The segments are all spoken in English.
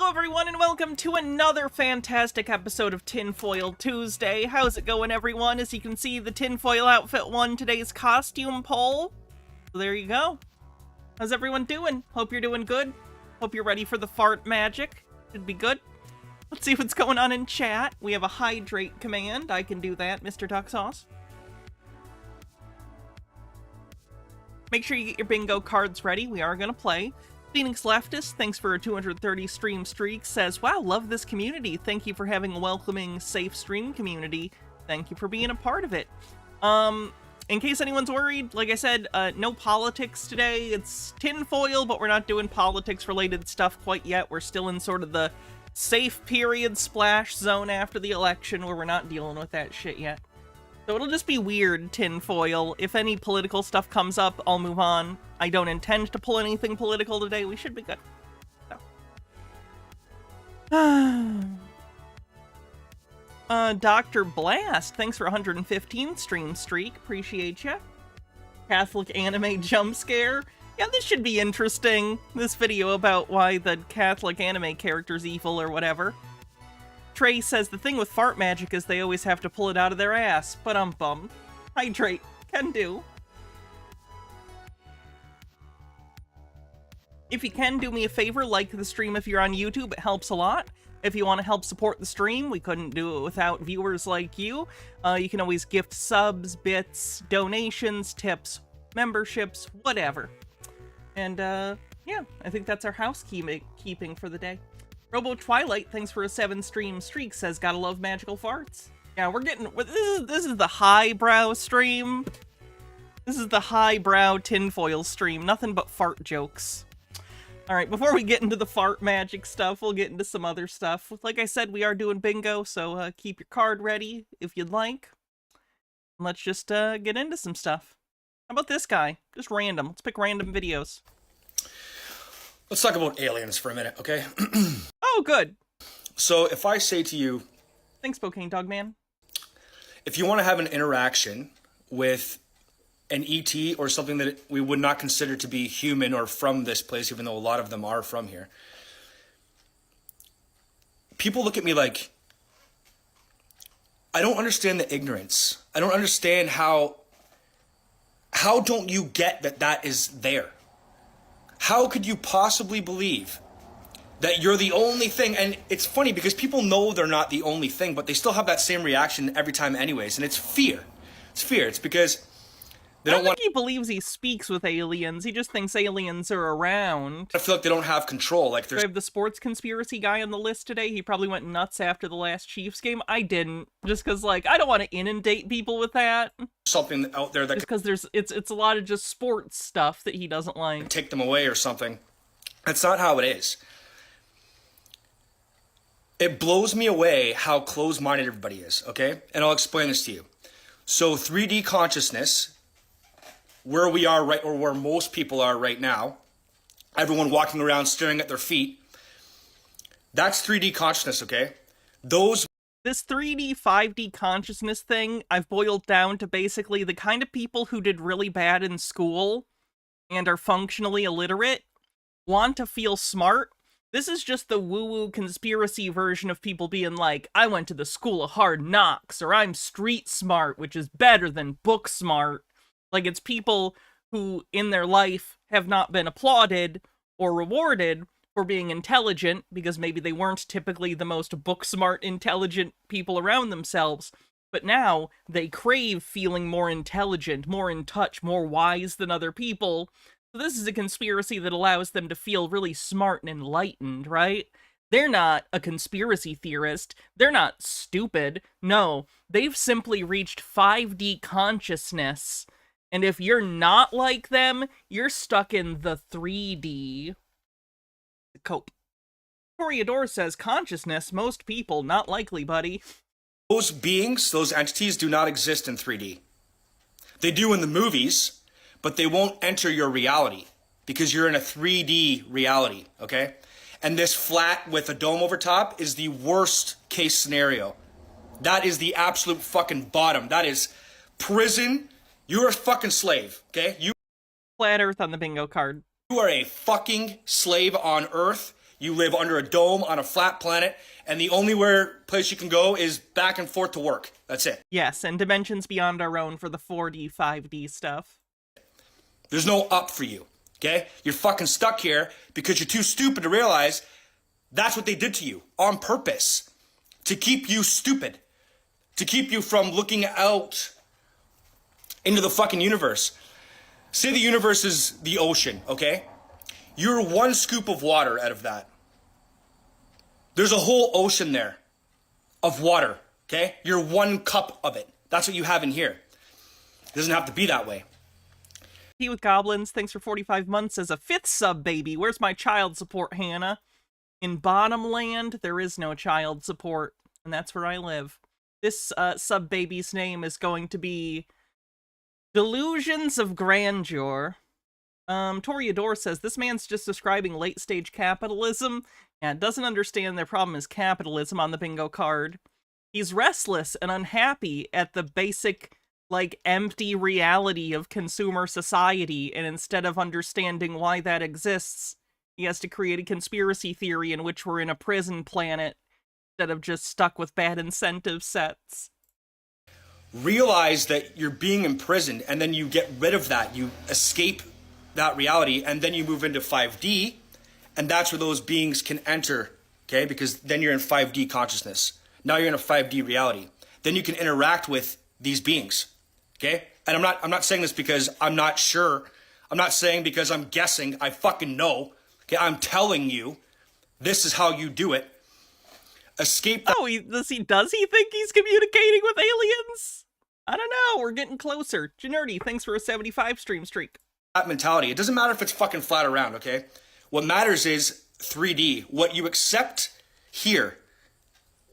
everyone, and welcome to another fantastic episode of Tinfoil Tuesday. How's it going, everyone? As you can see, the tinfoil outfit won today's costume poll. So there you go. How's everyone doing? Hope you're doing good. Hope you're ready for the fart magic. Should be good. Let's see what's going on in chat. We have a hydrate command. I can do that, Mr. Duck Sauce. Make sure you get your bingo cards ready. We are going to play. Phoenix Leftist, thanks for a 230 stream streak, says, wow, love this community. Thank you for having a welcoming, safe stream community. Thank you for being a part of it. In case anyone's worried, like I said, no politics today. It's tinfoil, but we're not doing politics-related stuff quite yet. We're still in sort of the safe period splash zone after the election where we're not dealing with that shit yet. So it'll just be weird tinfoil. If any political stuff comes up, I'll move on. I don't intend to pull anything political today. We should be good. So. Dr. Blast, thanks for 115 stream streak. Appreciate ya. Catholic anime jump scare. Yeah, this should be interesting. This video about why the Catholic anime character's evil or whatever. Trey says the thing with fart magic is they always have to pull it out of their ass, but I'm bummed. Hydrate. Can do. If you can, do me a favor, like the stream if you're on YouTube, it helps a lot. If you want to help support the stream, we couldn't do it without viewers like you. You can always gift subs, bits, donations, tips, memberships, whatever. And, yeah, I think that's our housekeeping for the day. Robo Twilight, thanks for a 7 stream streak, says, gotta love magical farts. Yeah, we're getting, this is the highbrow stream. This is the highbrow tinfoil stream, nothing but fart jokes. Alright, before we get into the fart magic stuff, we'll get into some other stuff. Like I said, we are doing bingo, so keep your card ready if you'd like. Let's just get into some stuff. How about this guy? Just random. Let's pick random videos. Let's talk about aliens for a minute, okay? Oh, good. So if I say to you... Thanks, Spokane Dog Man. If you want to have an interaction with an ET or something that we would not consider to be human or from this place, even though a lot of them are from here, people look at me like, I don't understand the ignorance. I don't understand how don't you get that that is there? How could you possibly believe that you're the only thing? And it's funny because people know they're not the only thing, but they still have that same reaction every time anyways. And it's fear. It's fear. It's because they don't want... he believes he speaks with aliens. He just thinks aliens are around. I feel like they don't have control. Like there's... I have the sports conspiracy guy on the list today. He probably went nuts after the last Chiefs game. I didn't. Just because, like, I don't want to inundate people with that. Something out there that... Just because it's a lot of just sports stuff that he doesn't like. Take them away or something. That's not how it is. It blows me away how close-minded everybody is, okay? And I'll explain this to you. So 3D consciousness... where we are right, or where most people are right now, everyone walking around staring at their feet, that's 3D consciousness, okay? This 3D, 5D consciousness thing, I've boiled down to basically the kind of people who did really bad in school and are functionally illiterate, want to feel smart. This is just the woo-woo conspiracy version of people being like, I went to the school of hard knocks, or I'm street smart, which is better than book smart. Like, it's people who, in their life, have not been applauded or rewarded for being intelligent, because maybe they weren't typically the most book-smart, intelligent people around themselves, but now they crave feeling more intelligent, more in touch, more wise than other people. So this is a conspiracy that allows them to feel really smart and enlightened, right? They're not a conspiracy theorist. They're not stupid. No, they've simply reached 5D consciousness. And if you're not like them, you're stuck in the 3D. Cope. Toreador says, consciousness, most people, not likely, buddy. Those beings, those entities do not exist in 3D. They do in the movies, but they won't enter your reality because you're in a 3D reality, okay? And this flat with a dome over top is the worst case scenario. That is the absolute fucking bottom. That is prison. You're a fucking slave, okay? Flat Earth on the bingo card. You are a fucking slave on Earth. You live under a dome on a flat planet, and the only place you can go is back and forth to work. That's it. Yes, and dimensions beyond our own for the 4D, 5D stuff. There's no up for you, okay? You're fucking stuck here because you're too stupid to realize that's what they did to you on purpose. To keep you stupid. To keep you from looking out into the fucking universe. Say the universe is the ocean, okay? You're one scoop of water out of that. There's a whole ocean there of water, okay? You're one cup of it. That's what you have in here. It doesn't have to be that way. He with Goblins, thanks for 45 months as a 5th sub baby. Where's my child support, Hannah? In Bottomland, there is no child support, and that's where I live. This sub baby's name is going to be Delusions of Grandeur. Toreador says, this man's just describing late-stage capitalism and doesn't understand their problem is capitalism on the bingo card. He's restless and unhappy at the basic, like, empty reality of consumer society, and instead of understanding why that exists, he has to create a conspiracy theory in which we're in a prison planet instead of just stuck with bad incentive sets. Realize that you're being imprisoned, and then you get rid of that. You escape that reality, and then you move into 5D, and that's where those beings can enter, okay? Because then you're in 5D consciousness. Now you're in a 5D reality. Then you can interact with these beings, okay? And I'm not saying this because I'm not sure. I'm not saying because I'm guessing. I fucking know. Okay, I'm telling you, this is how you do it. Escape. Oh, does he think he's communicating with aliens? I don't know. We're getting closer. Generty, thanks for a 75 stream streak. That mentality. It doesn't matter if it's fucking flat around, okay? What matters is 3D. What you accept here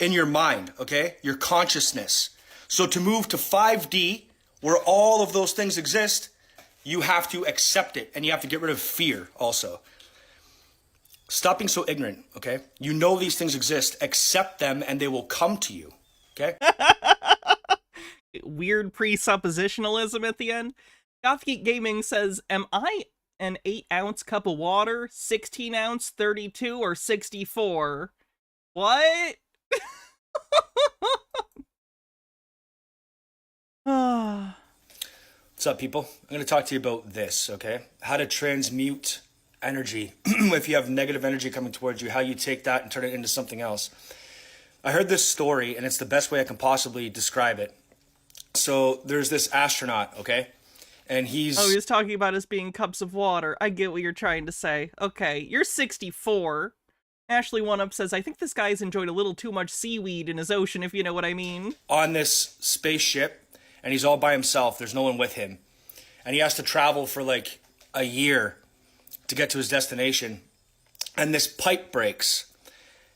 in your mind, okay? Your consciousness. So to move to 5D, where all of those things exist, you have to accept it, and you have to get rid of fear also. Stop being so ignorant, okay? You know these things exist. Accept them, and they will come to you, okay? Weird presuppositionalism at the end. Gothgeek Gaming says, am I an 8-ounce cup of water, 16-ounce, 32, or 64? What? What's up, people? I'm going to talk to you about this, okay? How to transmute energy. If you have negative energy coming towards you, how you take that and turn it into something else. I heard this story, and it's the best way I can possibly describe it. So there's this astronaut, okay? And he's... Oh, he was talking about us being cups of water. I get what you're trying to say. Okay, you're 64. Ashley One Up says, I think this guy's enjoyed a little too much seaweed in his ocean, if you know what I mean. On this spaceship, and he's all by himself. There's no one with him. And he has to travel for like a year to get to his destination. And this pipe breaks.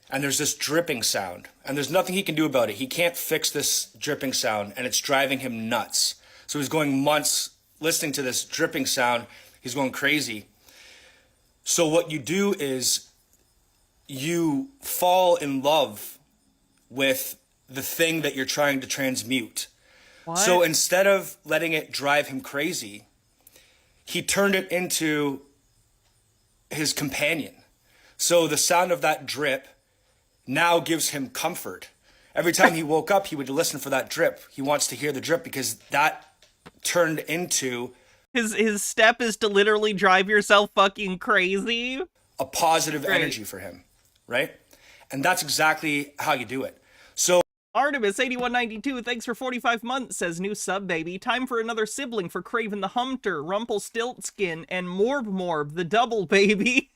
And there's this dripping sound. And there's nothing he can do about it. He can't fix this dripping sound, and it's driving him nuts. So he's going months listening to this dripping sound. He's going crazy. So what you do is you fall in love with the thing that you're trying to transmute. What? So instead of letting it drive him crazy, he turned it into his companion. So the sound of that drip now gives him comfort. Every time he woke up, he would listen for that drip. He wants to hear the drip because that turned into... His step is to literally drive yourself fucking crazy. A positive energy for him, right? And that's exactly how you do it. So Artemis8192, thanks for 45 months, says new sub baby. Time for another sibling for Craven the Humpter, Rumpelstiltskin, and Morb Morb, the double baby.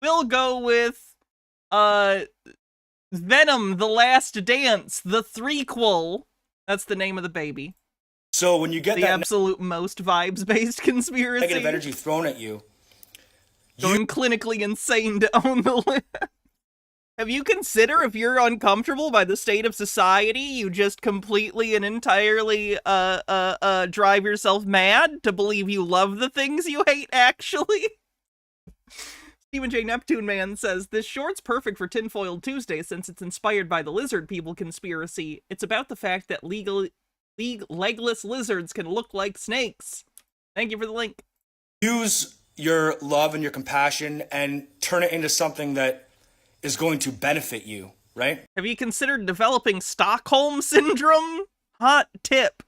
We'll go with Venom, The Last Dance, the threequel. That's the name of the baby. So when you get the that absolute most vibes-based conspiracy. Negative energy thrown at you. Going clinically insane to own the list. Have you considered if you're uncomfortable by the state of society, you just completely and entirely drive yourself mad to believe you love the things you hate, actually? Stephen J. Neptune Man says, this short's perfect for Tinfoil Tuesday since it's inspired by the lizard people conspiracy. It's about the fact that legless lizards can look like snakes. Thank you for the link. Use your love and your compassion and turn it into something that is going to benefit you, right? Have you considered developing Stockholm Syndrome? Hot tip.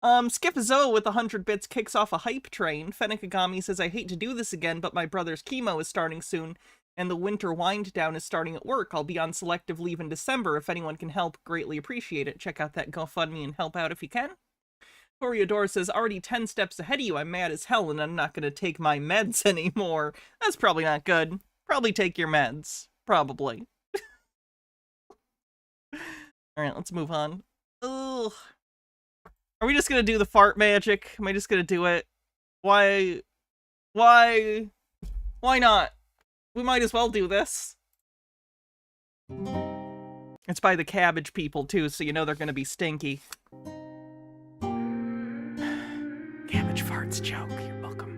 Skipazoa with 100 bits kicks off a hype train. Fennikagami says, I hate to do this again, but my brother's chemo is starting soon, and the winter wind down is starting at work. I'll be on selective leave in December. If anyone can help, greatly appreciate it. Check out that GoFundMe and help out if you can. Toreador says, already 10 steps ahead of you. I'm mad as hell, and I'm not going to take my meds anymore. That's probably not good. Probably take your meds. Probably. Alright, let's move on. Ugh. Are we just gonna do the fart magic? Am I just gonna do it? Why not? We might as well do this. It's by the cabbage people, too, so you know they're gonna be stinky. Cabbage farts joke. You're welcome.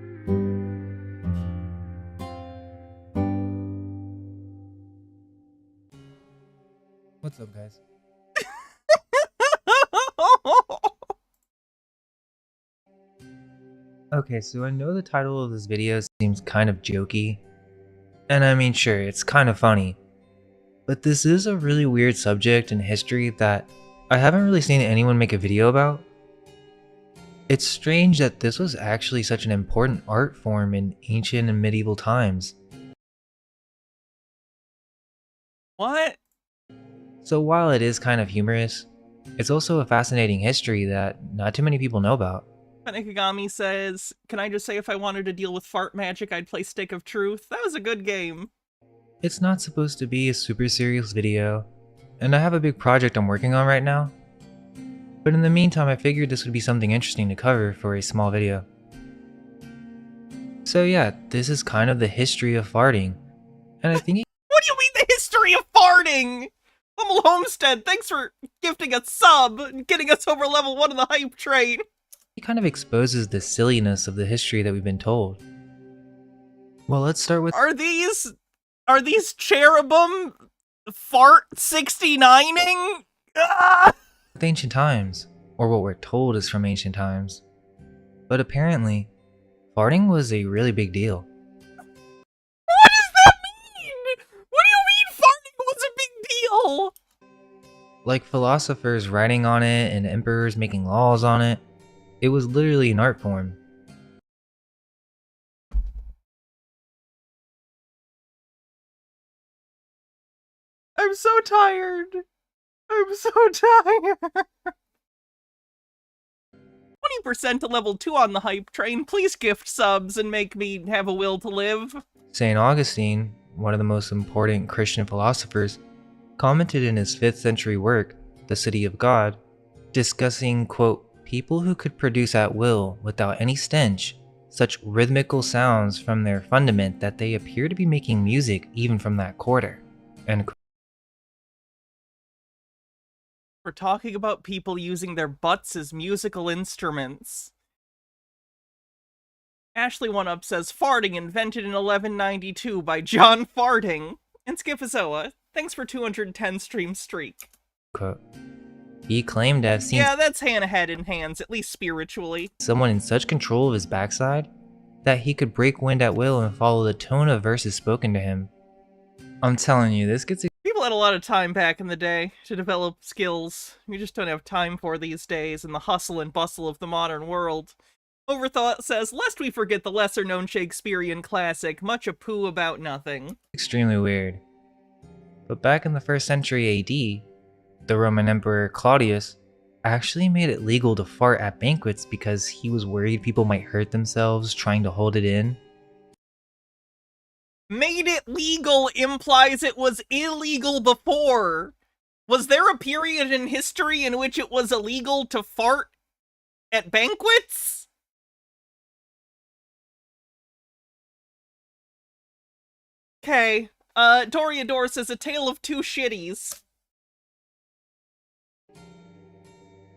What's up, guys? Okay, so I know the title of this video seems kind of jokey, and I mean sure, it's kind of funny, but this is a really weird subject in history that I haven't really seen anyone make a video about. It's strange that this was actually such an important art form in ancient and medieval times. What? So while it is kind of humorous, it's also a fascinating history that not too many people know about. Fennikagami says, can I just say if I wanted to deal with fart magic, I'd play Stick of Truth? That was a good game. It's not supposed to be a super serious video, and I have a big project I'm working on right now. But in the meantime, I figured this would be something interesting to cover for a small video. So yeah, this is kind of the history of farting, and I think What do you mean the history of farting? Hummel Homestead, thanks for gifting a sub and getting us over level 1 of the hype train. it kind of exposes the silliness of the history that we've been told. Well, let's start with Are these cherubim fart 69ing? Ah! ancient times, or what we're told is from ancient times. But apparently, farting was a really big deal. What does that mean? What do you mean farting was a big deal? Like philosophers writing on it and emperors making laws on it. It was literally an art form. I'm so tired. I'm so tired. 20% to level 2 on the hype train. Please gift subs and make me have a will to live. St. Augustine, one of the most important Christian philosophers, commented in his 5th century work, The City of God, discussing, quote, people who could produce at will, without any stench, such rhythmical sounds from their fundament that they appear to be making music even from that quarter. End quote. We're talking about people using their butts as musical instruments. Ashley1up says, farting invented in 1192 by John Farting. And Skipazoa, thanks for 210 stream streak. Quote. He claimed to have seen Yeah, that's head in hands, at least spiritually. someone in such control of his backside that he could break wind at will and follow the tone of verses spoken to him. I'm telling you, this gets People had a lot of time back in the day to develop skills we just don't have time for these days in the hustle and bustle of the modern world. Overthought says, lest we forget the lesser-known Shakespearean classic, much a poo about nothing. extremely weird. But back in the 1st century AD, the Roman Emperor Claudius actually made it legal to fart at banquets because he was worried people might hurt themselves trying to hold it in. Made it legal implies it was illegal before. Was there a period in history in which it was illegal to fart at banquets? Okay. Toreador says, a tale of two shitties.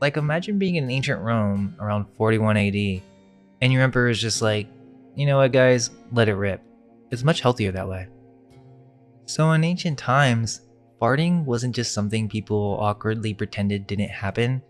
Like, imagine being in ancient Rome around 41 AD, and your emperor is just like, you know what guys, let it rip. It's much healthier that way. So in ancient times, farting wasn't just something people awkwardly pretended didn't happen.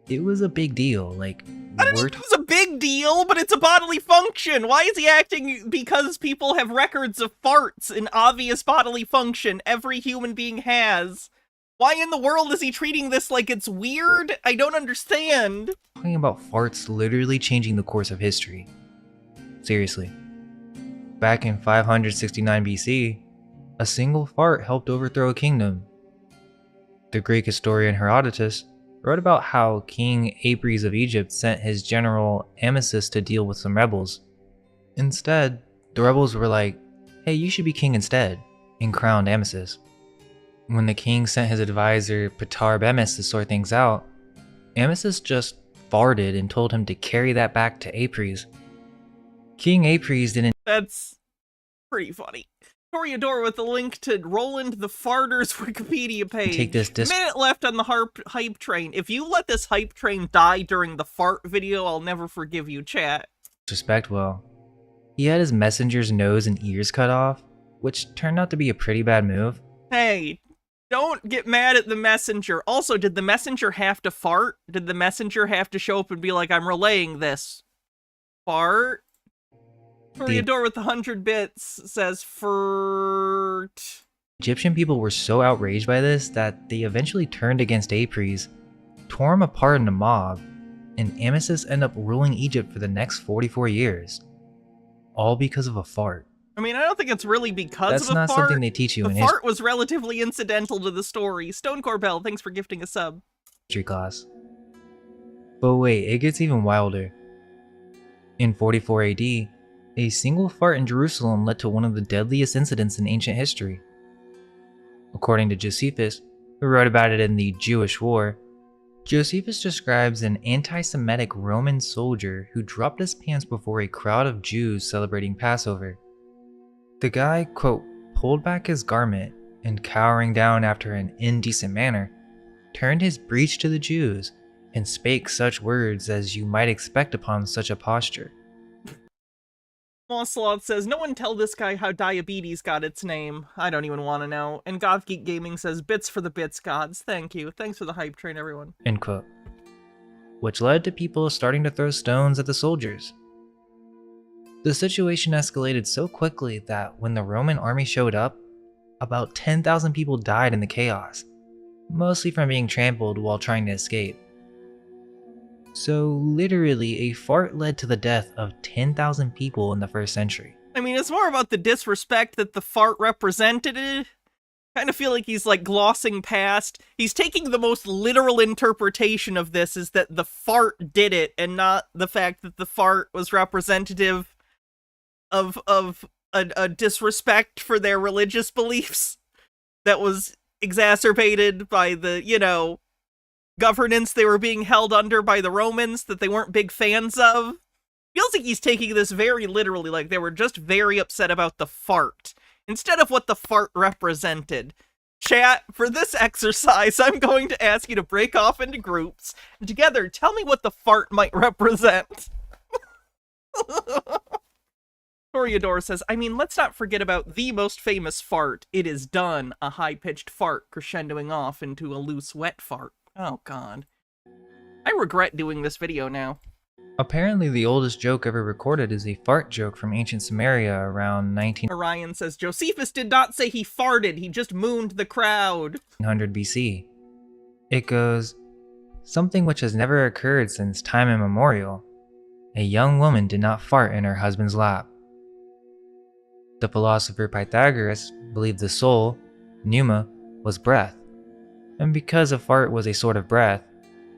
It was a big deal. Like, I don't know if it was a big deal, but it's a bodily function. Why is he acting because people have records of farts, an obvious bodily function every human being has? Why in the world is he treating this like it's weird? I don't understand. Talking about farts literally changing the course of history. Seriously. Back in 569 BC, a single fart helped overthrow a kingdom. The Greek historian Herodotus wrote about how King Apries of Egypt sent his general Amasis to deal with some rebels. Instead, the rebels were like, hey, you should be king instead, and crowned Amasis. When the king sent his advisor Ptolemy to sort things out, Amasis just farted and told him to carry that back to Apries. King Apries didn't. That's pretty funny. Toreador with a link to Roland the Farter's Wikipedia page. Take this Minute left on the hype train. If you let this hype train die during the fart video, I'll never forgive you, chat. Disrespect well. He had his messenger's nose and ears cut off, which turned out to be a pretty bad move. Hey, don't get mad at the messenger. Also, did the messenger have to fart? Did the messenger have to show up and be like, I'm relaying this? Fart? Toreador with 100 bits says furt. Egyptian people were so outraged by this that they eventually turned against Apries, tore him apart in a mob, and Amasis ended up ruling Egypt for the next 44 years. All because of a fart. I mean, I don't think it's really because That's of a fart. not something they teach you in The fart was relatively incidental to the story. Stone Corbell, thanks for gifting a sub. history class. But wait, it gets even wilder. In 44 AD, a single fart in Jerusalem led to one of the deadliest incidents in ancient history. According to Josephus, who wrote about it in the Jewish War, Josephus describes an anti-Semitic Roman soldier who dropped his pants before a crowd of Jews celebrating Passover. The guy, quote, pulled back his garment and, cowering down after an indecent manner, turned his breech to the Jews and spake such words as you might expect upon such a posture. Mosloth says, no one tell this guy how diabetes got its name. I don't even want to know. And Goth Geek Gaming says, bits for the bits gods. Thank you. Thanks for the hype train, everyone. End quote. Which led to people starting to throw stones at the soldiers. The situation escalated so quickly that when the Roman army showed up, about 10,000 people died in the chaos, mostly from being trampled while trying to escape. So literally, a fart led to the death of 10,000 people in the first century. I mean, it's more about the disrespect that the fart represented. Kind of feel like he's like glossing past. He's taking the most literal interpretation of this is that the fart did it, and not the fact that the fart was representative of a disrespect for their religious beliefs that was exacerbated by the, you know, governance they were being held under by the Romans that they weren't big fans of. Feels like he's taking this very literally, like they were just very upset about the fart, instead of what the fart represented. Chat, for this exercise, I'm going to ask you to break off into groups, and together, tell me what the fart might represent. Toreador says, I mean, let's not forget about the most famous fart. It is done, a high-pitched fart crescendoing off into a loose, wet fart. Oh, God. I regret doing this video now. Apparently, the oldest joke ever recorded is a fart joke from ancient Samaria around Orion says, Josephus did not say he farted, he just mooned the crowd. 1900 BC. It goes, something which has never occurred since time immemorial. A young woman did not fart in her husband's lap. The philosopher Pythagoras believed the soul, pneuma, was breath. And because a fart was a sort of breath,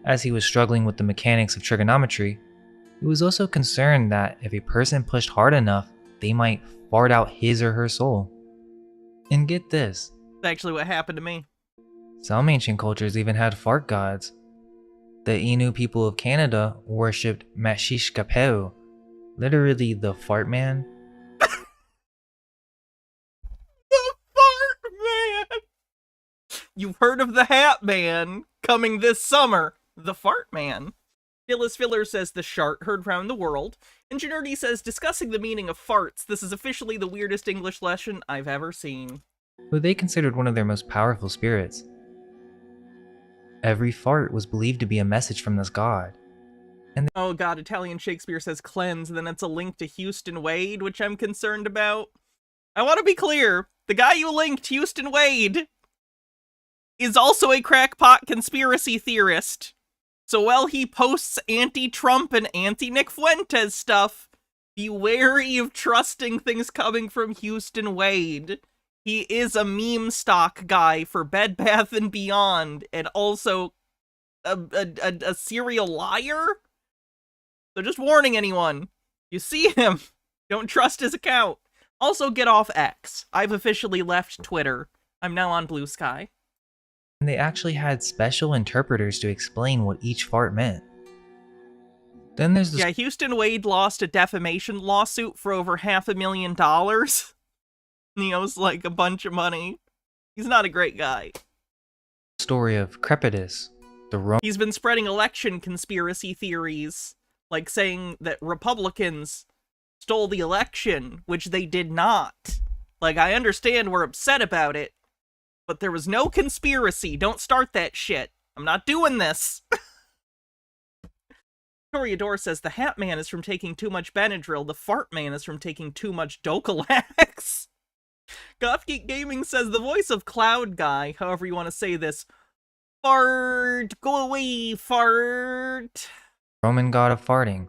as he was struggling with the mechanics of trigonometry, he was also concerned that if a person pushed hard enough, they might fart out his or her soul. And get this. That's actually what happened to me. Some ancient cultures even had fart gods. The Innu people of Canada worshipped Mashishkapeu, literally the fart man. The fart man! You've heard of the Hat Man coming this summer. The Fart Man. Phyllis Filler says the shart heard round the world. Ingenuity says discussing the meaning of farts. This is officially the weirdest English lesson I've ever seen. Who they considered one of their most powerful spirits. every fart was believed to be a message from this god. Oh god, Italian Shakespeare says cleanse, and then it's a link to Houston Wade, which I'm concerned about. I want to be clear, the guy you linked, Houston Wade, is also a crackpot conspiracy theorist. So while he posts anti-Trump and anti-Nick Fuentes stuff, be wary of trusting things coming from Houston Wade. He is a meme stock guy for Bed Bath & Beyond, and also a serial liar? So just warning anyone, you see him, don't trust his account. Also, get off X. I've officially left Twitter. I'm now on Blue Sky. And they actually had special interpreters to explain what each fart meant. Then there's this Yeah, Houston Wade lost a defamation lawsuit for over $500,000. He owes like a bunch of money. He's not a great guy. story of Crepitus, the Roman. He's been spreading election conspiracy theories, like saying that Republicans stole the election, which they did not. Like, I understand we're upset about it, but there was no conspiracy. Don't start that shit. I'm not doing this. Toreador says the Hat Man is from taking too much Benadryl. The Fart Man is from taking too much Docalax. Gothgeek Gaming says the voice of Cloud Guy, however you want to say this. Fart! Go away, fart! Roman god of farting.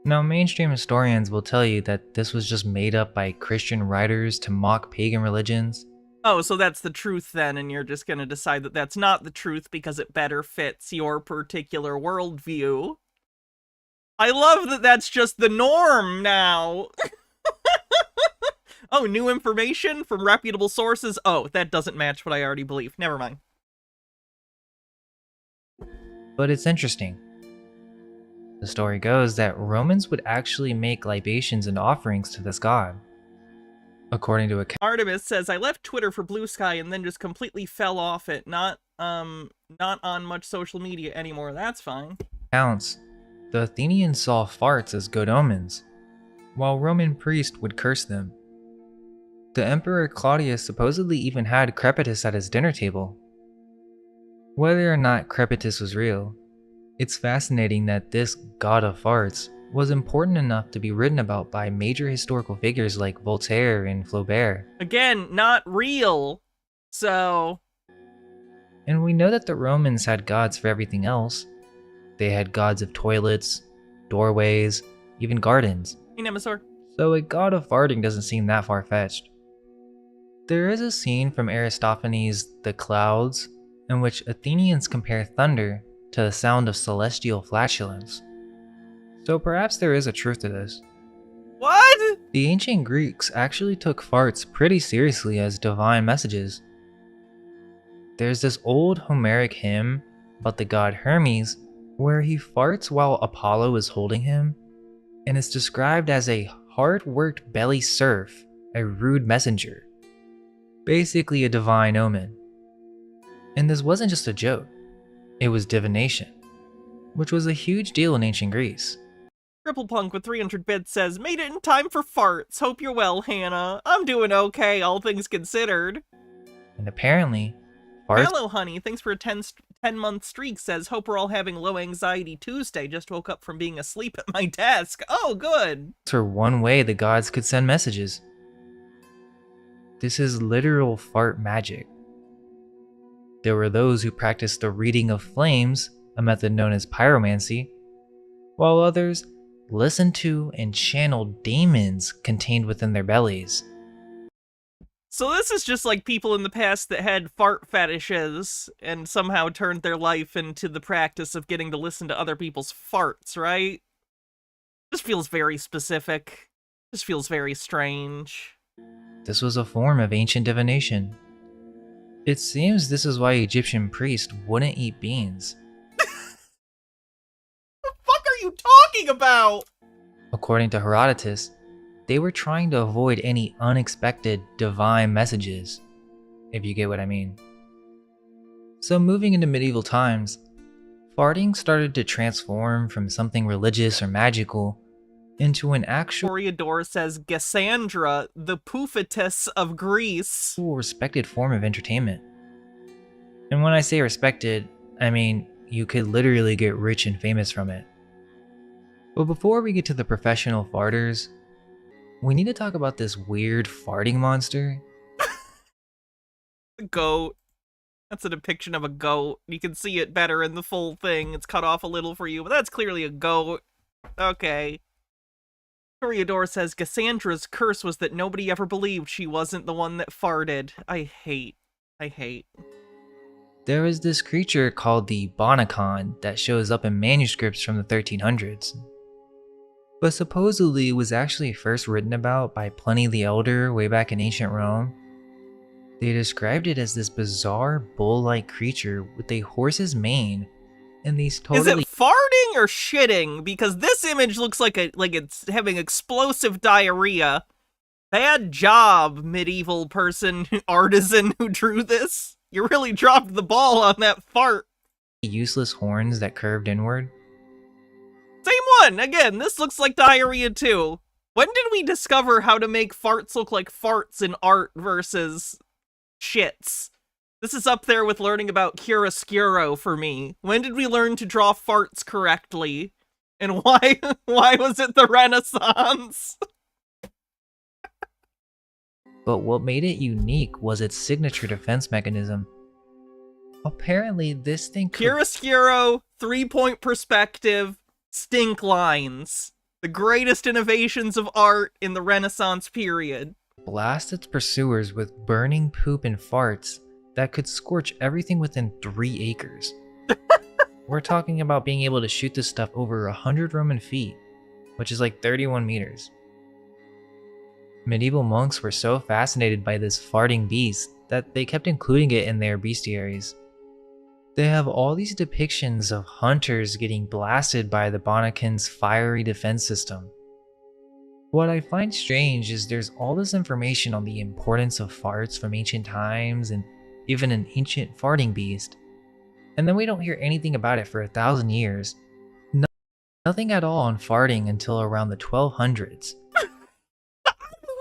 Now, mainstream historians will tell you that this was just made up by Christian writers to mock pagan religions. Oh, so that's the truth then, and you're just gonna decide that that's not the truth because it better fits your particular worldview. I love that that's just the norm now! Oh, new information from reputable sources? Oh, that doesn't match what I already believe. Never mind. But it's interesting. The story goes that Romans would actually make libations and offerings to this god. According to Artemis says, I left Twitter for Blue Sky and then just completely fell off it. Not on much social media anymore. That's fine. accounts, the Athenians saw farts as good omens, while Roman priests would curse them. The Emperor Claudius supposedly even had Crepitus at his dinner table. Whether or not Crepitus was real, it's fascinating that this god of farts was important enough to be written about by major historical figures like Voltaire and Flaubert. Again, not real. So... And we know that the Romans had gods for everything else. They had gods of toilets, doorways, even gardens. Hey, Nemesaur. So a god of farting doesn't seem that far-fetched. There is a scene from Aristophanes' The Clouds in which Athenians compare thunder to the sound of celestial flatulence. So perhaps there is a truth to this. What? The ancient Greeks actually took farts pretty seriously as divine messages. There's this old Homeric hymn about the god Hermes where he farts while Apollo is holding him, and it's described as a hard-worked belly serf, a rude messenger. Basically a divine omen. And this wasn't just a joke, it was divination, which was a huge deal in ancient Greece. Triple Punk with 300 bits says, made it in time for farts. Hope you're well, Hannah. I'm doing okay, all things considered. And apparently, farts. Hello, honey. Thanks for a 10-month streak. Says, hope we're all having low anxiety Tuesday. Just woke up from being asleep at my desk. Oh, good. Were one way the gods could send messages. This is literal fart magic. There were those who practiced the reading of flames, a method known as pyromancy, while others listened to and channeled demons contained within their bellies. So this is just like people in the past that had fart fetishes and somehow turned their life into the practice of getting to listen to other people's farts, right? This feels very specific. This feels very strange. This was a form of ancient divination. It seems this is why Egyptian priests wouldn't eat beans. What the fuck are you talking about? According to Herodotus, they were trying to avoid any unexpected divine messages, if you get what I mean. So moving into medieval times, farting started to transform from something religious or magical into an actual Toreador says, Cassandra, the poofetus of Greece. respected form of entertainment. And when I say respected, I mean you could literally get rich and famous from it. But before we get to the professional farters, we need to talk about this weird farting monster. A goat. That's a depiction of a goat. You can see it better in the full thing. It's cut off a little for you, but that's clearly a goat. Okay. Toreador says Cassandra's curse was that nobody ever believed she wasn't the one that farted. I hate. There is this creature called the Bonacon that shows up in manuscripts from the 1300s. But supposedly it was actually first written about by Pliny the Elder way back in ancient Rome. They described it as this bizarre bull-like creature with a horse's mane and these totally— Is it farting or shitting? Because this image looks like it's having explosive diarrhea. Bad job, medieval person, artisan who drew this. You really dropped the ball on that fart. useless horns that curved inward. Same one! Again, this looks like diarrhea too. When did we discover how to make farts look like farts in art versus shits? This is up there with learning about chiaroscuro for me. When did we learn to draw farts correctly? And why was it the Renaissance? But what made it unique was its signature defense mechanism. Apparently, this thing could Chiaroscuro, 3-point perspective, stink lines. The greatest innovations of art in the Renaissance period. blast its pursuers with burning poop and farts that could scorch everything within 3 acres. We're talking about being able to shoot this stuff over 100 Roman feet, which is like 31 meters. Medieval monks were so fascinated by this farting beast that they kept including it in their bestiaries. They have all these depictions of hunters getting blasted by the Bonacan's fiery defense system. What I find strange is there's all this information on the importance of farts from ancient times and even an ancient farting beast, and then we don't hear anything about it for 1,000 years. Nothing at all on farting until around the 1200s.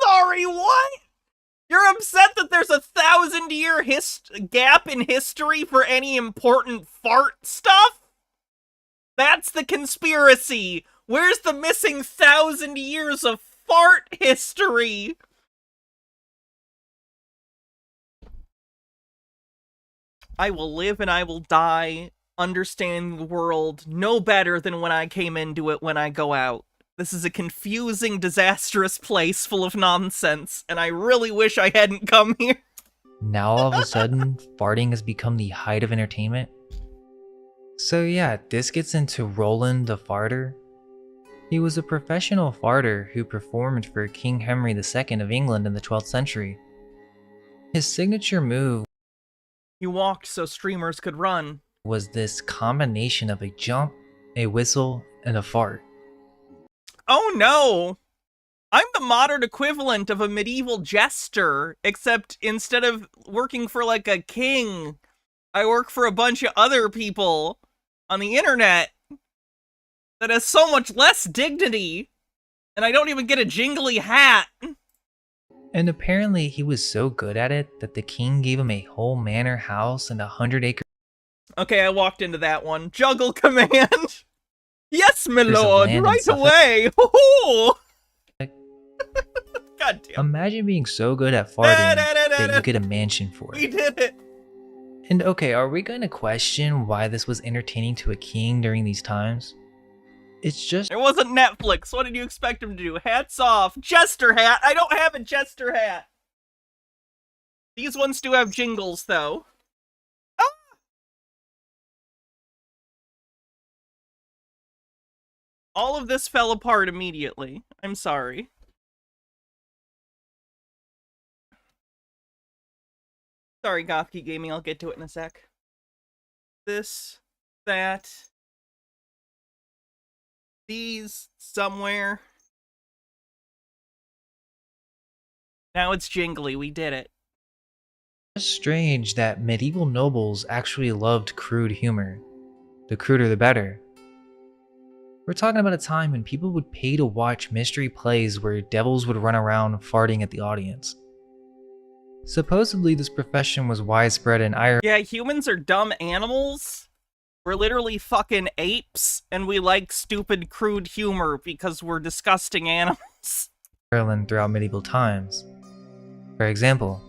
Sorry, what? You're upset that there's a 1,000-year gap in history for any important fart stuff? That's the conspiracy. Where's the missing 1,000 years of fart history? I will live and I will die, understanding the world no better than when I came into it when I go out. This is a confusing, disastrous place full of nonsense, and I really wish I hadn't come here. Now all of a sudden, farting has become the height of entertainment. So yeah, this gets into Roland the Farter. He was a professional farter who performed for King Henry II of England in the 12th century. His signature move He walked so streamers could run. was this combination of a jump, a whistle, and a fart. Oh no! I'm the modern equivalent of a medieval jester, except instead of working for like a king, I work for a bunch of other people on the internet that has so much less dignity, and I don't even get a jingly hat. And apparently he was so good at it that the king gave him a whole manor house and 100-acre Okay, I walked into that one. Juggle command! Yes, my There's a lord, land in right Suffolk. away! Hoo-hoo! God damn. Imagine being so good at farting that you get a mansion for We it. did it! And okay, are we going to question why this was entertaining to a king during these times? It's just It wasn't Netflix. What did you expect him to do? Hats off. Jester hat. I don't have a jester hat. These ones do have jingles, though. Ah! All of this fell apart immediately. I'm sorry. Sorry, Gothkey Gaming. I'll get to it in a sec. This, that, these, somewhere. Now it's jingly. We did it. strange that medieval nobles actually loved crude humor. The cruder the better. We're talking about a time when people would pay to watch mystery plays where devils would run around farting at the audience. Supposedly, this profession was widespread in Ireland. Yeah, humans are dumb animals. We're literally fucking apes, and we like stupid, crude humor because we're disgusting animals. Ireland throughout medieval times. For example,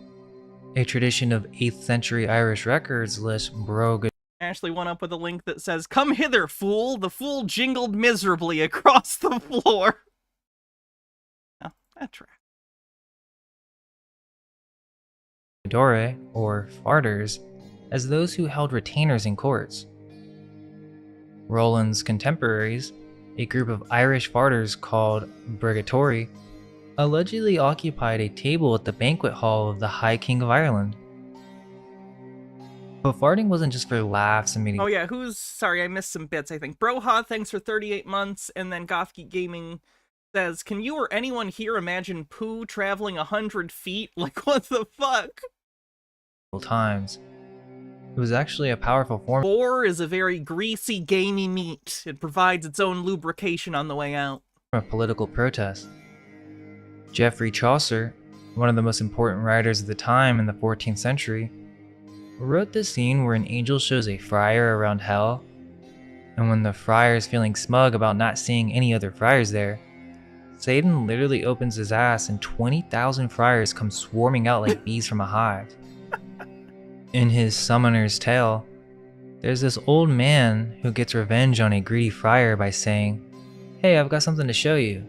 a tradition of 8th century Irish records lists Brog. Ashley went up with a link that says, "Come hither, fool!" The fool jingled miserably across the floor. Oh, that's right. Dore, or farters, as those who held retainers in courts. Roland's contemporaries, a group of Irish farters called Brigatori, allegedly occupied a table at the banquet hall of the High King of Ireland. But farting wasn't just for laughs and meeting. Oh yeah, sorry, I missed some bits, I think. Broha, thanks for 38 months, and then Gothgeek Gaming says, "Can you or anyone here imagine poo traveling 100 feet? Like, what the fuck?" Times. It was actually a powerful form Boar is a very greasy, gamey meat. It provides its own lubrication on the way out. of political protest. Geoffrey Chaucer, one of the most important writers of the time in the 14th century, wrote this scene where an angel shows a friar around hell, and when the friar is feeling smug about not seeing any other friars there, Satan literally opens his ass and 20,000 friars come swarming out like bees from a hive. In his Summoner's Tale, there's this old man who gets revenge on a greedy friar by saying, "Hey, I've got something to show you."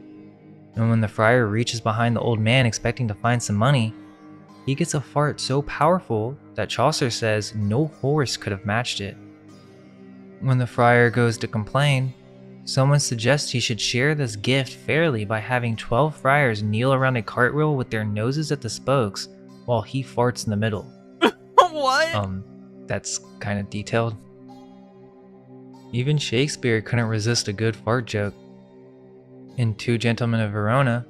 And when the friar reaches behind the old man expecting to find some money, he gets a fart so powerful that Chaucer says no horse could have matched it. When the friar goes to complain, someone suggests he should share this gift fairly by having 12 friars kneel around a cartwheel with their noses at the spokes while he farts in the middle. What? That's kind of detailed. Even Shakespeare couldn't resist a good fart joke. In Two Gentlemen of Verona,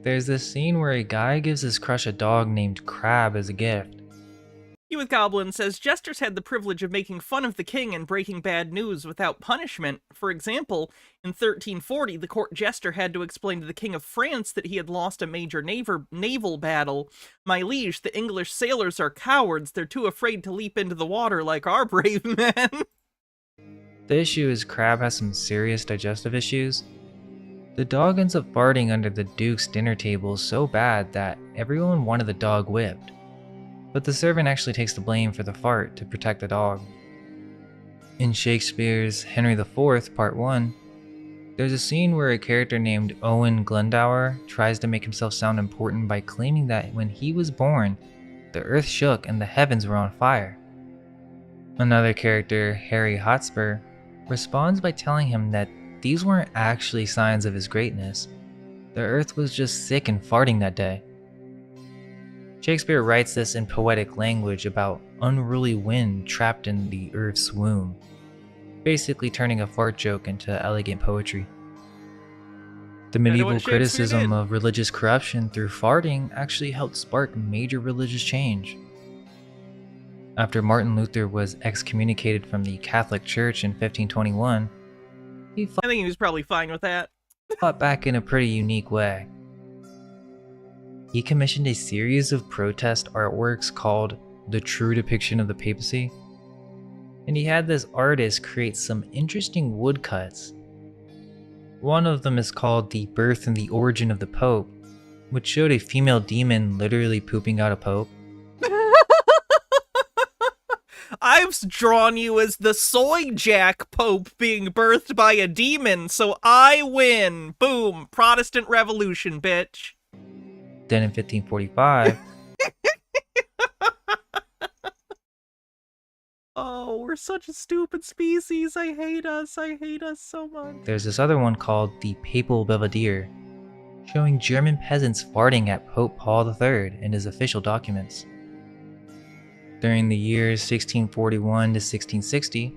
there's this scene where a guy gives his crush a dog named Crab as a gift. You with Goblin says, "Jesters had the privilege of making fun of the king and breaking bad news without punishment. For example, in 1340, the court jester had to explain to the king of France that he had lost a major naval battle. 'My liege, the English sailors are cowards. They're too afraid to leap into the water like our brave men.'" The issue is Crab has some serious digestive issues. The dog ends up farting under the Duke's dinner table so bad that everyone wanted the dog whipped. But the servant actually takes the blame for the fart to protect the dog. In Shakespeare's Henry IV, Part 1, there's a scene where a character named Owen Glendower tries to make himself sound important by claiming that when he was born, the earth shook and the heavens were on fire. Another character, Harry Hotspur, responds by telling him that these weren't actually signs of his greatness. The earth was just sick and farting that day. Shakespeare writes this in poetic language about unruly wind trapped in the earth's womb, basically turning a fart joke into elegant poetry. The medieval criticism of religious corruption through farting actually helped spark major religious change. After Martin Luther was excommunicated from the Catholic Church in 1521, I think he was probably fine with that. fought back in a pretty unique way. He commissioned a series of protest artworks called The True Depiction of the Papacy, and he had this artist create some interesting woodcuts. One of them is called The Birth and the Origin of the Pope, which showed a female demon literally pooping out a pope. I've drawn you as the soy jack pope being birthed by a demon, so I win. Boom. Protestant Revolution, bitch. Then in 1545, Oh, we're such a stupid species. I hate us. I hate us so much. there's this other one called The Papal Belvedere, showing German peasants farting at Pope Paul III in his official documents. During the years 1641 to 1660,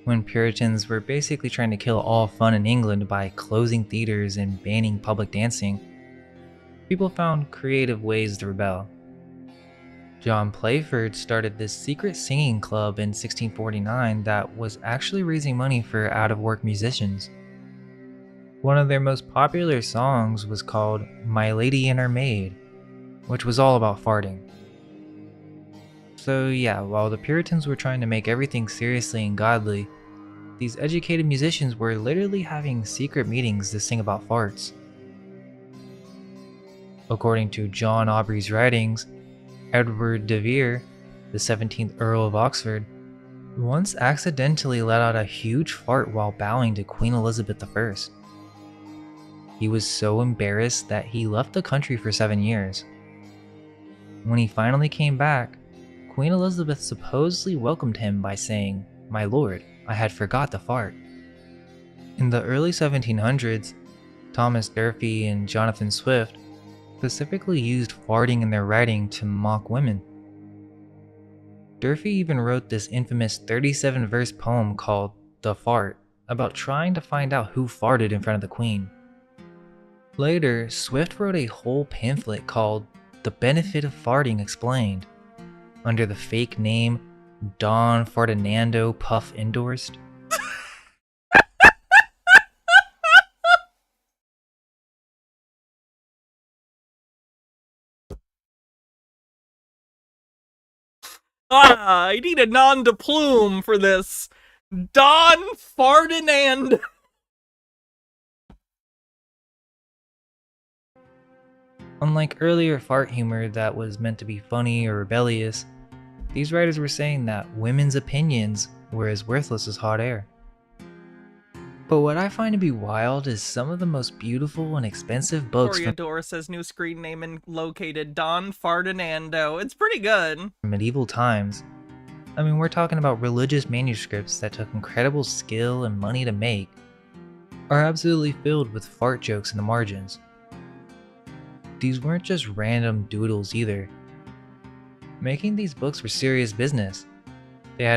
when Puritans were basically trying to kill all fun in England by closing theaters and banning public dancing, people found creative ways to rebel. John Playford started this secret singing club in 1649 that was actually raising money for out-of-work musicians. One of their most popular songs was called My Lady and Her Maid, which was all about farting. So yeah, while the Puritans were trying to make everything seriously and godly, these educated musicians were literally having secret meetings to sing about farts. According to John Aubrey's writings, Edward de Vere, the 17th Earl of Oxford, once accidentally let out a huge fart while bowing to Queen Elizabeth I. He was so embarrassed that he left the country for 7 years. When he finally came back, Queen Elizabeth supposedly welcomed him by saying, "My lord, I had forgot the fart." In the early 1700s, Thomas Durfee and Jonathan Swift specifically used farting in their writing to mock women. Durfee even wrote this infamous 37-verse poem called The Fart about trying to find out who farted in front of the Queen. Later, Swift wrote a whole pamphlet called The Benefit of Farting Explained, under the fake name Don Ferdinando Puff endorsed. I need a nom de plume for this. Don Ferdinand. Unlike earlier fart humor that was meant to be funny or rebellious, these writers were saying that women's opinions were as worthless as hot air. But what I find to be wild is some of the most beautiful and expensive books from Toreador says new screen name and located Don Ferdinando. It's pretty good. medieval times. I mean, we're talking about religious manuscripts that took incredible skill and money to make, are absolutely filled with fart jokes in the margins. These weren't just random doodles either. Making these books were serious business. They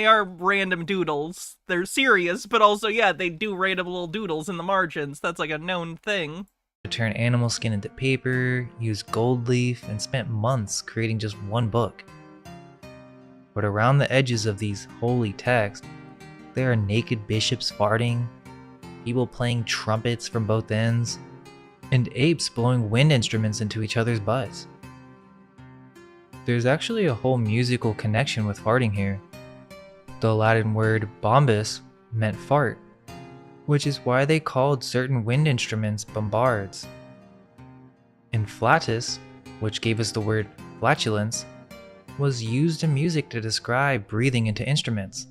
are random doodles. They're serious, but also, yeah, they do random little doodles in the margins. That's like a known thing. to turn animal skin into paper, use gold leaf, and spent months creating just one book. But around the edges of these holy texts, there are naked bishops farting, people playing trumpets from both ends, and apes blowing wind instruments into each other's butts. There's actually a whole musical connection with farting here. The Latin word bombus meant fart, which is why they called certain wind instruments bombards. And flatus, which gave us the word flatulence, was used in music to describe breathing into instruments.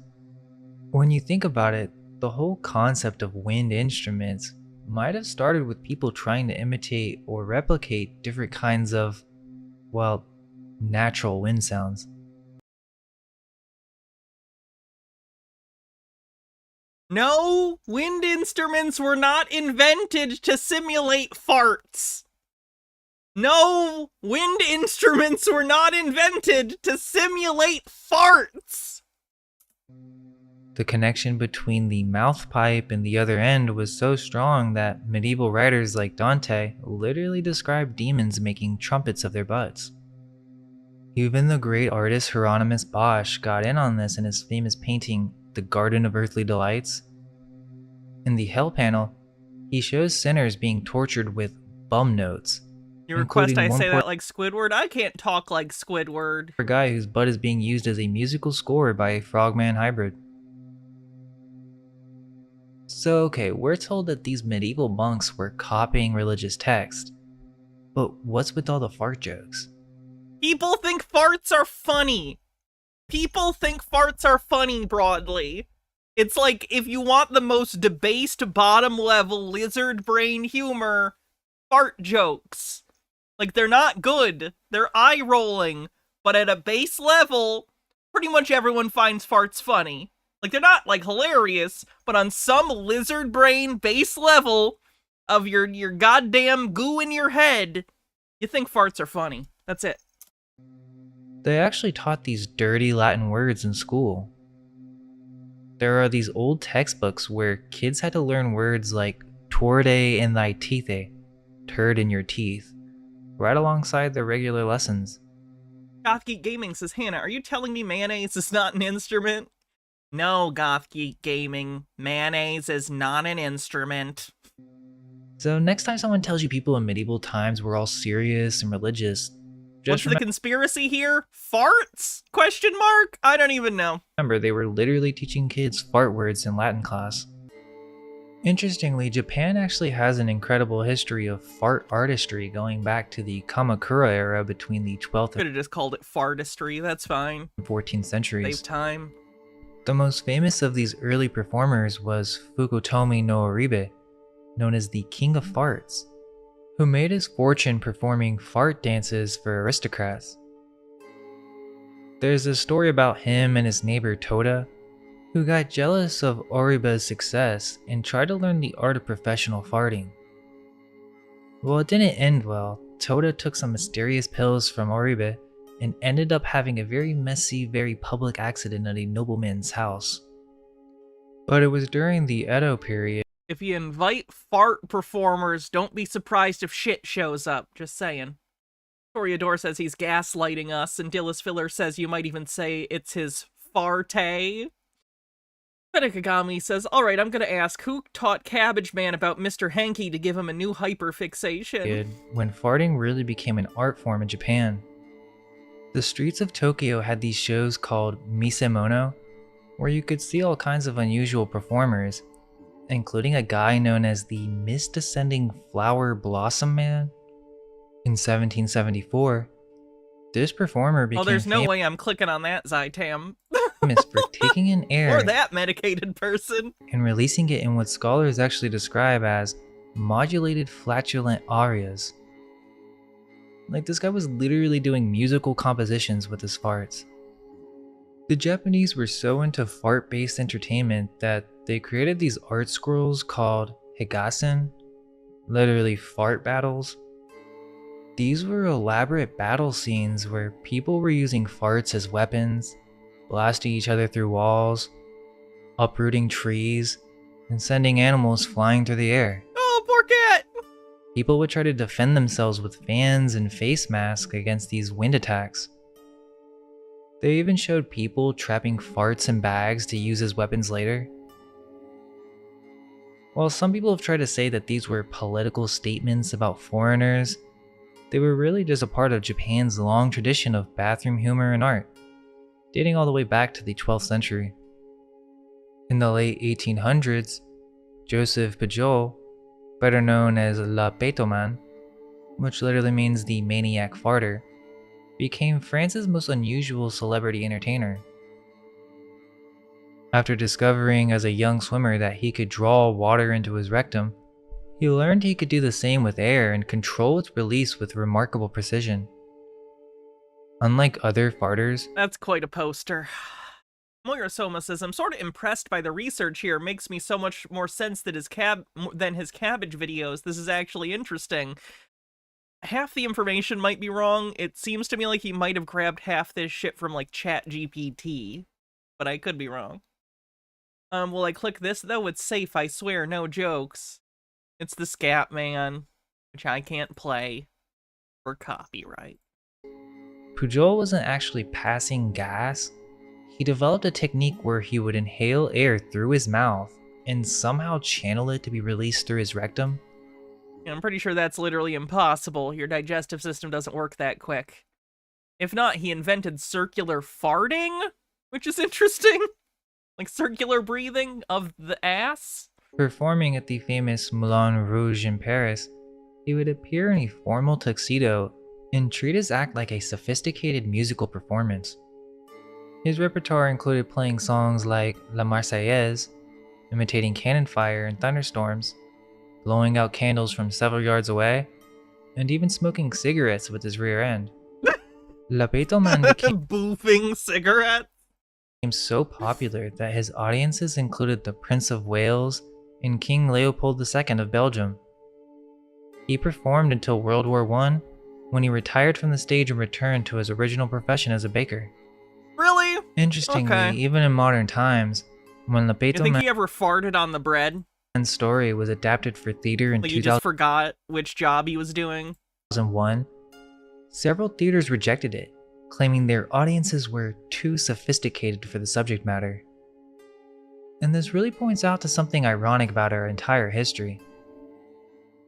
When you think about it, the whole concept of wind instruments might have started with people trying to imitate or replicate different kinds of, well, natural wind sounds. No, wind instruments were not invented to simulate farts. No, wind instruments were not invented to simulate farts. The connection between the mouth pipe and the other end was so strong that medieval writers like Dante literally described demons making trumpets of their butts. Even the great artist Hieronymus Bosch got in on this in his famous painting, The Garden of Earthly Delights. In the Hell panel, he shows sinners being tortured with bum notes. You request I say that like Squidward? I can't talk like Squidward. For a guy whose butt is being used as a musical score by a frogman hybrid. So okay, we're told that these medieval monks were copying religious texts. But what's with all the fart jokes? People think farts are funny. People think farts are funny broadly. It's like if you want the most debased bottom level lizard brain humor, fart jokes. Like they're not good, they're eye rolling, but at a base level, pretty much everyone finds farts funny. Like they're not like hilarious, but on some lizard brain base level of your goddamn goo in your head, you think farts are funny. That's it. They actually taught these dirty Latin words in school. There are these old textbooks where kids had to learn words like torde in thy teethe, turd in your teeth, right alongside their regular lessons. Gothgeek Gaming says, Hannah, are you telling me mayonnaise is not an instrument? No, Gothgeek Gaming, mayonnaise is not an instrument. So next time someone tells you people in medieval times were all serious and religious, What's the conspiracy here? Farts? Question mark? I don't even know. Remember, they were literally teaching kids fart words in Latin class. Interestingly, Japan actually has an incredible history of fart artistry going back to the Kamakura era between the 12th Could have just called it fartistry, that's fine. and 14th centuries. Save time. The most famous of these early performers was Fukutomi no Oribe, known as the King of Farts, who made his fortune performing fart dances for aristocrats. There's a story about him and his neighbor Toda, who got jealous of Oribe's success and tried to learn the art of professional farting. Well, it didn't end well. Toda took some mysterious pills from Oribe and ended up having a very messy, very public accident at a nobleman's house. But it was during the Edo period. If you invite fart performers, don't be surprised if shit shows up. Just saying. Toreador says he's gaslighting us, and Dillis Filler says you might even say it's his farte. Pedikagami says, alright, I'm gonna ask, who taught Cabbage Man about Mr. Hanky to give him a new hyperfixation? When farting really became an art form in Japan. The streets of Tokyo had these shows called Misemono, where you could see all kinds of unusual performers, including a guy known as the Mist-Descending Flower Blossom Man. In 1774, this performer became there's no way I'm clicking on that, Zytam. famous for taking in air Or that medicated person. and releasing it in what scholars actually describe as modulated flatulent arias. Like, this guy was literally doing musical compositions with his farts. The Japanese were so into fart-based entertainment that they created these art scrolls called higasen, literally fart battles. These were elaborate battle scenes where people were using farts as weapons, blasting each other through walls, uprooting trees, and sending animals flying through the air. Oh, poor cat! People would try to defend themselves with fans and face masks against these wind attacks. They even showed people trapping farts in bags to use as weapons later. While some people have tried to say that these were political statements about foreigners, they were really just a part of Japan's long tradition of bathroom humor and art, dating all the way back to the 12th century. In the late 1800s, Joseph Pujol, better known as La Petoman, which literally means the maniac farter, became France's most unusual celebrity entertainer. After discovering as a young swimmer that he could draw water into his rectum, he learned he could do the same with air and control its release with remarkable precision. Unlike other farters, That's quite a poster. Moira Soma says, I'm sort of impressed by the research here. Makes me so much more sense that than his cabbage videos. This is actually interesting. Half the information might be wrong. It seems to me like he might have grabbed half this shit from, like, ChatGPT. But I could be wrong. Will I click this, though? It's safe, I swear, no jokes. It's the Scat Man, which I can't play for copyright. Pujol wasn't actually passing gas. He developed a technique where he would inhale air through his mouth and somehow channel it to be released through his rectum. Yeah, I'm pretty sure that's literally impossible. Your digestive system doesn't work that quick. If not, he invented circular farting, which is interesting. Like circular breathing of the ass. Performing at the famous Moulin Rouge in Paris, he would appear in a formal tuxedo and treat his act like a sophisticated musical performance. His repertoire included playing songs like La Marseillaise, imitating cannon fire and thunderstorms, blowing out candles from several yards away, and even smoking cigarettes with his rear end. La Beetleman became boofing cigarette. So popular that his audiences included the Prince of Wales and King Leopold II of Belgium. He performed until World War I, when he retired from the stage and returned to his original profession as a baker. Really? Interestingly, Okay. even in modern times, when La You think Beetleman's he ever farted on the bread? story was adapted for theater in Like you just forgot which job he was doing? 2001, several theaters rejected it, claiming their audiences were too sophisticated for the subject matter. And this really points out to something ironic about our entire history.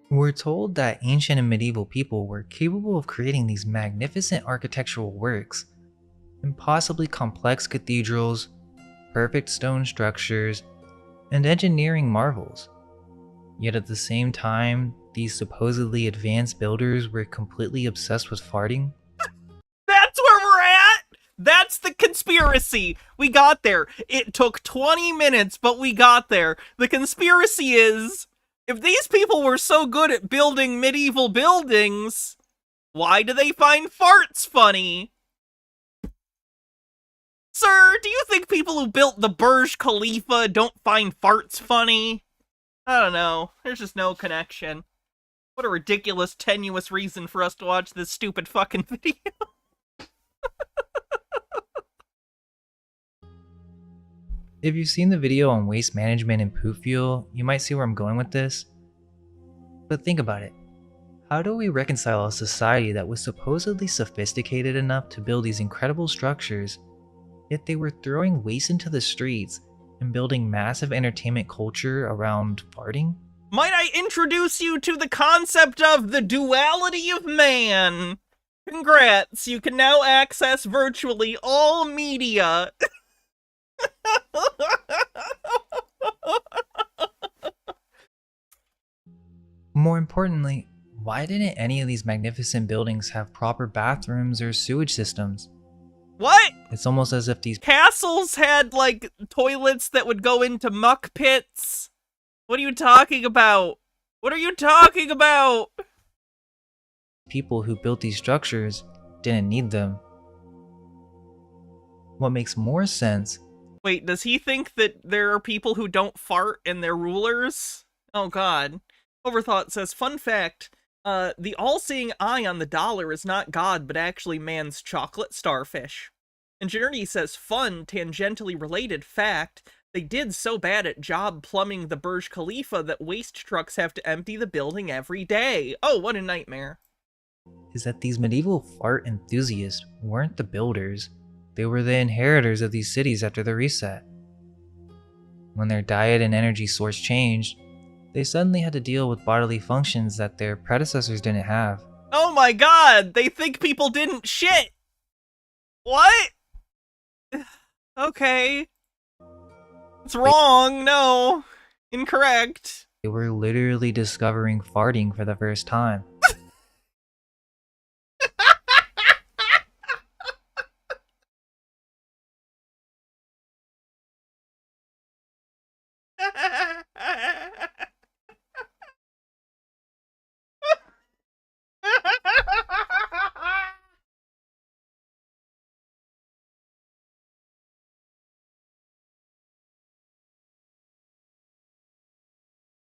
We're told that ancient and medieval people were capable of creating these magnificent architectural works, impossibly complex cathedrals, perfect stone structures, and engineering marvels. Yet at the same time, these supposedly advanced builders were completely obsessed with farting. That's where we're at! That's the conspiracy! We got there. It took 20 minutes, but we got there. The conspiracy is, if these people were so good at building medieval buildings, why do they find farts funny? Sir, do you think people who built the Burj Khalifa don't find farts funny? I don't know. There's just no connection. What a ridiculous, tenuous reason for us to watch this stupid fucking video. If you've seen the video on waste management and poop fuel, you might see where I'm going with this. But think about it. How do we reconcile a society that was supposedly sophisticated enough to build these incredible structures, yet they were throwing waste into the streets and building massive entertainment culture around farting? Might I introduce you to the concept of the duality of man? Congrats, you can now access virtually all media. More importantly, why didn't any of these magnificent buildings have proper bathrooms or sewage systems? What? It's almost as if these Castles had, like, toilets that would go into muck pits? What are you talking about? What are you talking about? people who built these structures didn't need them. What makes more sense. Wait, does he think that there are people who don't fart and they're rulers? Oh god. Overthought says, fun fact, the all-seeing eye on the dollar is not God, but actually man's chocolate starfish. Ingenuity says, fun, tangentially related fact, they did so bad at job plumbing the Burj Khalifa that waste trucks have to empty the building every day. Oh, what a nightmare. Is that these medieval fart enthusiasts weren't the builders, they were the inheritors of these cities after the reset. When their diet and energy source changed, they suddenly had to deal with bodily functions that their predecessors didn't have. Oh my god, they think people didn't shit! What? Okay. It's wrong, no. Incorrect. They were literally discovering farting for the first time.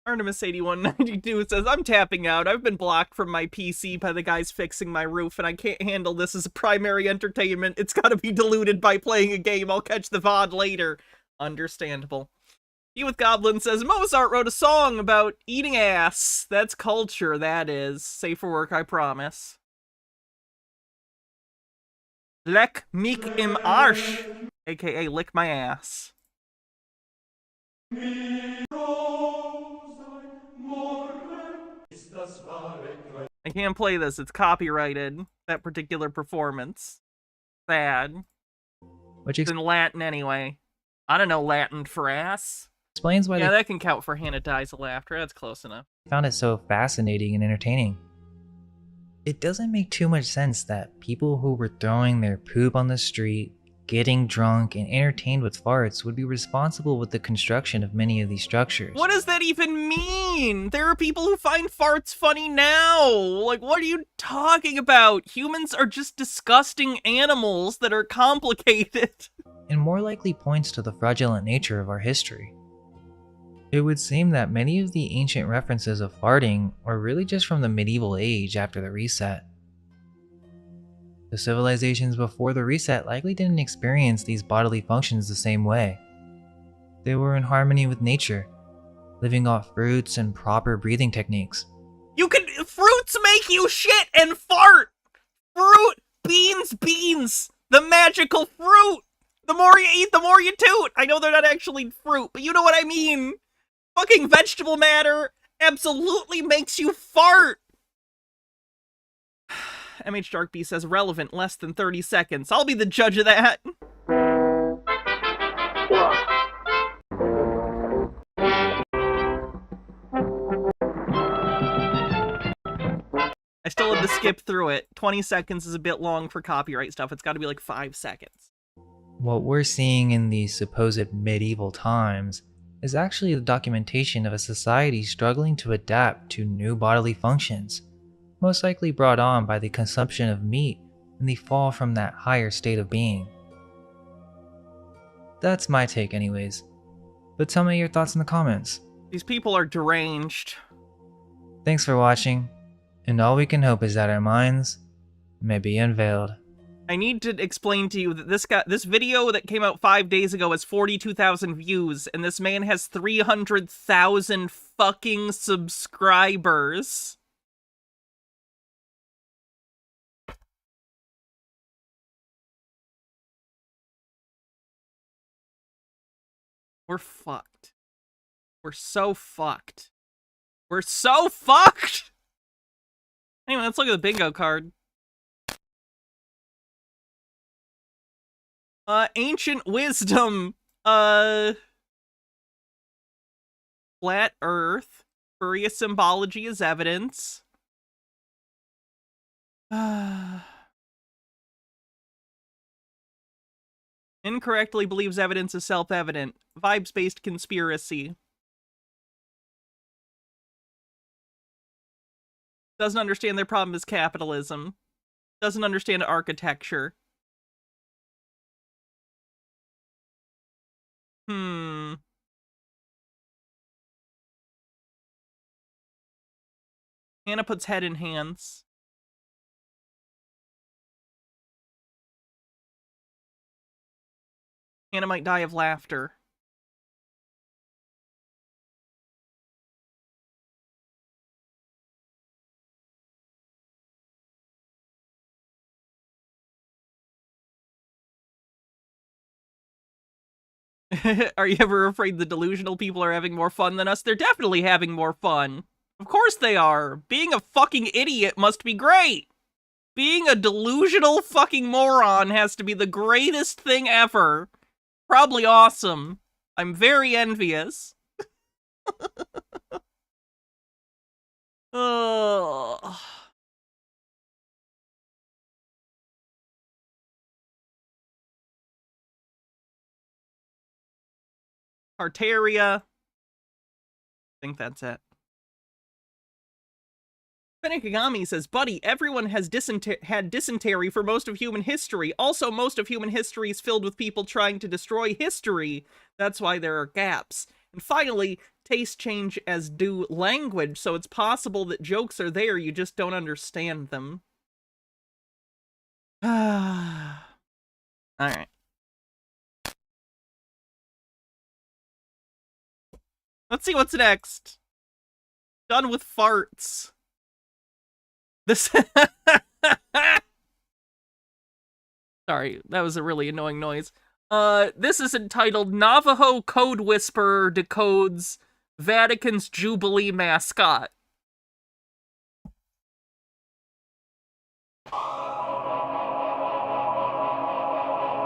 Artemis8192 says, I'm tapping out. I've been blocked from my PC by the guys fixing my roof, and I can't handle this as a primary entertainment. It's gotta be diluted by playing a game. I'll catch the VOD later. Understandable. You with Goblin says, Mozart wrote a song about eating ass. That's culture, that is. Safe for work, I promise. Leck mich im Arsch, aka lick my ass. I can't play this, it's copyrighted. That particular performance. Sad. Which It's in Latin anyway. I don't know Latin for ass. explains why Yeah, they that can count for Hannah Dies of Laughter. That's close enough. found it so fascinating and entertaining. It doesn't make too much sense that people who were throwing their poop on the street, getting drunk, and entertained with farts would be responsible with the construction of many of these structures. What does that even mean? There are people who find farts funny now. Like, what are you talking about? Humans are just disgusting animals that are complicated. And more likely points to the fraudulent nature of our history. It would seem that many of the ancient references of farting are really just from the medieval age after the reset. The civilizations before the reset likely didn't experience these bodily functions the same way. They were in harmony with nature, living off fruits and proper breathing techniques. Fruits make you shit and fart! Fruit! Beans! The magical fruit! The more you eat, the more you toot! I know they're not actually fruit, but you know what I mean! Fucking vegetable matter absolutely makes you fart. MH Darkbeast says relevant, less than 30 seconds. I'll be the judge of that. I still had to skip through it. 20 seconds is a bit long for copyright stuff. It's got to be like 5 seconds. What we're seeing in these supposed medieval times is actually the documentation of a society struggling to adapt to new bodily functions, most likely brought on by the consumption of meat and the fall from that higher state of being. That's my take anyways, but tell me your thoughts in the comments. These people are deranged. Thanks for watching, and all we can hope is that our minds may be unveiled. I need to explain to you that this video that came out 5 days ago has 42,000 views, and this man has 300,000 fucking subscribers. We're fucked. We're so fucked. We're so fucked! Anyway, let's look at the bingo card. Ancient wisdom. Flat Earth. Furrier symbology is evidence. Incorrectly believes evidence is self-evident. Vibes-based conspiracy. Doesn't understand their problem is capitalism. Doesn't understand architecture. Hannah puts head in hands. Hannah might die of laughter. Are you ever afraid the delusional people are having more fun than us? They're definitely having more fun. Of course they are. Being a fucking idiot must be great. Being a delusional fucking moron has to be the greatest thing ever. Probably awesome. I'm very envious. Oh. Tartaria. I think that's it. Benikagami says, buddy, everyone has had dysentery for most of human history. Also, most of human history is filled with people trying to destroy history. That's why there are gaps. And finally, taste change as do language, so it's possible that jokes are there, you just don't understand them. Alright. Let's see what's next. Done with farts. This... Sorry, that was a really annoying noise. This is entitled Navajo Code Whisperer Decodes Vatican's Jubilee Mascot.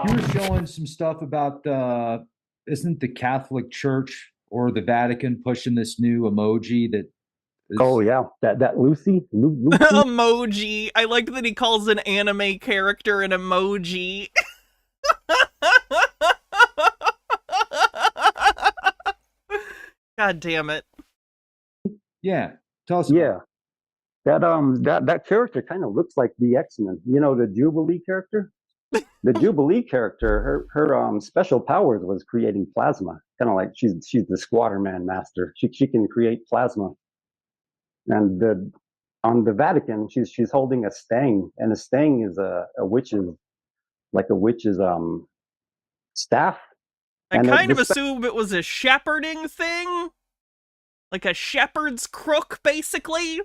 You were showing some stuff about, isn't the Catholic Church or the Vatican pushing this new emoji that is... Oh yeah, that Lucy? Lucy? Emoji. I like that he calls an anime character an emoji. God damn it. Yeah, tell us. Yeah, that character kind of looks like the X-Men. You know, the Jubilee character. The Jubilee character, her special powers was creating plasma. Kind of like she's the Squatterman master. She can create plasma. And on the Vatican, she's holding a stang, and a stang is a witch's, like a witch's staff. I kind of assume it was a shepherding thing, like a shepherd's crook, basically,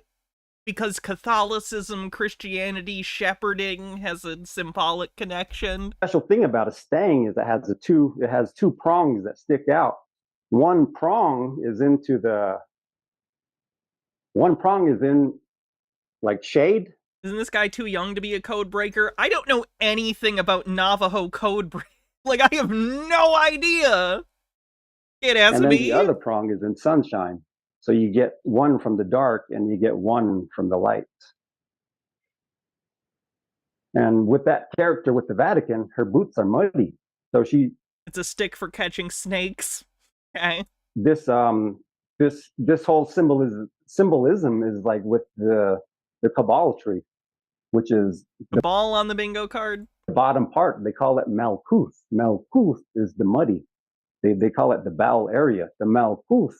because Catholicism, Christianity, shepherding has a symbolic connection. Special thing about a stang is it has two prongs that stick out. One prong is into the one prong is in like shade. Isn't this guy too young to be a code breaker? I don't know anything about Navajo code break. Like, I have no idea. It has And to then be. the other prong is in sunshine. So you get one from the dark and you get one from the light. And with that character with the Vatican, her boots are muddy. So It's a stick for catching snakes. Okay. this whole symbolism is like with the Kabbalah tree, which is The ball on the bingo card. the bottom part. They call it Malkuth. Malkuth is the muddy. They call it the bowel area. The Malkuth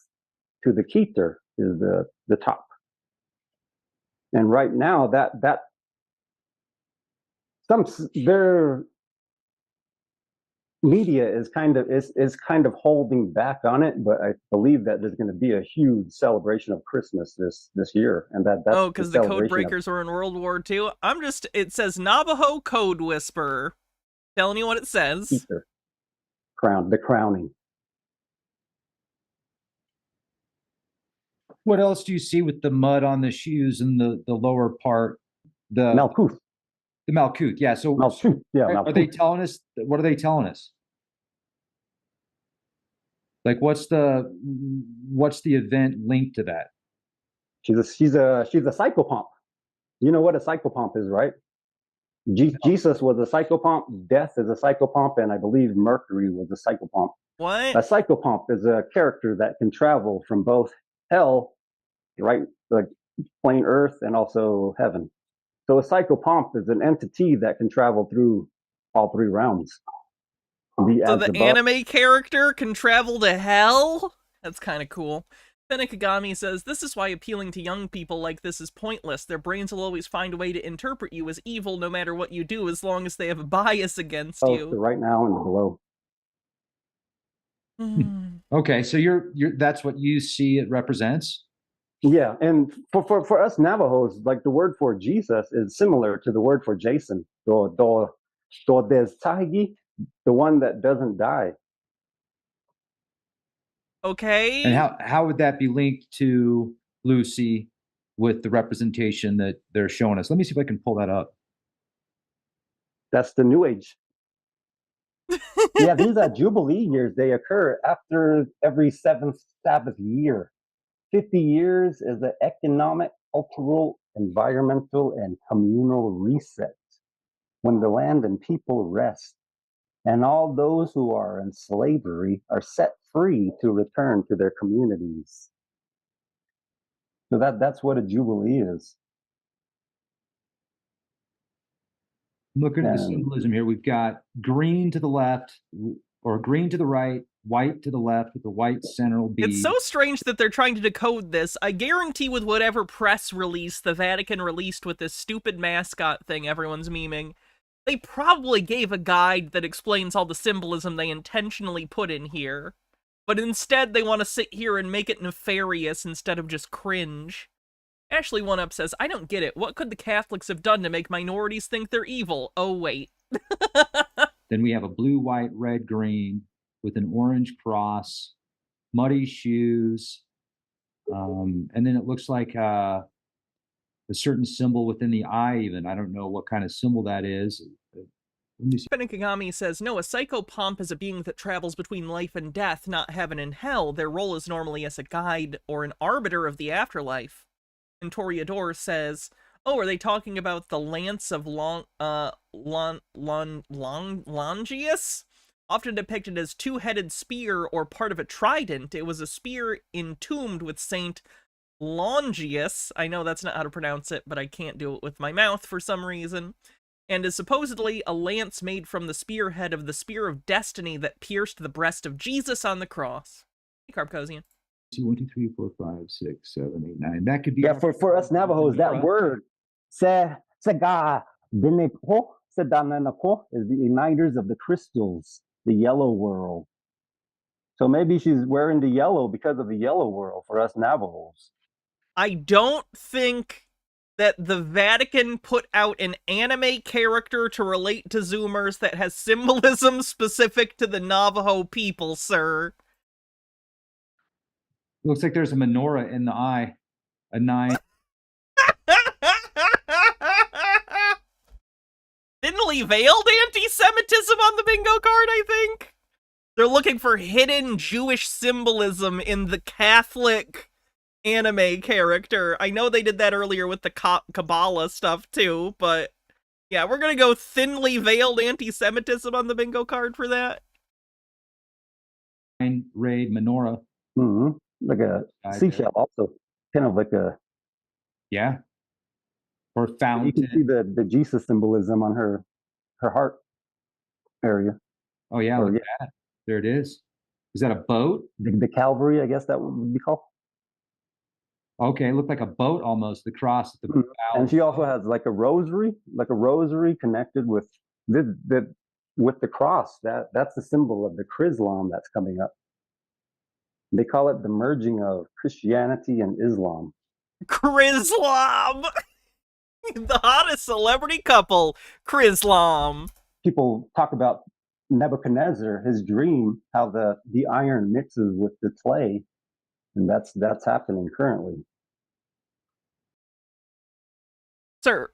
to the Keter is the top. And right now their media is kind of holding back on it, but I believe that there's going to be a huge celebration of Christmas this year, and that's because the code breakers were in World War II. It says Navajo Code Whisperer. Telling you what it says. Keter. The crowning. What else do you see with the mud on the shoes and the lower part? The Malkuth. The Malkuth, yeah. So Malkuth, yeah. Are they telling us? What are they telling us? Like, what's the event linked to that? She's a psychopomp. You know what a psychopomp is, right? Jesus was a psychopomp. Death is a psychopomp, and I believe Mercury was a psychopomp. What? A psychopomp is a character that can travel from both hell, right, like plain Earth, and also heaven. So a psychopomp is an entity that can travel through all three realms. So the anime character can travel to hell? That's kind of cool. Fenekagami says, this is why appealing to young people like this is pointless. Their brains will always find a way to interpret you as evil no matter what you do, as long as they have a bias against you. So right now and below. Okay, so you're that's what you see it represents? Yeah, and for us Navajos, like the word for Jesus is similar to the word for Jason. The one that doesn't die. Okay. And how would that be linked to Lucy with the representation that they're showing us? Let me see if I can pull that up. That's the New Age. Yeah, these are Jubilee years. They occur after every seventh Sabbath year. 50 years is the economic, cultural, environmental, and communal reset, when the land and people rest, and all those who are in slavery are set free to return to their communities. So that's what a Jubilee is. Looking at the symbolism here, we've got green to the left, or green to the right, white to the left with the white central bead. It's so strange that they're trying to decode this. I guarantee with whatever press release the Vatican released with this stupid mascot thing everyone's memeing, they probably gave a guide that explains all the symbolism they intentionally put in here. But instead they want to sit here and make it nefarious instead of just cringe. Ashley One Up says, I don't get it. What could the Catholics have done to make minorities think they're evil? Oh, wait. Then we have a blue, white, red, green with an orange cross, muddy shoes, and then it looks like a certain symbol within the eye even. I don't know what kind of symbol that is. Fenekagami says, no, a psychopomp is a being that travels between life and death, not heaven and hell. Their role is normally as a guide or an arbiter of the afterlife. And Toreador says, oh, are they talking about the lance of Longius? Often depicted as two-headed spear or part of a trident, it was a spear entombed with Saint Longius. I know that's not how to pronounce it, but I can't do it with my mouth for some reason. And is supposedly a lance made from the spearhead of the Spear of Destiny that pierced the breast of Jesus on the cross. Hey, Carpcosian. 1, 2, 3, 4, 5, 6, 7, 8, 9. That could be. Yeah, for us Navajos, that word sega deneko sedananako is the uniters of the crystals, the yellow world. So maybe she's wearing the yellow because of the yellow world for us Navajos. I don't think that the Vatican put out an anime character to relate to Zoomers that has symbolism specific to the Navajo people, sir. Looks like there's a menorah in the eye. a 9. Thinly veiled anti-Semitism on the bingo card, I think? They're looking for hidden Jewish symbolism in the Catholic anime character. I know they did that earlier with the Kabbalah stuff, too, but yeah, we're gonna go thinly veiled anti-Semitism on the bingo card for that. Raid menorah. Mm-hmm. Like a seashell, also. Kind of like a... Yeah. Or fountain. You can see the Jesus symbolism on her heart area. Oh, yeah, look at that. There it is. Is that a boat? The Calvary, I guess that would be called. Okay, it looked like a boat almost, the cross at the bow. And she also has like a rosary connected with with the cross. That's the symbol of the Chrislam that's coming up. They call it the merging of Christianity and Islam. Chrislam! The hottest celebrity couple, Chrislam. People talk about Nebuchadnezzar, his dream, how the iron mixes with the clay, and that's happening currently. Sir,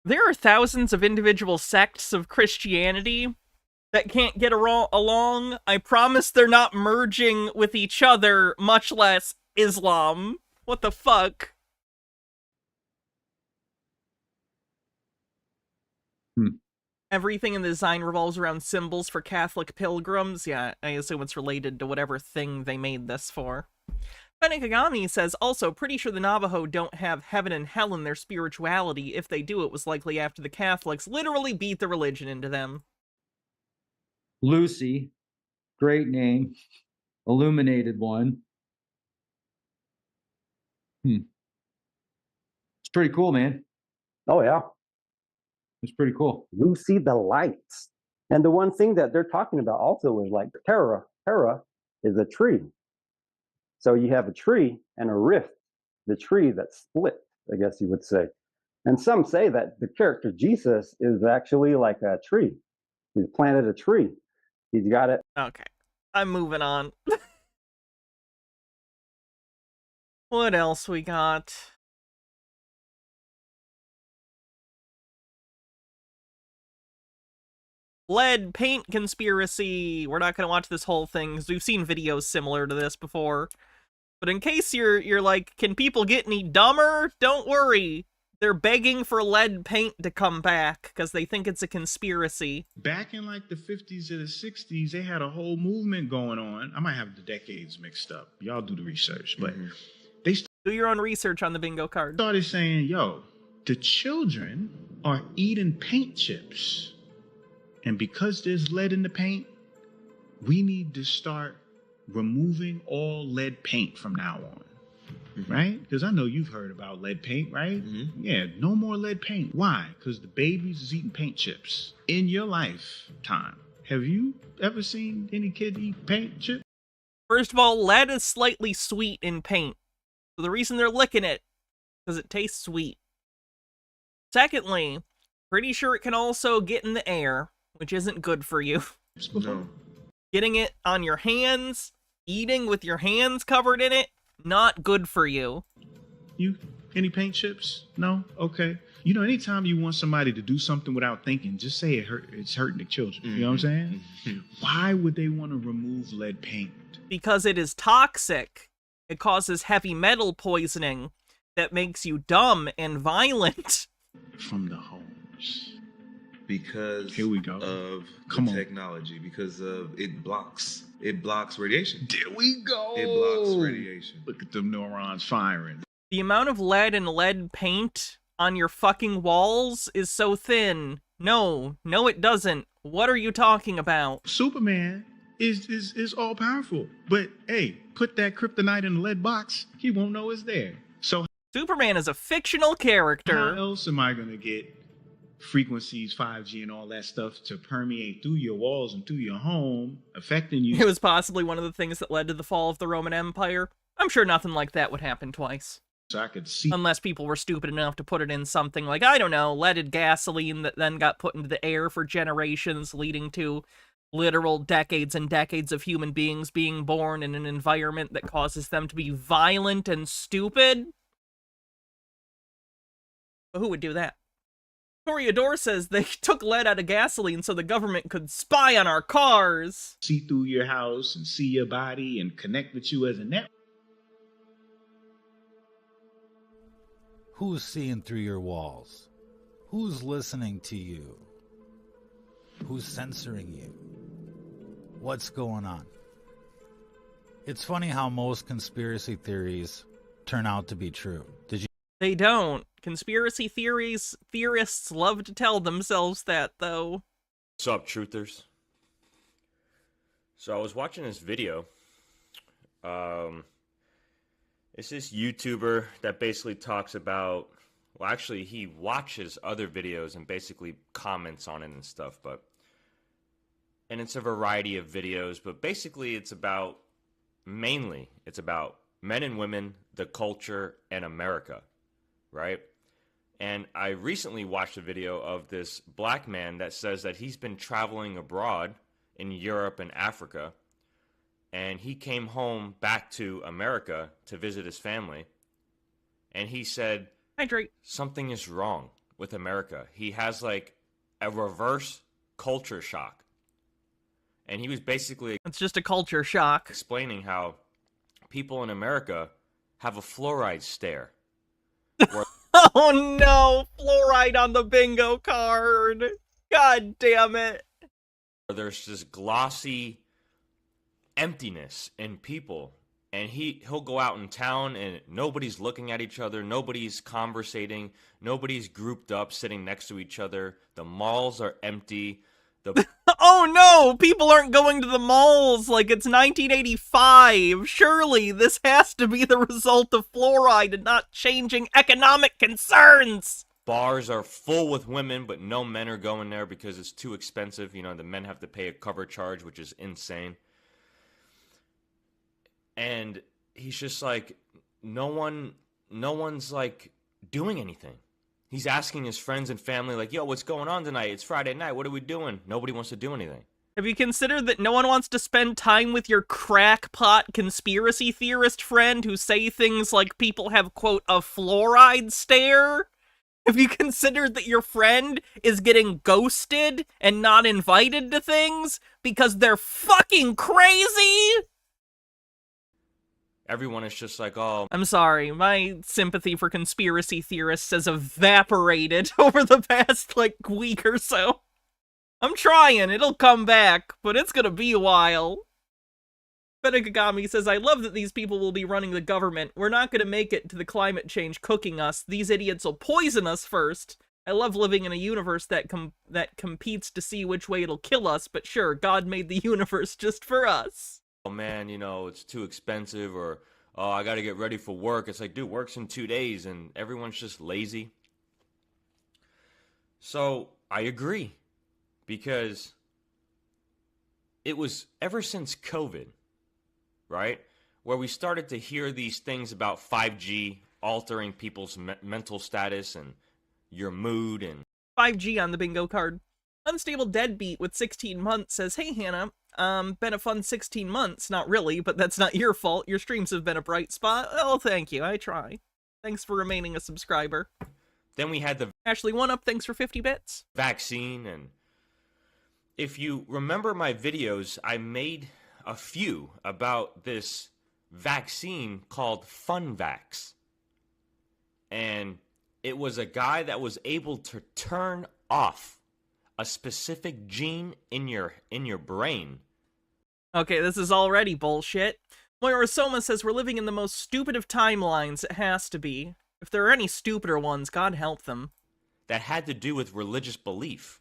there are thousands of individual sects of Christianity that can't get along. I promise they're not merging with each other, much less Islam. What the fuck? Everything in the design revolves around symbols for Catholic pilgrims. Yeah, I assume it's related to whatever thing they made this for. Benikagami says, also, pretty sure the Navajo don't have heaven and hell in their spirituality. If they do, it was likely after the Catholics literally beat the religion into them. Lucy, great name. Illuminated one. It's pretty cool, man. Oh, yeah. It's pretty cool. Lucy the Lights. And the one thing that they're talking about also is like Terra. Terra is a tree. So you have a tree and a rift, the tree that's split, I guess you would say. And some say that the character Jesus is actually like a tree. He's planted a tree. He's got it. Okay, I'm moving on. What else we got? Lead paint conspiracy. We're not going to watch this whole thing because we've seen videos similar to this before. But in case you're like, can people get any dumber? Don't worry. They're begging for lead paint to come back because they think it's a conspiracy. Back in like the 50s or the 60s, they had a whole movement going on. I might have the decades mixed up. Y'all do the research. But they do your own research on the bingo card. Started saying, yo, the children are eating paint chips. And because there's lead in the paint, we need to start removing all lead paint from now on. Right? Because I know you've heard about lead paint, right? Yeah, no more lead paint. Why? Because the babies is eating paint chips. In your lifetime, have you ever seen any kid eat paint chips? First of all, lead is slightly sweet in paint. So the reason they're licking it, because it tastes sweet. Secondly, pretty sure it can also get in the air, which isn't good for you. No. Getting it on your hands, eating with your hands covered in it, not good for you. You? Any paint chips? No? Okay. You know, anytime you want somebody to do something without thinking, just say it's hurting the children. You know what I'm saying? Why would they want to remove lead paint? Because it is toxic. It causes heavy metal poisoning that makes you dumb and violent. From the homes. Because Here we go. of Come the on. technology, because of it blocks radiation. There we go. It blocks radiation. Look at them neurons firing. The amount of lead and lead paint on your fucking walls is so thin. No, it doesn't. What are you talking about? Superman is all powerful. But hey, put that kryptonite in the lead box, he won't know it's there. So Superman is a fictional character. how else am I gonna get frequencies, 5G and all that stuff to permeate through your walls and through your home, affecting you? It was possibly one of the things that led to the fall of the Roman Empire. I'm sure nothing like that would happen twice. So I could see. Unless people were stupid enough to put it in something like, I don't know, leaded gasoline that then got put into the air for generations, leading to literal decades and decades of human beings being born in an environment that causes them to be violent and stupid. But who would do that? Toreador says they took lead out of gasoline so the government could spy on our cars. See through your house and see your body and connect with you as a network. Who's seeing through your walls? Who's listening to you? Who's censoring you? What's going on? It's funny how most conspiracy theories turn out to be true. Did you? They don't. Conspiracy theorists love to tell themselves that, though. What's up, truthers? So I was watching this video. It's this YouTuber that basically talks about, well, actually, he watches other videos and basically comments on it and stuff, and it's a variety of videos, but basically it's about men and women, the culture, and America, right? And I recently watched a video of this black man that says that he's been traveling abroad in Europe and Africa, and he came home back to America to visit his family, and he said, Hydrate. Something is wrong with America. He has like a reverse culture shock. And he was basically It's just a culture shock. explaining how people in America have a fluoride stare. Oh no! Fluoride on the bingo card! God damn it! There's this glossy emptiness in people. And he'll go out in town and nobody's looking at each other, nobody's conversating, nobody's grouped up sitting next to each other. The malls are empty. Oh no! People aren't going to the malls like it's 1985! Surely this has to be the result of fluoride and not changing economic concerns! Bars are full with women, but no men are going there because it's too expensive. You know, the men have to pay a cover charge, which is insane. And he's just like, no one's like doing anything. He's asking his friends and family, like, yo, what's going on tonight? It's Friday night. What are we doing? Nobody wants to do anything. Have you considered that no one wants to spend time with your crackpot conspiracy theorist friend who say things like people have, quote, a fluoride stare? Have you considered that your friend is getting ghosted and not invited to things because they're fucking crazy? Everyone is just like, oh. I'm sorry, my sympathy for conspiracy theorists has evaporated over the past, like, week or so. I'm trying, it'll come back, but it's gonna be a while. Fedegagami says, I love that these people will be running the government. We're not gonna make it to the climate change cooking us. These idiots will poison us first. I love living in a universe that competes to see which way it'll kill us, but sure, God made the universe just for us. Oh man, you know, it's too expensive, or, oh, I gotta get ready for work. It's like, dude, work's in 2 days, and everyone's just lazy. So, I agree, because it was ever since COVID, right, where we started to hear these things about 5G altering people's mental status and your mood and 5G on the bingo card. Unstable Deadbeat with 16 months says, hey Hannah, been a fun 16 months. Not really, but that's not your fault. Your streams have been a bright spot. Oh, thank you. I try. Thanks for remaining a subscriber. then we had the Ashley One Up, thanks for 50 bits. vaccine. And if you remember my videos, I made a few about this vaccine called FunVax. And it was a guy that was able to turn off a specific gene in your brain. Okay, this is already bullshit. Moira Soma says, we're living in the most stupid of timelines. It has to be. If there are any stupider ones, God help them. That had to do with religious belief.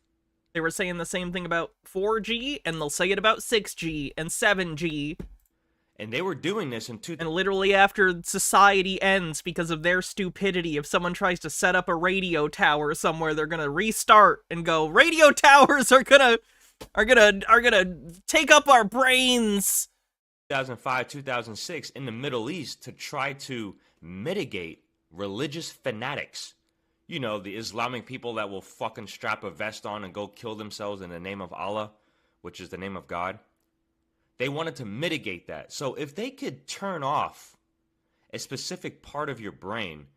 They were saying the same thing about 4G, and they'll say it about 6G and 7G. And they were doing this in And literally after society ends because of their stupidity, if someone tries to set up a radio tower somewhere, they're gonna restart and go, radio towers are gonna take up our brains. 2005, 2006 in the Middle East to try to mitigate religious fanatics. You know, the Islamic people that will fucking strap a vest on and go kill themselves in the name of Allah, which is the name of God. They wanted to mitigate that. So if they could turn off a specific part of your brain,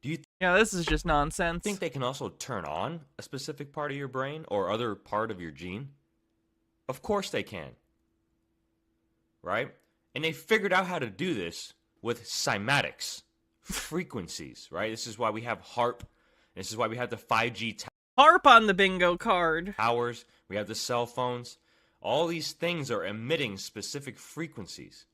do you Yeah, this is just nonsense. Think they can also turn on a specific part of your brain or other part of your gene? Of course they can. Right? And they figured out how to do this with cymatics, frequencies, right? This is why we have HARP. This is why we have the 5G HARP on the bingo card. towers. We have the cell phones. All these things are emitting specific frequencies.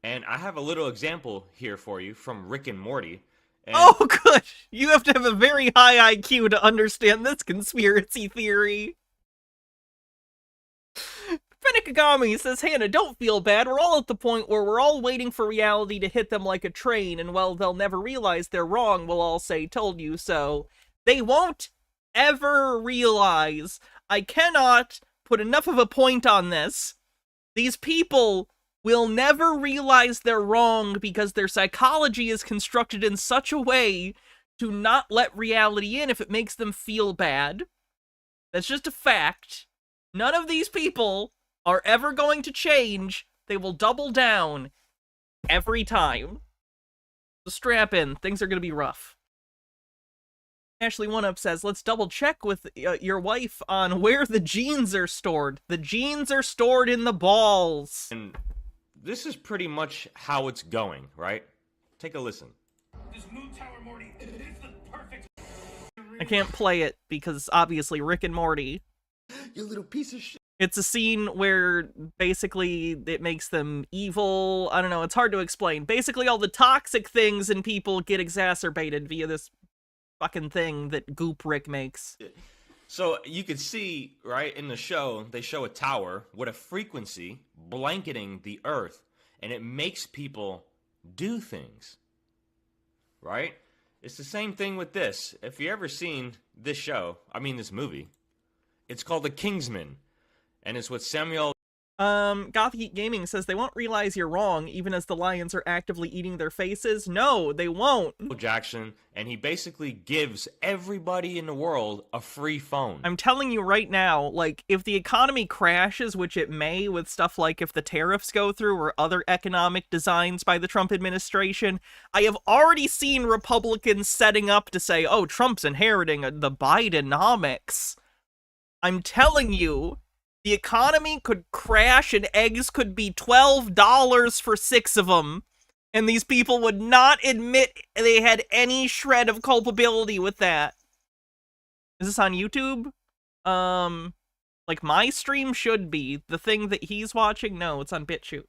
And I have a little example here for you from Rick and Morty. And Oh, good. You have to have a very high IQ to understand this conspiracy theory. Fennikagami says, Hannah, don't feel bad. We're all at the point where we're all waiting for reality to hit them like a train, and while they'll never realize they're wrong, we'll all say, told you so. They won't ever realize. I cannot put enough of a point on this. These people will never realize they're wrong because their psychology is constructed in such a way to not let reality in if it makes them feel bad. That's just a fact. None of these people are ever going to change. They will double down every time. So strap in. Things are going to be rough. Ashley One Up says, let's double check with your wife on where the genes are stored. The genes are stored in the balls. And this is pretty much how it's going, right? Take a listen. This moon tower, Morty, it's the perfect... I can't play it because obviously Rick and Morty. You little piece of shit. It's a scene where basically it makes them evil. I don't know, it's hard to explain. Basically all the toxic things in people get exacerbated via this fucking thing that Goop Rick makes. So you can see, right, in the show, they show a tower with a frequency blanketing the earth, and it makes people do things, right? It's the same thing with this. If you ever seen this show, I mean this movie, it's called The Kingsman, and it's with Samuel... Gothic Gaming says they won't realize you're wrong even as the lions are actively eating their faces. No, they won't. Jackson, and he basically gives everybody in the world a free phone. I'm telling you right now, like, if the economy crashes, which it may with stuff like if the tariffs go through or other economic designs by the Trump administration, I have already seen Republicans setting up to say, oh, Trump's inheriting the Bidenomics. I'm telling you, the economy could crash and eggs could be $12 for 6 of them, and these people would not admit they had any shred of culpability with that. Is this on YouTube? Like my stream should be. The thing that he's watching, no, it's on BitChute.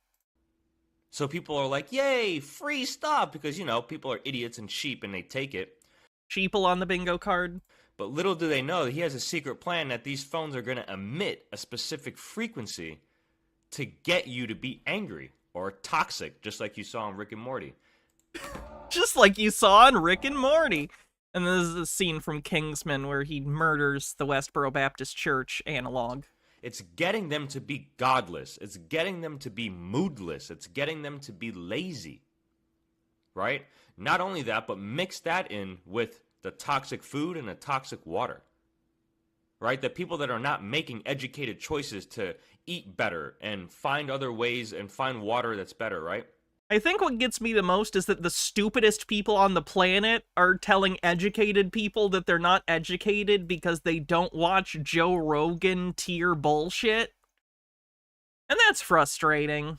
So people are like, yay, free stuff, because, you know, people are idiots and sheep and they take it. Sheeple on the bingo card. But little do they know that he has a secret plan that these phones are going to emit a specific frequency to get you to be angry or toxic, just like you saw in Rick and Morty. Just like you saw in Rick and Morty. And this is a scene from Kingsman where he murders the Westboro Baptist Church analog. It's getting them to be godless. It's getting them to be moodless. It's getting them to be lazy. Right? Not only that, but mix that in with the toxic food and the toxic water, right? The people that are not making educated choices to eat better and find other ways and find water that's better, right? I think what gets me the most is that the stupidest people on the planet are telling educated people that they're not educated because they don't watch Joe Rogan tier bullshit. And that's frustrating.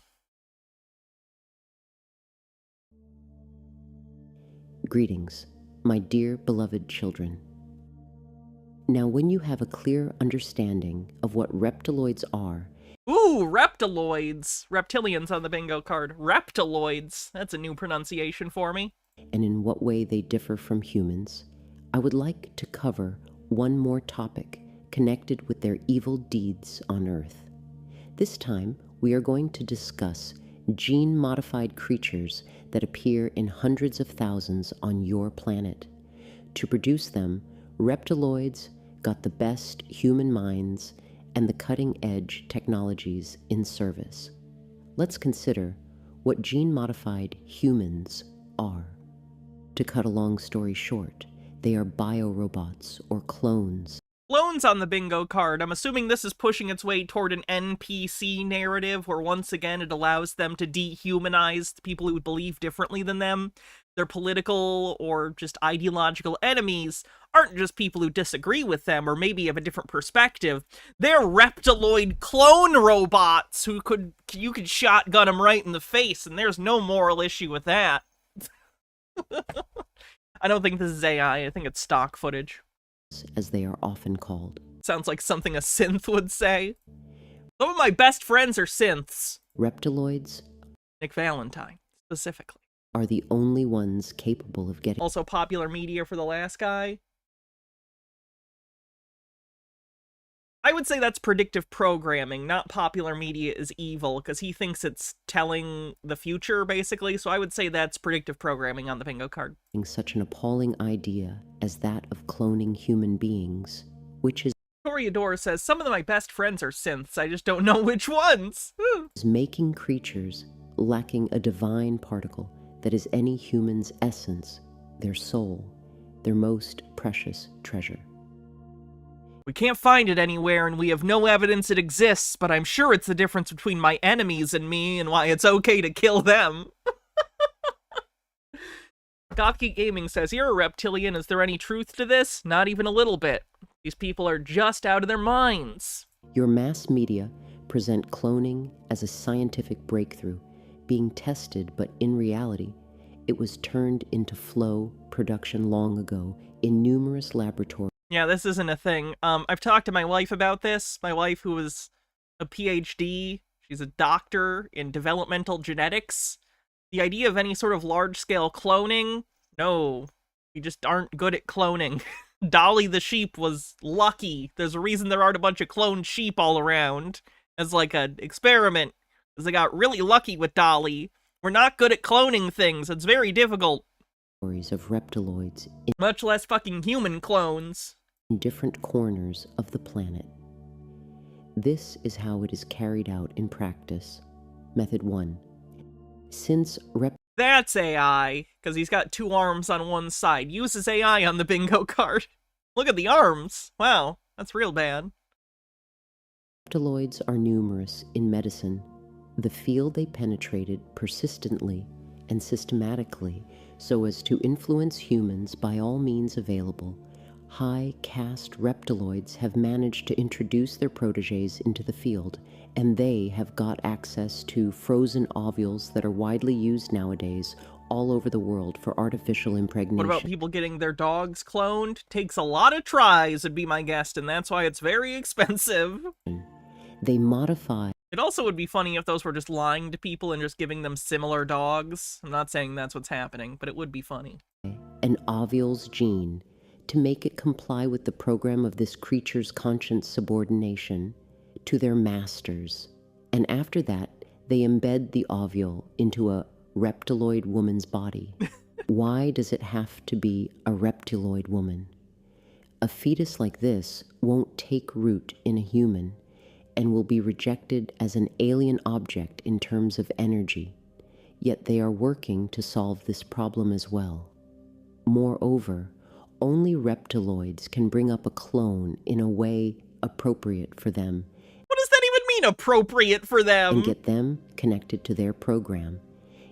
Greetings, my dear beloved children. Now, when you have a clear understanding of what reptiloids are... Ooh, reptiloids! Reptilians on the bingo card. Reptiloids. That's a new pronunciation for me. ...and in what way they differ from humans, I would like to cover one more topic connected with their evil deeds on Earth. This time, we are going to discuss gene-modified creatures that appear in hundreds of thousands on your planet. To produce them, reptiloids got the best human minds and the cutting-edge technologies in service. Let's consider what gene-modified humans are. To cut a long story short, they are biorobots or clones. Clones on the bingo card. I'm assuming this is pushing its way toward an NPC narrative where once again it allows them to dehumanize people who believe differently than them. their political or just ideological enemies aren't just people who disagree with them or maybe have a different perspective. They're reptiloid clone robots who you could shotgun them right in the face, and there's no moral issue with that. I don't think this is AI. I think it's stock footage. As they are often called. Sounds like something a synth would say. Some of my best friends are synths. Reptiloids, Nick Valentine, specifically, are the only ones capable of getting... Also popular media for the last guy. I would say that's predictive programming, not popular media is evil, because he thinks it's telling the future, basically, so I would say that's predictive programming on the bingo card. Such an appalling idea as that of cloning human beings, which is... Toreador says, some of my best friends are synths, I just don't know which ones. is making creatures lacking a divine particle that is any human's essence, their soul, their most precious treasure. We can't find it anywhere, and we have no evidence it exists, but I'm sure it's the difference between my enemies and me, and why it's okay to kill them. Gothgeek Gaming says, you're a reptilian, is there any truth to this? Not even a little bit. These people are just out of their minds. Your mass media present cloning as a scientific breakthrough, being tested, but in reality, it was turned into flow production long ago in numerous laboratories. Yeah, this isn't a thing. I've talked to my wife about this. My wife, who is a PhD, she's a doctor in developmental genetics. The idea of any sort of large-scale cloning, no, we just aren't good at cloning. Dolly the sheep was lucky. There's a reason there aren't a bunch of cloned sheep all around as like an experiment, because they got really lucky with Dolly. We're not good at cloning things. It's very difficult. Of reptiloids, much less fucking human clones. In different corners of the planet. This is how it is carried out in practice. Method 1. Since That's AI, because he's got 2 arms on one side. Uses AI on the bingo card. Look at the arms. Wow, that's real bad. Reptiloids are numerous in medicine. The field they penetrated persistently and systematically so as to influence humans by all means available. High caste reptiloids have managed to introduce their proteges into the field, and they have got access to frozen ovules that are widely used nowadays all over the world for artificial impregnation. What about people getting their dogs cloned? Takes a lot of tries, would be my guess, and that's why it's very expensive. They modify... It also would be funny if those were just lying to people and just giving them similar dogs. I'm not saying that's what's happening, but it would be funny. An ovule's gene to make it comply with the program of this creature's conscious subordination to their masters. And after that, they embed the ovule into a reptiloid woman's body. Why does it have to be a reptiloid woman? A fetus like this won't take root in a human and will be rejected as an alien object in terms of energy. Yet they are working to solve this problem as well. Moreover, only reptiloids can bring up a clone in a way appropriate for them. What does that even mean, appropriate for them? And get them connected to their program.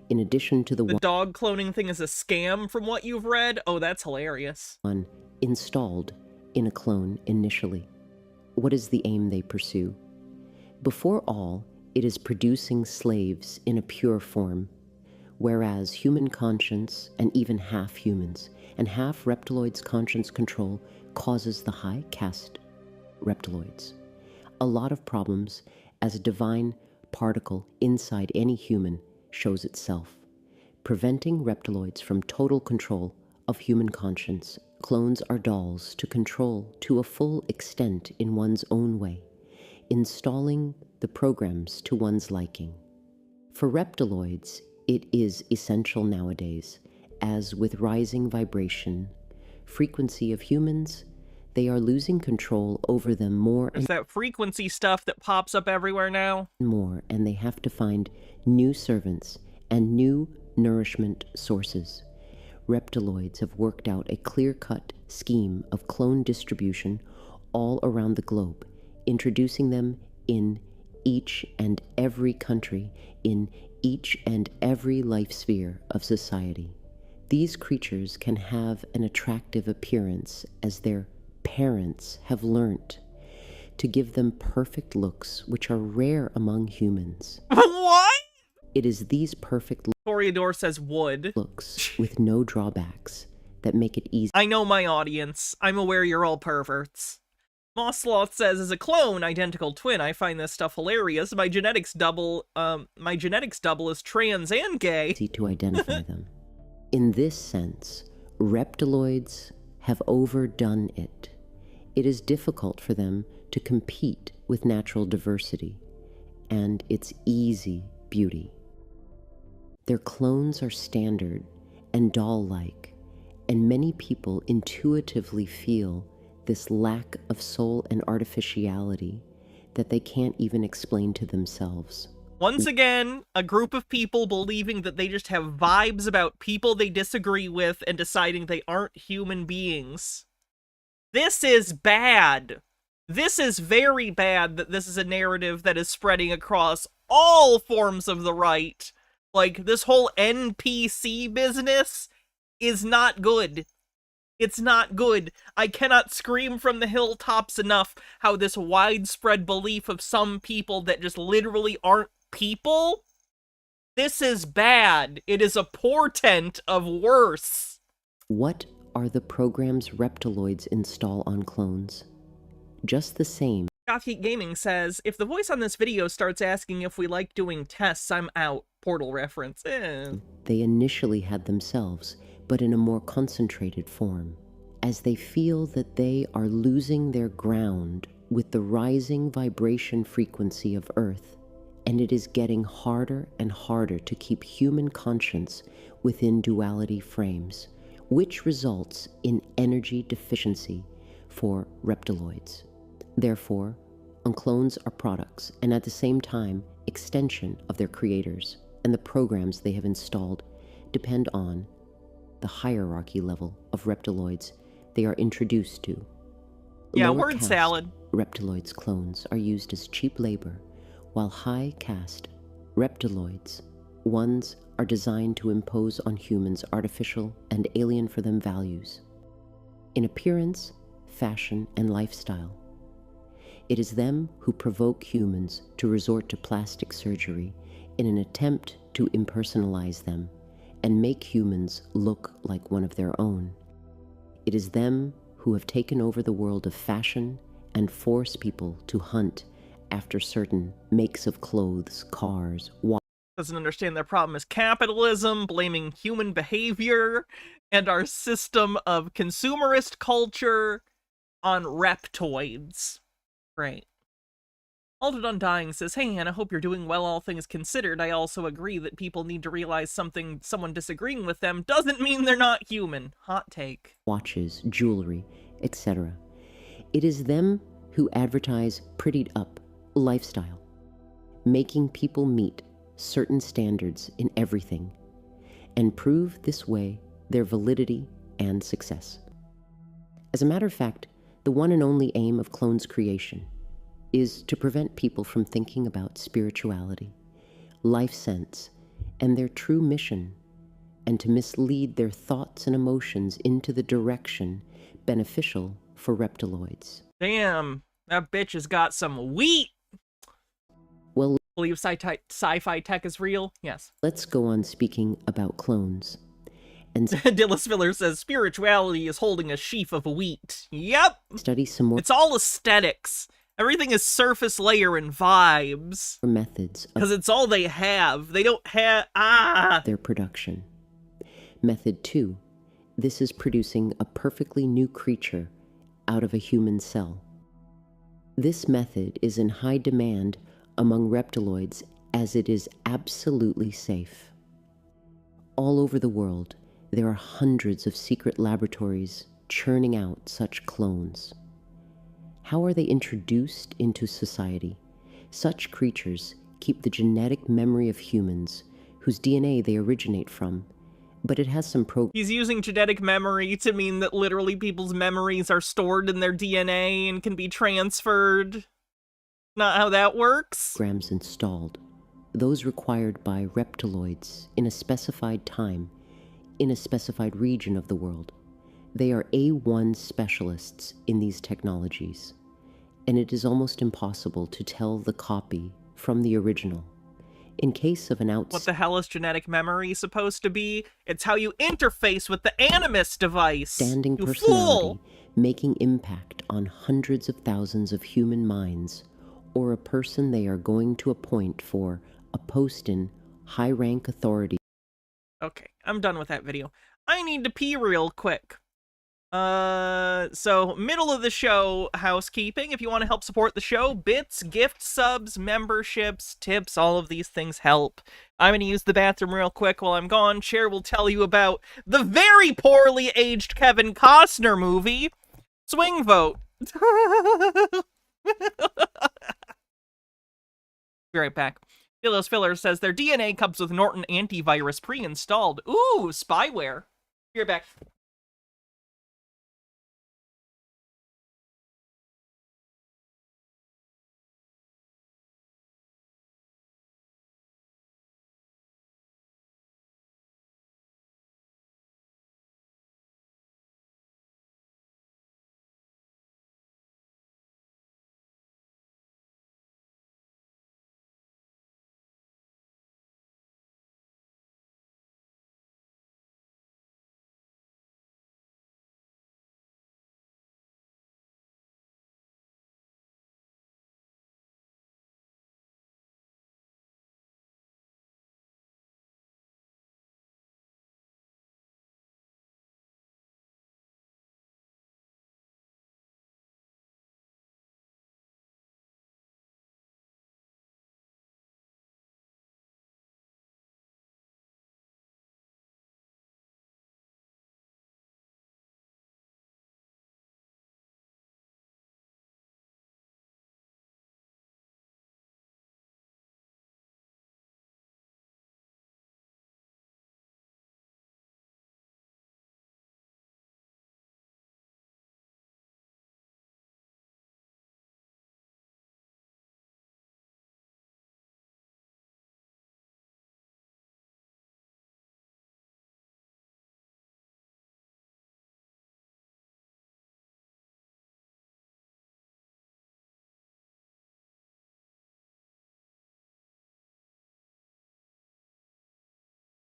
In addition to the dog cloning thing is a scam from what you've read? Oh, that's hilarious. One installed in a clone initially. What is the aim they pursue? Before all, it is producing slaves in a pure form, whereas human conscience, and even half humans, and half reptiloids' conscience control causes the high caste reptiloids a lot of problems as a divine particle inside any human shows itself, preventing reptiloids from total control of human conscience. Clones are dolls to control to a full extent in one's own way, installing the programs to one's liking. For reptiloids, it is essential nowadays, as with rising vibration, frequency of humans, they are losing control over them more and There's that frequency stuff that pops up everywhere now. More, and they have to find new servants and new nourishment sources. Reptiloids have worked out a clear-cut scheme of clone distribution all around the globe, introducing them in each and every country, in each and every life sphere of society. These creatures can have an attractive appearance as their parents have learnt to give them perfect looks which are rare among humans. What? It is these perfect Toreador says would. looks with no drawbacks that make it easy. I know my audience. I'm aware you're all perverts. Mossloth says, as a clone, identical twin, I find this stuff hilarious. My genetics double is trans and gay. To identify them. In this sense, reptiloids have overdone it. It is difficult for them to compete with natural diversity and its easy beauty. Their clones are standard and doll-like, and many people intuitively feel this lack of soul and artificiality that they can't even explain to themselves. Once again, a group of people believing that they just have vibes about people they disagree with and deciding they aren't human beings. This is bad. This is very bad that this is a narrative that is spreading across all forms of the right. Like, this whole NPC business is not good. It's not good. I cannot scream from the hilltops enough how this widespread belief of some people that just literally aren't people, this is bad. It is a portent of worse. What are the programs reptiloids install on clones? Just the same. Gothgeek Gaming says, if the voice on this video starts asking if we like doing tests, I'm out. Portal reference. They initially had themselves, but in a more concentrated form, as they feel that they are losing their ground with the rising vibration frequency of Earth, and it is getting harder and harder to keep human conscience within duality frames, which results in energy deficiency for reptiloids. Therefore, unclones are products, and at the same time, extension of their creators, and the programs they have installed depend on the hierarchy level of reptiloids they are introduced to. Yeah, Lower word caste salad. Reptiloids clones are used as cheap labor, while high caste reptiloids, ones are designed to impose on humans artificial and alien for them values. In appearance, fashion, and lifestyle, it is them who provoke humans to resort to plastic surgery in an attempt to impersonalize them and make humans look like one of their own. It is them who have taken over the world of fashion and force people to hunt after certain makes of clothes, cars, doesn't understand their problem is capitalism, blaming human behavior and our system of consumerist culture on reptoids. Great. Altered Undying says, hey, Hannah, hope you're doing well, all things considered. I also agree that people need to realize someone disagreeing with them doesn't mean they're not human. Hot take. Watches, jewelry, etc. It is them who advertise prettied up lifestyle, making people meet certain standards in everything, and prove this way their validity and success. As a matter of fact, the one and only aim of clones creation is to prevent people from thinking about spirituality, life sense, and their true mission, and to mislead their thoughts and emotions into the direction beneficial for reptiloids. Damn, that bitch has got some wheat! Well, believe sci-fi tech is real? Yes. Let's go on speaking about clones. And Dillis Filler says, spirituality is holding a sheaf of wheat. Yep! Study some more. It's all aesthetics. Everything is surface layer and vibes. Methods. Because it's all they have. They don't have... their production. Method 2. This is producing a perfectly new creature out of a human cell. This method is in high demand among reptiloids as it is absolutely safe. All over the world, there are hundreds of secret laboratories churning out such clones. How are they introduced into society? Such creatures keep the genetic memory of humans, whose DNA they originate from, but it has some He's using genetic memory to mean that literally people's memories are stored in their DNA and can be transferred. Not how that works. Programs installed, those required by reptiloids in a specified time, in a specified region of the world. They are A1 specialists in these technologies, and it is almost impossible to tell the copy from the original. In case of an What the hell is genetic memory supposed to be? It's how you interface with the Animus device. Outstanding You personality fool! making impact on hundreds of thousands of human minds, or a person they are going to appoint for a post in high-rank authority. Okay, I'm done with that video. I need to pee real quick. So middle of the show housekeeping. If you want to help support the show, bits, gift subs, memberships, tips, all of these things help. I'm gonna use the bathroom real quick while I'm gone. Cher will tell you about the very poorly aged Kevin Costner movie, Swing Vote. Be right back. Philos Filler says their DNA comes with Norton antivirus pre-installed. Ooh, spyware. Be right back.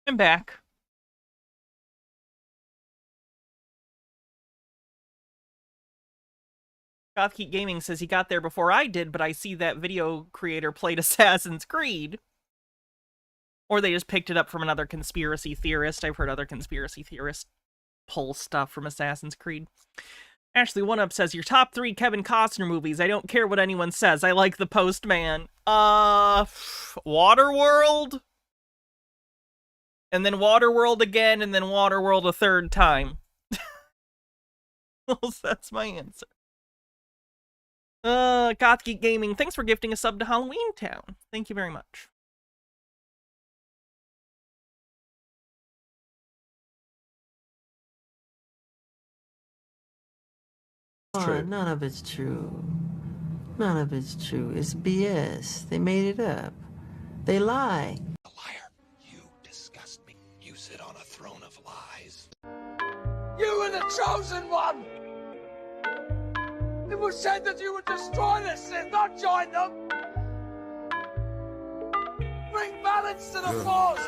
I'm back. Gothkeep Gaming says he got there before I did, but I see that video creator played Assassin's Creed. Or they just picked it up from another conspiracy theorist. I've heard other conspiracy theorists pull stuff from Assassin's Creed. Ashley One Up says, your top 3 Kevin Costner movies. I don't care what anyone says. I like The Postman. Waterworld? And then Waterworld again, and then Waterworld a third time. That's my answer. Gothgeek Gaming, thanks for gifting a sub to Halloween Town. Thank you very much. None of it's true. None of it's true. It's BS. They made it up. They lie. A liar. You disgust me. You sit on a throne of lies. You were the chosen one! It was said that you would destroy the Sith, not join them! Bring balance to the Force!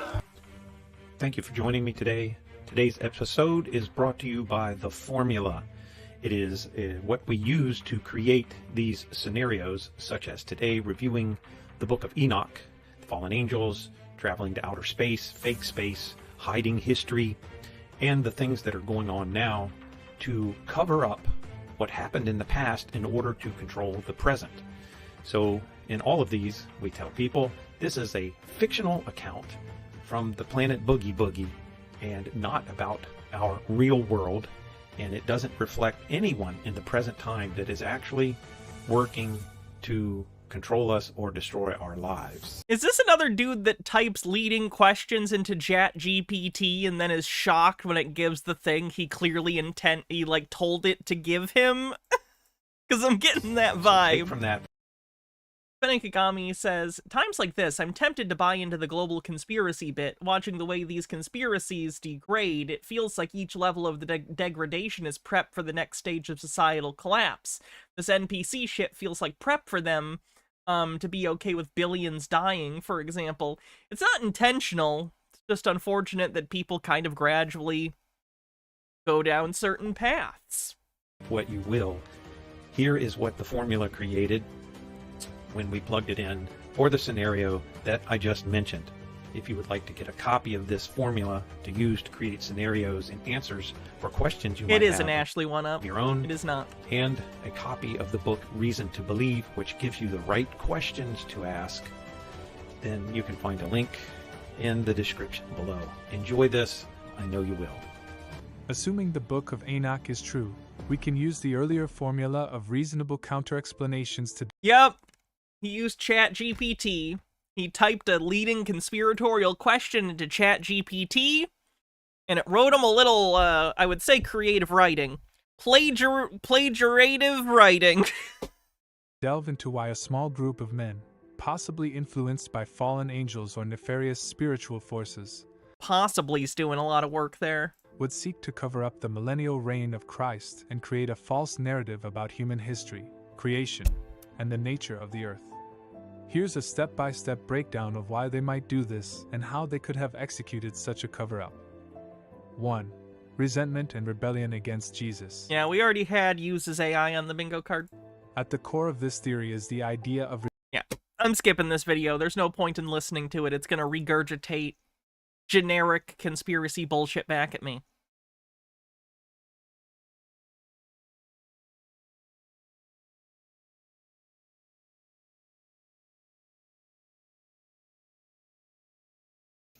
Thank you for joining me today. Today's episode is brought to you by The Formula. It is what we use to create these scenarios, such as today reviewing the Book of Enoch, the fallen angels, traveling to outer space, fake space, hiding history, and the things that are going on now to cover up what happened in the past in order to control the present. So in all of these, we tell people this is a fictional account from the planet Boogie Boogie and not about our real world, and it doesn't reflect anyone in the present time that is actually working to control us or destroy our lives. Is this another dude that types leading questions into ChatGPT and then is shocked when it gives the thing he clearly told it to give him? Because I'm getting that vibe. From that. Fenekigami says, times like this, I'm tempted to buy into the global conspiracy bit. Watching the way these conspiracies degrade, it feels like each level of the degradation is prep for the next stage of societal collapse. This NPC shit feels like prep for them to be okay with billions dying, for example. It's not intentional. It's just unfortunate that people kind of gradually go down certain paths. What you will. Here is what the formula created when we plugged it in for the scenario that I just mentioned. If you would like to get a copy of this formula to use to create scenarios and answers for questions you might have. It is an Ashley one-up. Your own. It is not. And a copy of the book Reason to Believe, which gives you the right questions to ask, then you can find a link in the description below. Enjoy this. I know you will. Assuming the Book of Enoch is true, we can use the earlier formula of reasonable counter-explanations to... Yep. He used ChatGPT. He typed a leading conspiratorial question into ChatGPT, and it wrote him a little, I would say, creative writing. Plagiative writing. delve into why a small group of men, possibly influenced by fallen angels or nefarious spiritual forces, possibly's doing a lot of work there, would seek to cover up the millennial reign of Christ and create a false narrative about human history, creation, and the nature of the earth. Here's a step-by-step breakdown of why they might do this and how they could have executed such a cover-up. 1. Resentment and rebellion against Jesus. Yeah, we already had uses AI on the bingo card. At the core of this theory is the idea of... Yeah, I'm skipping this video. There's no point in listening to it. It's gonna regurgitate generic conspiracy bullshit back at me.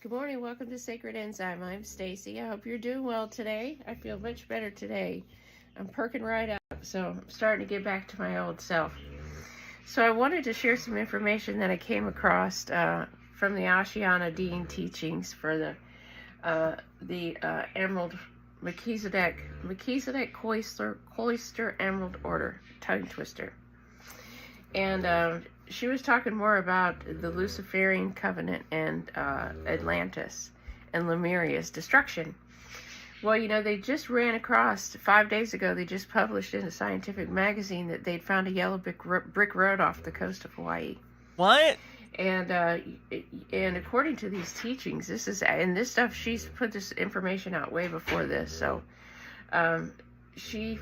Good morning, welcome to Sacred Enzyme. I'm Stacy. I hope you're doing well today. I feel much better today. I'm perking right up, so I'm starting to get back to my old self. So I wanted to share some information that I came across from the Ashiana Dean teachings for the Emerald Melchizedek Cloister Emerald Order tongue twister. And she was talking more about the Luciferian covenant and Atlantis and Lemuria's destruction. Well, you know, they just ran across, 5 days ago, they just published in a scientific magazine that they'd found a yellow brick road off the coast of Hawaii. What? And according to these teachings, this stuff, she's put this information out way before this, so she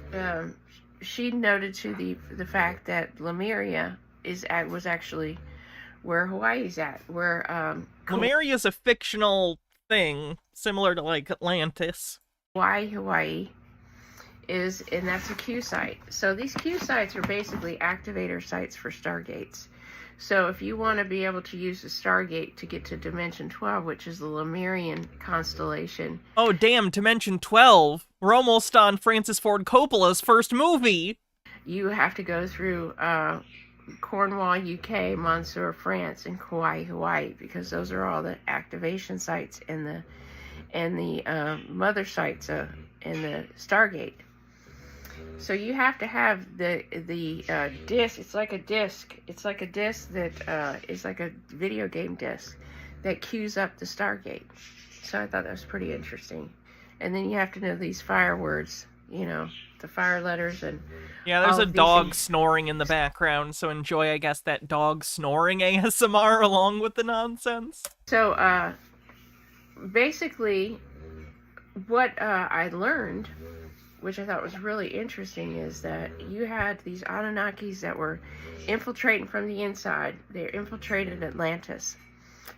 noted to the fact that Lemuria was actually where Hawaii's at. Where Lemuria is a fictional thing, similar to like Atlantis. Hawaii is, and that's a Q site. So these Q sites are basically activator sites for Stargates. So if you want to be able to use the Stargate to get to Dimension 12, which is the Lemurian constellation. Oh damn, Dimension 12. We're almost on Francis Ford Coppola's first movie. You have to go through Cornwall, UK, Monsieur, France, and Kauai, Hawaii, because those are all the activation sites and the mother sites in the Stargate. So you have to have the disc. It's like a disc. It's like a disc that is like a video game disc that queues up the Stargate. So I thought that was pretty interesting. And then you have to know these fire words, you know, the fire letters and... Yeah, there's a dog snoring in the background, so enjoy, I guess, that dog snoring ASMR along with the nonsense. So, basically, what I learned, which I thought was really interesting, is that you had these Anunnakis that were infiltrating from the inside. They infiltrated Atlantis.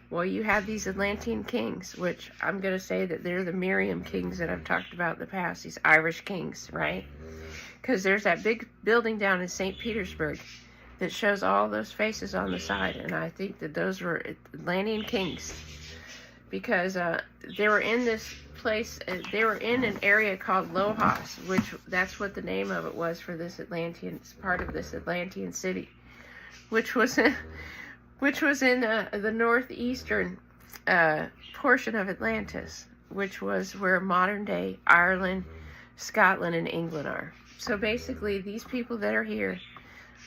Well, you have these Atlantean kings, which I'm going to say that they're the Miriam kings that I've talked about in the past, these Irish kings, right? Because there's that big building down in St. Petersburg that shows all those faces on the side, and I think that those were Atlantean kings, because they were in this place, they were in an area called Lohas, which that's what the name of it was for this Atlantean, part of this Atlantean city, which was in the northeastern portion of Atlantis, which was where modern-day Ireland, Scotland, and England are. So basically, these people that are here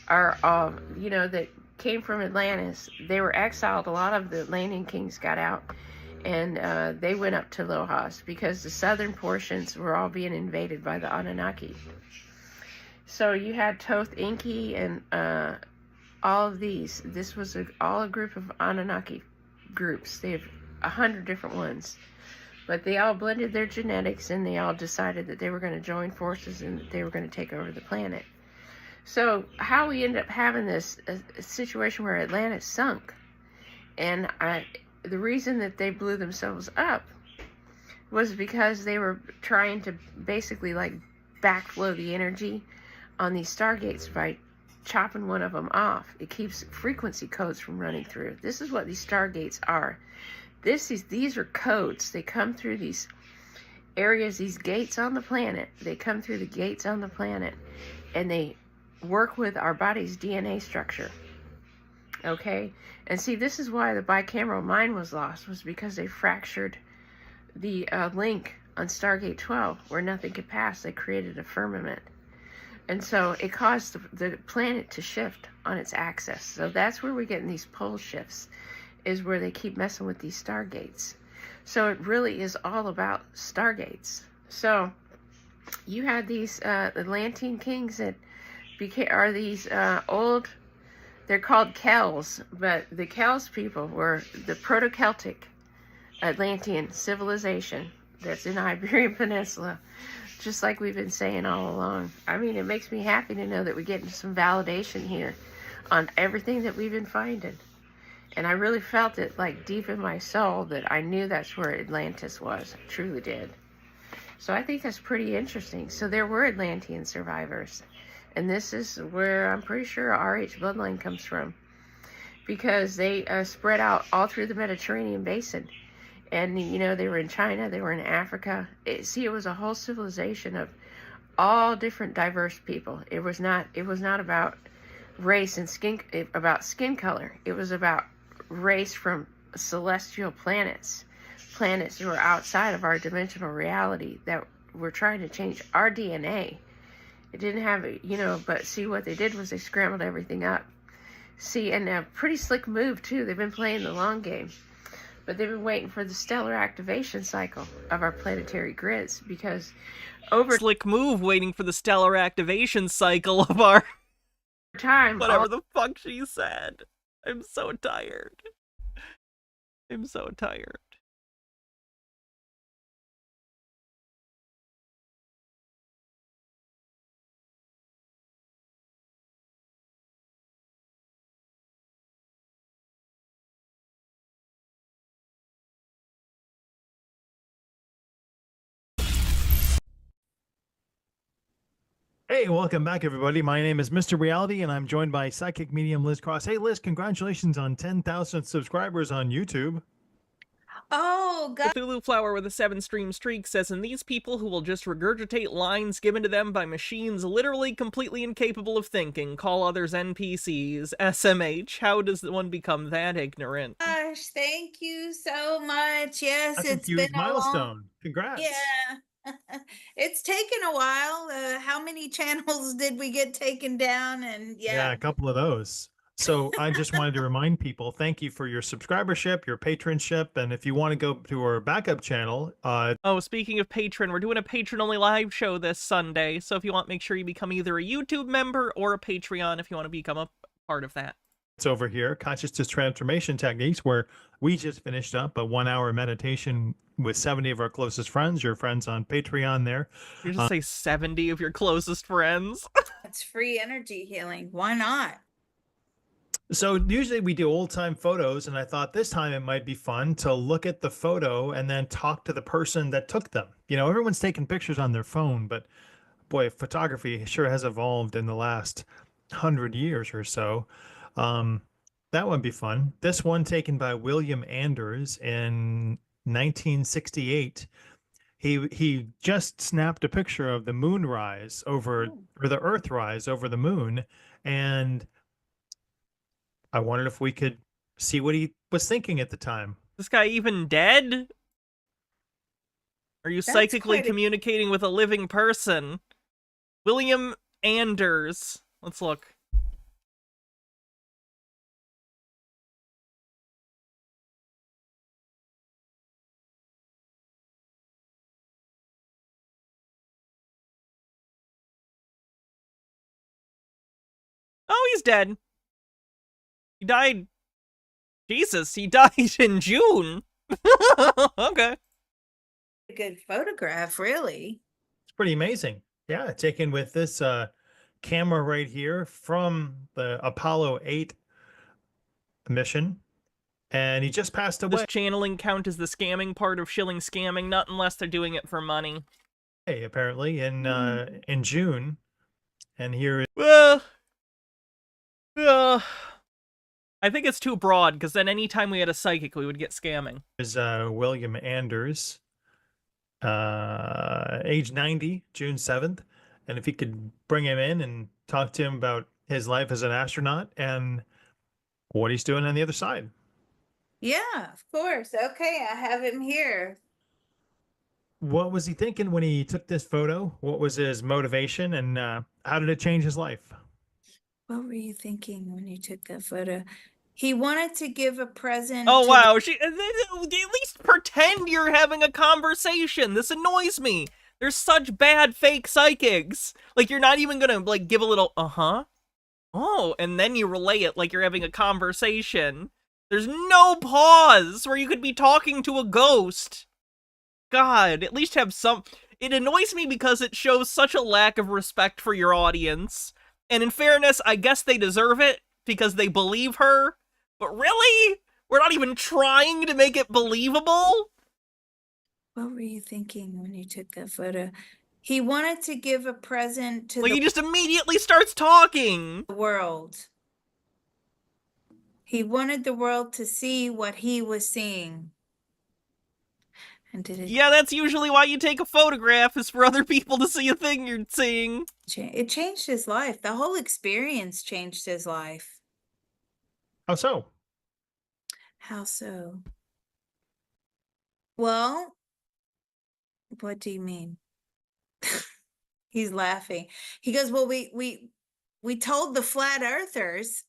are all, you know, that came from Atlantis. They were exiled. A lot of the Atlantean kings got out, and they went up to Lohas because the southern portions were all being invaded by the Anunnaki. So you had Toth Inki and all of these. This was all a group of Anunnaki groups. They have 100 different ones. But they all blended their genetics, and they all decided that they were going to join forces and that they were going to take over the planet. So how we ended up having this situation where Atlantis sunk, and the reason that they blew themselves up was because they were trying to basically like backflow the energy on these stargates by chopping one of them off. It keeps frequency codes from running through. This is what these stargates are. These are codes. They come through these areas, these gates on the planet. They come through the gates on the planet, and they work with our body's DNA structure. Okay? And see, this is why the bicameral mind was lost, was because they fractured the link on Stargate 12, where nothing could pass. They created a firmament. And so it caused the planet to shift on its axis. So that's where we're getting these pole shifts, is where they keep messing with these stargates. So it really is all about stargates. So you had these Atlantean kings that are these old, they're called Kells, but the Kells people were the Proto-Celtic Atlantean civilization that's in the Iberian Peninsula, just like we've been saying all along. I mean, it makes me happy to know that we're getting some validation here on everything that we've been finding. And I really felt it like deep in my soul that I knew that's where Atlantis was. I truly did. So I think that's pretty interesting. So there were Atlantean survivors. And this is where I'm pretty sure RH bloodline comes from. Because they spread out all through the Mediterranean basin. And, you know, they were in China, they were in Africa. It was a whole civilization of all different diverse people. It was not about race and skin color. It was about race from celestial planets that were outside of our dimensional reality that were trying to change our DNA. It didn't have it, you know, but see, what they did was they scrambled everything up. See, and a pretty slick move too. They've been playing the long game, but they've been waiting for the stellar activation cycle of our planetary grids, because slick move, waiting for the stellar activation cycle of our time. Whatever the fuck she said. I'm so tired. I'm so tired. Hey, welcome back, everybody. My name is Mr. Reality, and I'm joined by psychic medium Liz Cross. Hey, Liz, congratulations on 10,000 subscribers on YouTube. Oh, God. Cthulhu Flower with a 7-stream streak says, and these people who will just regurgitate lines given to them by machines literally completely incapable of thinking, call others NPCs. SMH, how does one become that ignorant? Gosh, thank you so much. Yes, That's it's a huge been a milestone. long... Congrats. Yeah. It's taken a while. How many channels did we get taken down? And Yeah, a couple of those. So I just wanted to remind people, thank you for your subscribership, your patronship, and if you want to go to our backup channel... Oh, speaking of patron, we're doing a patron-only live show this Sunday, so if you want, make sure you become either a YouTube member or a Patreon if you want to become a part of that. It's over here, Consciousness Transformation Techniques, where we just finished up a 1-hour meditation with 70 of our closest friends, your friends on Patreon there. You just say 70 of your closest friends? It's free energy healing. Why not? So usually we do old-time photos, and I thought this time it might be fun to look at the photo and then talk to the person that took them. You know, everyone's taking pictures on their phone, but boy, photography sure has evolved in the last 100 years or so. That would be fun. This one taken by William Anders in 1968. He just snapped a picture of the moon rise over, or the Earth rise over the moon, and I wondered if we could see what he was thinking at the time. This guy even dead? Are you psychically communicating with a living person? William Anders. Let's look. Oh, he's dead. He died. Jesus, he died in June. Okay. A good photograph, really. It's pretty amazing. Yeah, taken with this camera right here from the Apollo 8 mission. And he just passed away. Does channeling count as the scamming part of shilling scamming? Not unless they're doing it for money. Apparently in June. And here Well, I think it's too broad, because then anytime we had a psychic, we would get scamming. is William Anders, age 90, June 7th. And if you could bring him in and talk to him about his life as an astronaut and what he's doing on the other side. Yeah, of course. Okay, I have him here. What was he thinking when he took this photo? What was his motivation, and how did it change his life? What were you thinking when you took that photo? He wanted to give a present. Oh, to wow. At least pretend you're having a conversation. This annoys me. There's such bad fake psychics. Like, you're not even gonna, like, give a little, uh-huh. Oh, and then you relay it like you're having a conversation. There's no pause where you could be talking to a ghost. God, at least have some... It annoys me because it shows such a lack of respect for your audience. And in fairness, I guess they deserve it because they believe her. But really? We're not even trying to make it believable? What were you thinking when you took that photo? He wanted to give a present to Like, he just immediately starts talking. the world. He wanted the world to see what he was seeing. And did it? Yeah, that's usually why you take a photograph, is for other people to see a thing you're seeing. It changed his life. The whole experience changed his life. How so? How so? Well, what do you mean? He's laughing. He goes, well, we told the flat earthers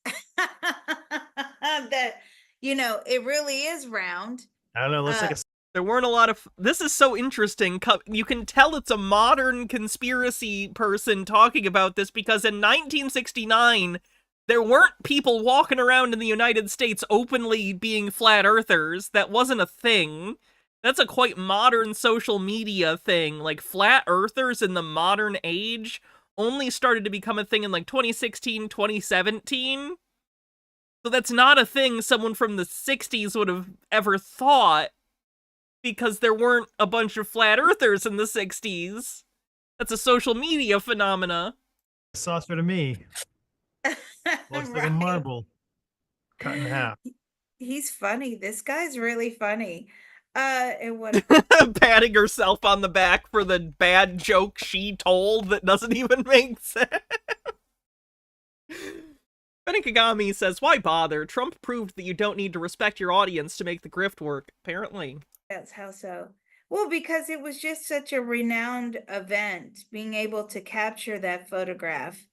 that, you know, it really is round. I don't know. Let's take a... There weren't a lot of... This is so interesting. You can tell it's a modern conspiracy person talking about this, because in 1969, there weren't people walking around in the United States openly being flat earthers. That wasn't a thing. That's a quite modern social media thing. Like, flat earthers in the modern age only started to become a thing in, like, 2016, 2017. So that's not a thing someone from the 60s would have ever thought, because there weren't a bunch of flat earthers in the 60s. That's a social media phenomena. Saucer to me. Looks like a marble cut in half. He's funny. This guy's really funny. And what Patting herself on the back for the bad joke she told that doesn't even make sense. Benny Kagami says, why bother? Trump proved that you don't need to respect your audience to make the grift work, apparently. That's how so. Well, because it was just such a renowned event, being able to capture that photograph.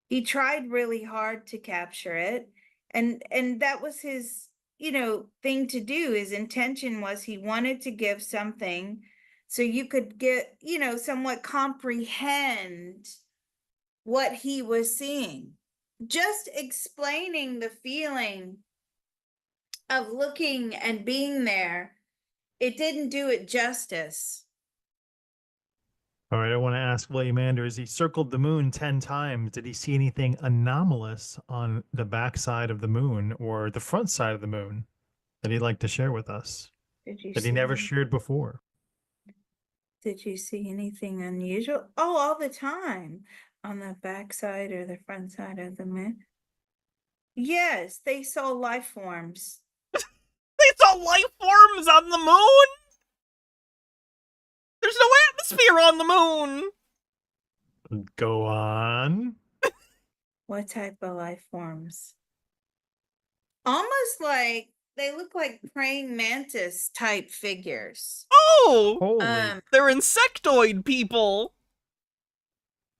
He tried really hard to capture it, and that was his, you know, thing to do. His intention was he wanted to give something so you could get, you know, somewhat comprehend what he was seeing. Just explaining the feeling of looking and being there, it didn't do it justice. All right, I want to ask William Anders. He circled the moon 10 times. Did he see anything anomalous on the back side of the moon or the front side of the moon that he'd like to share with us Did you that he see never any- shared before? Did you see anything unusual? Oh, all the time. On the back side or the front side of the moon? Yes, they saw life forms. They saw life forms on the moon? There's no atmosphere on the moon! Go on. What type of life forms? Almost like they look like praying mantis type figures. Oh! Holy They're insectoid people!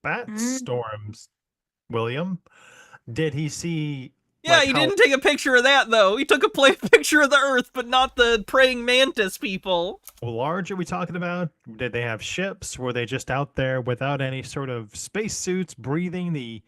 bat storms, William. Did he see... Yeah, like, he how didn't take a picture of that, though. He took a picture of the Earth, but not the praying mantis people. large are we talking about? Did they have ships? Were they just out there without any sort of spacesuits, breathing the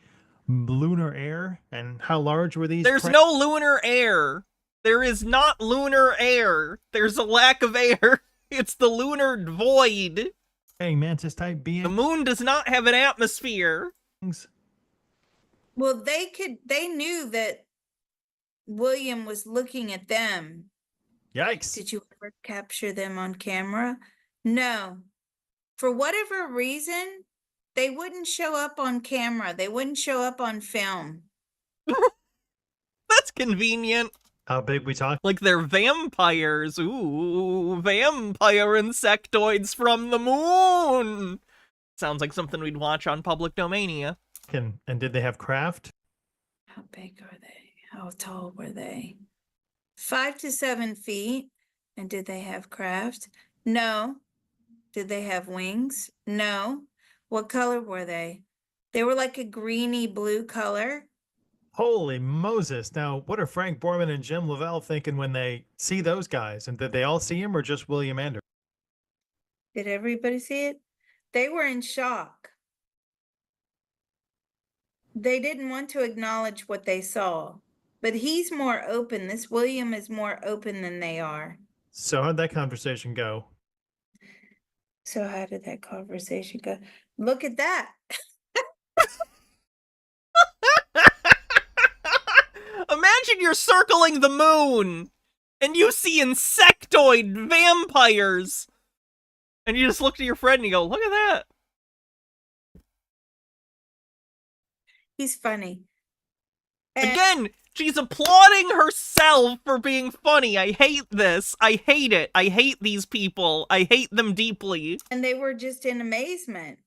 lunar air? And how large were these? There's no lunar air. There is not lunar air. There's a lack of air. It's the lunar void. Hey, mantis type being. The moon does not have an atmosphere. Well, they knew that William was looking at them. Yikes. Did you ever capture them on camera? No. For whatever reason, they wouldn't show up on camera. They wouldn't show up on film. That's convenient. How big we talk? Like they're vampires. Ooh, vampire insectoids from the moon. Sounds like something we'd watch on Public Domania. And did they have craft? How big are they? How tall were they? 5 to 7 feet. And did they have craft? No. Did they have wings? No. What color were they? They were like a greeny blue color. Holy Moses. Now, what are Frank Borman and Jim Lavelle thinking when they see those guys? And did they all see him or just William Anderson? Did everybody see it? They were in shock. They didn't want to acknowledge what they saw. But he's more open. This William is more open than they are. So how'd that conversation go? So how did that conversation go? Look at that. Imagine you're circling the moon and you see insectoid vampires. And you just look to your friend and you go, look at that. He's funny. Again, she's applauding herself for being funny. I hate this. I hate it. I hate these people. I hate them deeply. And they were just in amazement.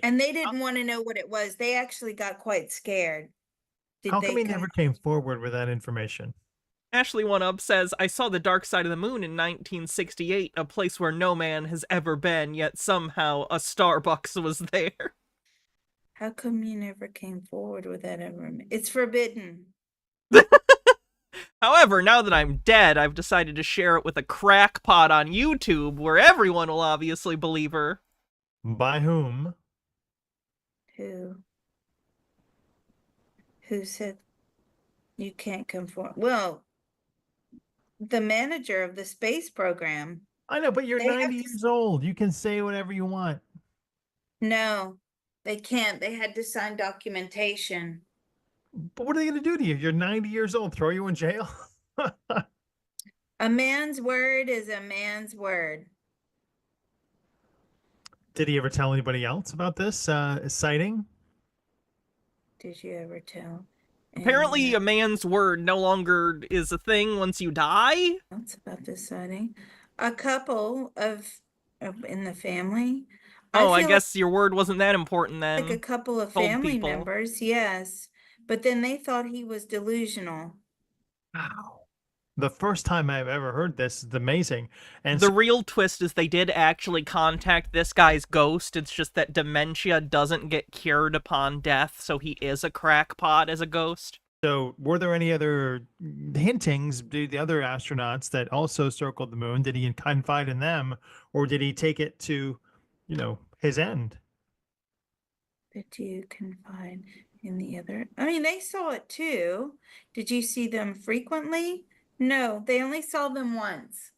And they didn't want to know what it was. They actually got quite scared. How come he never came forward with that information? Ashley One Up says, I saw the dark side of the moon in 1968, a place where no man has ever been, yet somehow a Starbucks was there. How come you never came forward with that information? It's forbidden. However, now that I'm dead, I've decided to share it with a crackpot on YouTube, where everyone will obviously believe her. By whom? Who said you can't come forward? Well, the manager of the space program. I know, but you're 90 years old. You can say whatever you want. No, they can't. They had to sign documentation. But what are they going to do to you? You're 90 years old. Throw you in jail? A man's word is a man's word. Did he ever tell anybody else about this sighting? Did you ever tell? Apparently, a man's word no longer is a thing once you die. That's about this sighting. A couple of in the family. Oh, I guess your word wasn't that important then. Like a couple of family members, yes. But then they thought he was delusional. Wow. The first time I've ever heard this is amazing. And the real twist is they did actually contact this guy's ghost. It's just that dementia doesn't get cured upon death, so he is a crackpot as a ghost. So were there any other hintings to the other astronauts that also circled the moon? Did he confide in them, or did he take it to, his end? Did you confide in the other? I mean, they saw it too. Did you see them frequently? No, they only saw them once.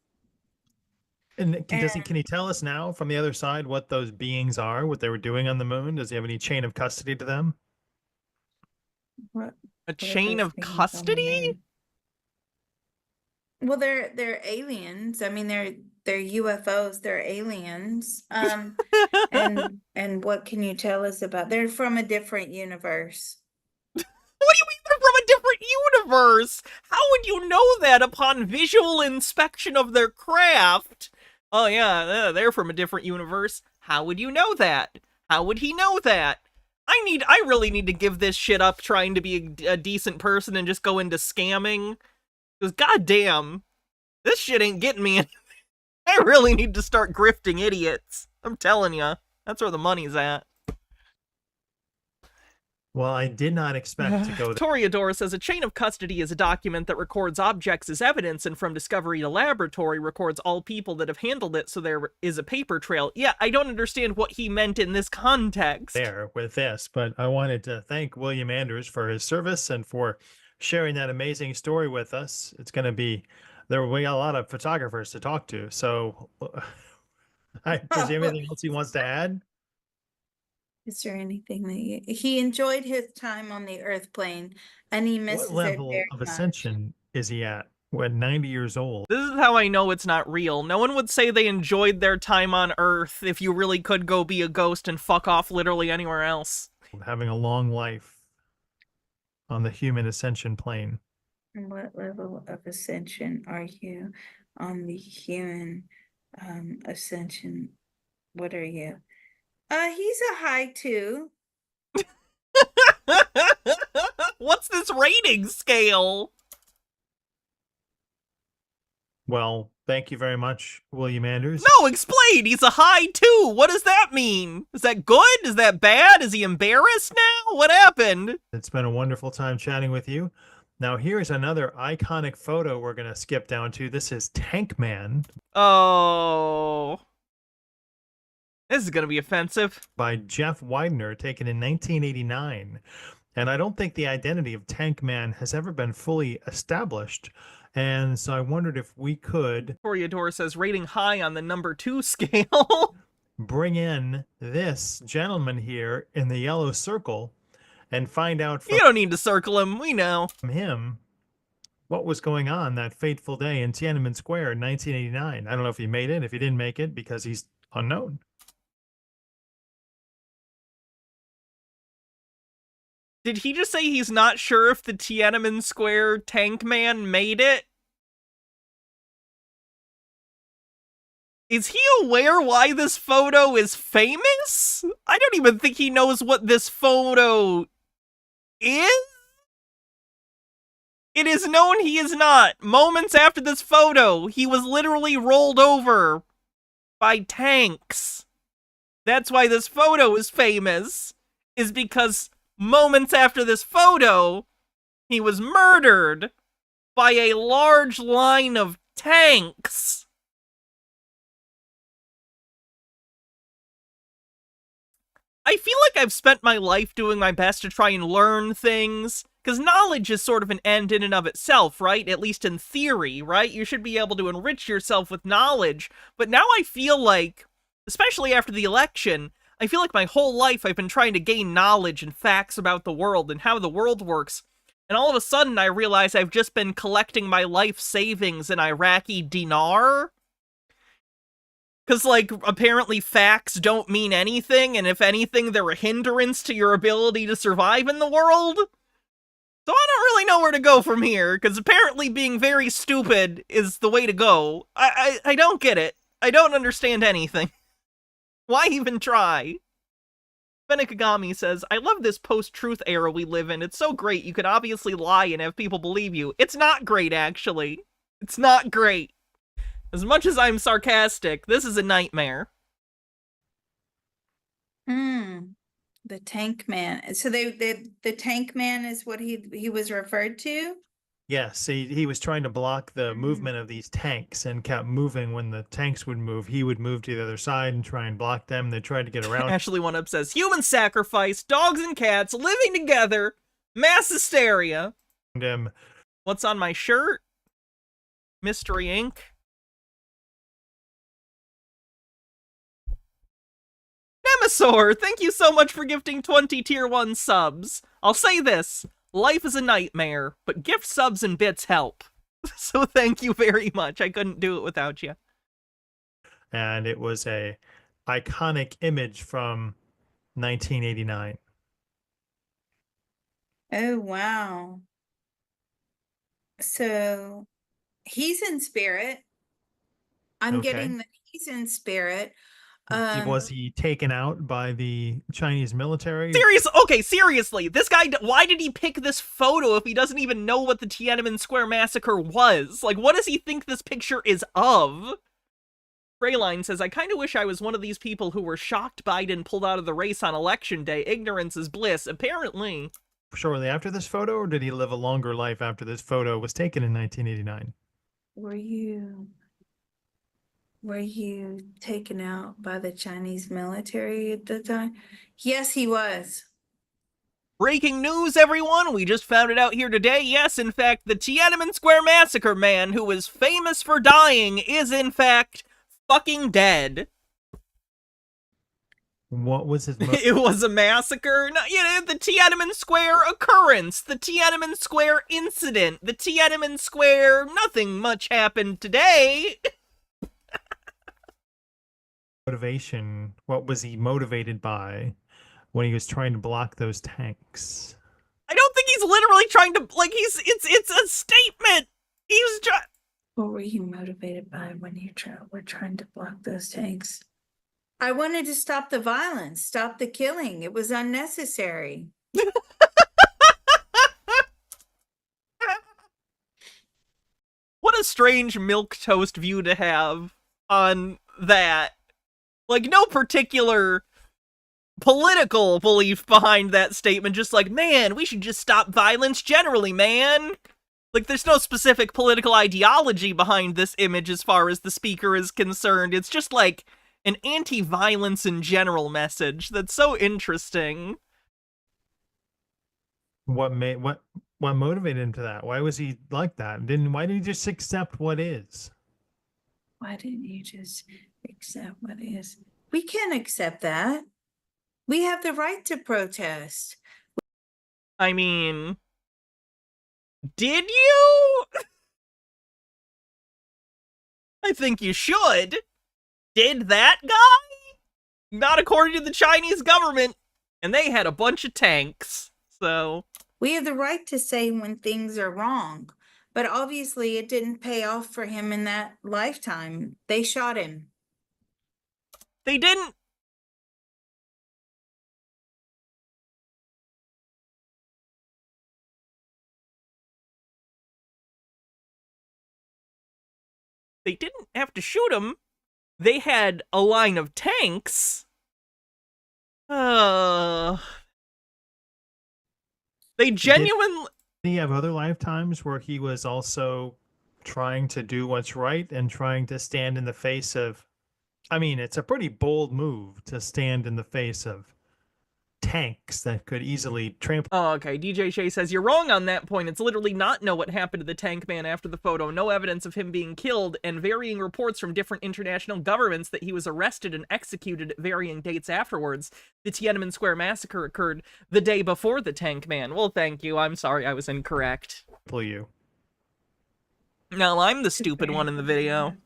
And can he tell us now from the other side what those beings are, what they were doing on the moon? Does he have any chain of custody to them? What? A chain of custody? Well, they're aliens. I mean, they're UFOs. They're aliens. And what can you tell us about? They're from a different universe. What do you mean they're from a different universe? How would you know that upon visual inspection of their craft? Oh yeah, they're from a different universe. How would you know that? How would he know that? I really need to give this shit up trying to be a decent person and just go into scamming. Because goddamn, this shit ain't getting me anything. I really need to start grifting idiots. I'm telling ya, that's where the money's at. Well, I did not expect to go there. Toreador says a chain of custody is a document that records objects as evidence and from discovery to laboratory records all people that have handled it, so there is a paper trail. Yeah, I don't understand what he meant in this context. There with this, but I wanted to thank William Anders for his service and for sharing that amazing story with us. It's going to be, we got a lot of photographers to talk to, so is there anything else he wants to add? Is there anything that he enjoyed his time on the Earth plane, and he misses What it level very of much. ascension is he at? What, 90 years old? This is how I know it's not real. No one would say they enjoyed their time on Earth if you really could go be a ghost and fuck off literally anywhere else. Having a long life on the human ascension plane. And what level of ascension are you on the human ascension? What are you? He's a high 2. What's this rating scale? Well, thank you very much, William Anders. No, explain! He's a high 2! What does that mean? Is that good? Is that bad? Is he embarrassed now? What happened? It's been a wonderful time chatting with you. Now, here's another iconic photo we're going to skip down to. This is Tank Man. Oh. This is going to be offensive. By Jeff Widener, taken in 1989. And I don't think the identity of Tank Man has ever been fully established. And so I wondered if we could... Toreador says rating high on the number 2 scale. bring in this gentleman here in the yellow circle and find out from... You don't need to circle him. We know. ...from him what was going on that fateful day in Tiananmen Square in 1989. I don't know if he made it, if he didn't make it, because he's unknown. Did he just say he's not sure if the Tiananmen Square tank man made it? Is he aware why this photo is famous? I don't even think he knows what this photo is. It is known he is not. Moments after this photo, he was literally rolled over by tanks. That's why this photo is famous, is because moments after this photo, he was murdered by a large line of tanks. I feel like I've spent my life doing my best to try and learn things, because knowledge is sort of an end in and of itself, right? At least in theory, right? You should be able to enrich yourself with knowledge, but now I feel like, especially after the election, I feel like my whole life I've been trying to gain knowledge and facts about the world and how the world works, and all of a sudden I realize I've just been collecting my life savings in Iraqi dinar. Because, like, apparently facts don't mean anything, and if anything, they're a hindrance to your ability to survive in the world. So I don't really know where to go from here, because apparently being very stupid is the way to go. I don't get it. I don't understand anything. Why even try? Benekagami says, I love this post-truth era we live in. It's so great. You could obviously lie and have people believe you. It's not great, actually. It's not great. As much as I'm sarcastic, this is a nightmare. The tank man. So the tank man is what he was referred to? Yes, he was trying to block the movement of these tanks and kept moving. When the tanks would move, he would move to the other side and try and block them. They tried to get around. Ashley One Up says, human sacrifice, dogs and cats living together, mass hysteria. What's on my shirt? Mystery Inc. Nemesaur, thank you so much for gifting 20 tier 1 subs. I'll say this, life is a nightmare, but gift subs and bits help. So thank you very much. I couldn't do it without you. And it was a iconic image from 1989. Oh, wow. So he's in spirit. I'm getting that he's in spirit. Was he taken out by the Chinese military? Seriously, this guy, why did he pick this photo if he doesn't even know what the Tiananmen Square massacre was? Like, what does he think this picture is of? Freyline says, I kind of wish I was one of these people who were shocked Biden pulled out of the race on election day. Ignorance is bliss. Apparently. Shortly after this photo, or did he live a longer life after this photo was taken in 1989? Were you taken out by the Chinese military at the time? Yes, he was. Breaking news, everyone! We just found it out here today. Yes, in fact, the Tiananmen Square Massacre man, who was famous for dying, is in fact fucking dead. What was his It was a massacre. No, you know, the Tiananmen Square occurrence, the Tiananmen Square incident, the Tiananmen Square, nothing much happened today. motivation? What was he motivated by when he was trying to block those tanks? I don't think he's literally trying to, like, it's a statement. He's trying. What were you motivated by when you were trying to block those tanks? I wanted to stop the violence, stop the killing. It was unnecessary. What a strange milquetoast view to have on that. Like, no particular political belief behind that statement. Just like, man, we should just stop violence generally, man. Like, there's no specific political ideology behind this image as far as the speaker is concerned. It's just like an anti-violence in general message that's so interesting. What motivated him to that? Why was he like that? Why didn't he just accept what is? Why didn't you just accept what is? We can't accept that. We have the right to protest. I mean, did you? I think you should. Did that guy? Not according to the Chinese government. And they had a bunch of tanks, so... We have the right to say when things are wrong. But obviously it didn't pay off for him in that lifetime. They shot him. They didn't. They didn't have to shoot him. They had a line of tanks. They genuinely... Did he have other lifetimes where he was also trying to do what's right and trying to stand in the face of... I mean, it's a pretty bold move to stand in the face of tanks that could easily trample... Oh, okay. DJ Shay says, you're wrong on that point. It's literally not know what happened to the tank man after the photo. No evidence of him being killed, and varying reports from different international governments that he was arrested and executed at varying dates afterwards. The Tiananmen Square massacre occurred the day before the tank man. Well, thank you. I'm sorry I was incorrect. You. No, I'm the stupid one in the video.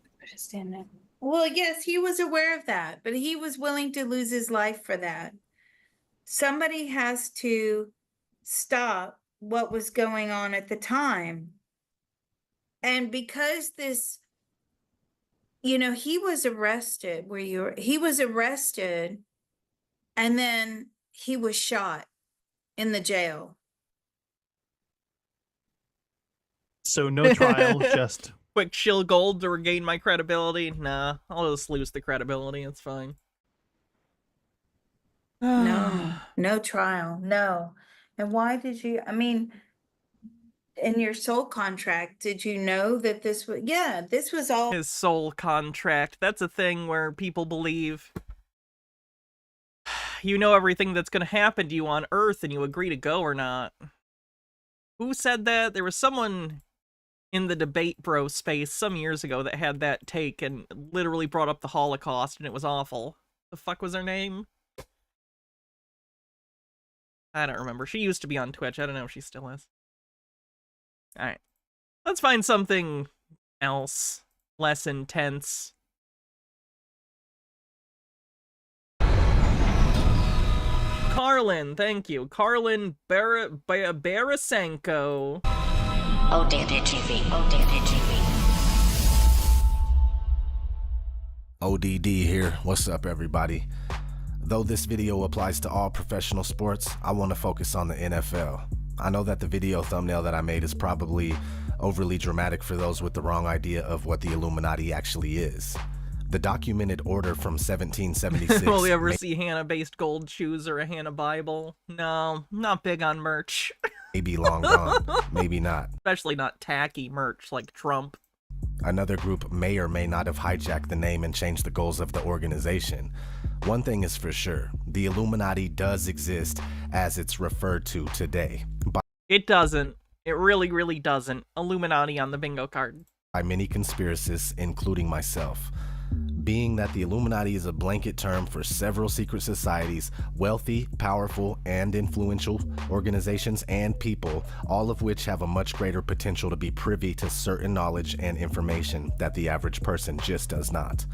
Well, yes, he was aware of that, but he was willing to lose his life for that. Somebody has to stop what was going on at the time. And because this, you know, he was arrested he was arrested and then he was shot in the jail. So no trial, just... Quick chill gold to regain my credibility. Nah, I'll just lose the credibility. It's fine. No trial, no. And why did you, I mean, in your soul contract, did you know that this was, this was all... His soul contract. That's a thing where people believe you know everything that's going to happen to you on Earth and you agree to go or not. Who said that? There was someone in the debate bro space some years ago that had that take and literally brought up the Holocaust, and it was awful. The fuck was her name? I don't remember. She used to be on Twitch. I don't know if she still is. Alright. Let's find something else. Less intense. Carlin, thank you. Carlin Barasenko. ODD here. What's up, everybody? Though this video applies to all professional sports, I want to focus on the NFL. I know that the video thumbnail that I made is probably overly dramatic for those with the wrong idea of what the Illuminati actually is. The documented order from 1776. Will we ever see Hannah-based gold shoes or a Hannah Bible? No, not big on merch. Maybe long gone, maybe not. Especially not tacky merch like Trump. Another group may or may not have hijacked the name and changed the goals of the organization. One thing is for sure, the Illuminati does exist as it's referred to today. It doesn't. It really, really doesn't. Illuminati on the bingo card. By many conspiracists, including myself. Being that the Illuminati is a blanket term for several secret societies, wealthy, powerful, and influential organizations and people, all of which have a much greater potential to be privy to certain knowledge and information that the average person just does not.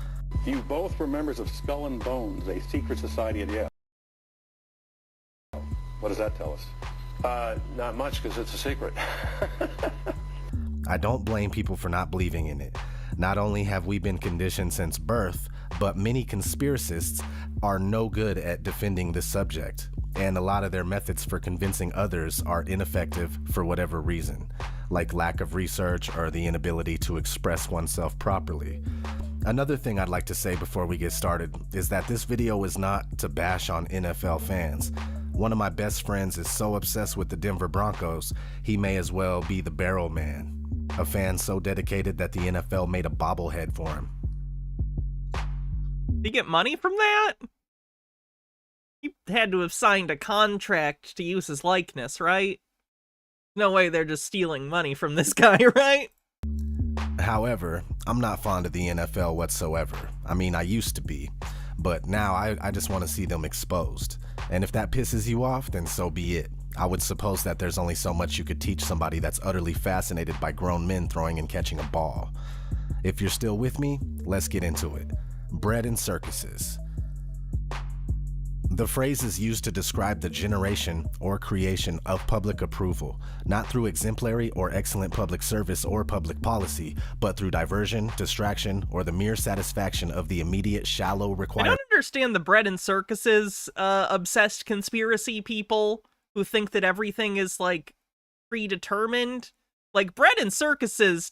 You both were members of Skull and Bones, a secret society at Yale. What does that tell us? Not much, because it's a secret. I don't blame people for not believing in it. Not only have we been conditioned since birth, but many conspiracists are no good at defending this subject, and a lot of their methods for convincing others are ineffective for whatever reason, like lack of research or the inability to express oneself properly. Another thing I'd like to say before we get started is that this video is not to bash on NFL fans. One of my best friends is so obsessed with the Denver Broncos, he may as well be the barrel man. A fan so dedicated that the NFL made a bobblehead for him. Did he get money from that? He had to have signed a contract to use his likeness, right? No way they're just stealing money from this guy, right? However, I'm not fond of the NFL whatsoever. I mean, I used to be, but now I just want to see them exposed. And if that pisses you off, then so be it. I would suppose that there's only so much you could teach somebody that's utterly fascinated by grown men throwing and catching a ball. If you're still with me, let's get into it. Bread and circuses. The phrase is used to describe the generation or creation of public approval, not through exemplary or excellent public service or public policy, but through diversion, distraction, or the mere satisfaction of the immediate shallow I requirement. don't understand the bread and circuses obsessed conspiracy people who think that everything is, like, predetermined. Like, bread and circuses,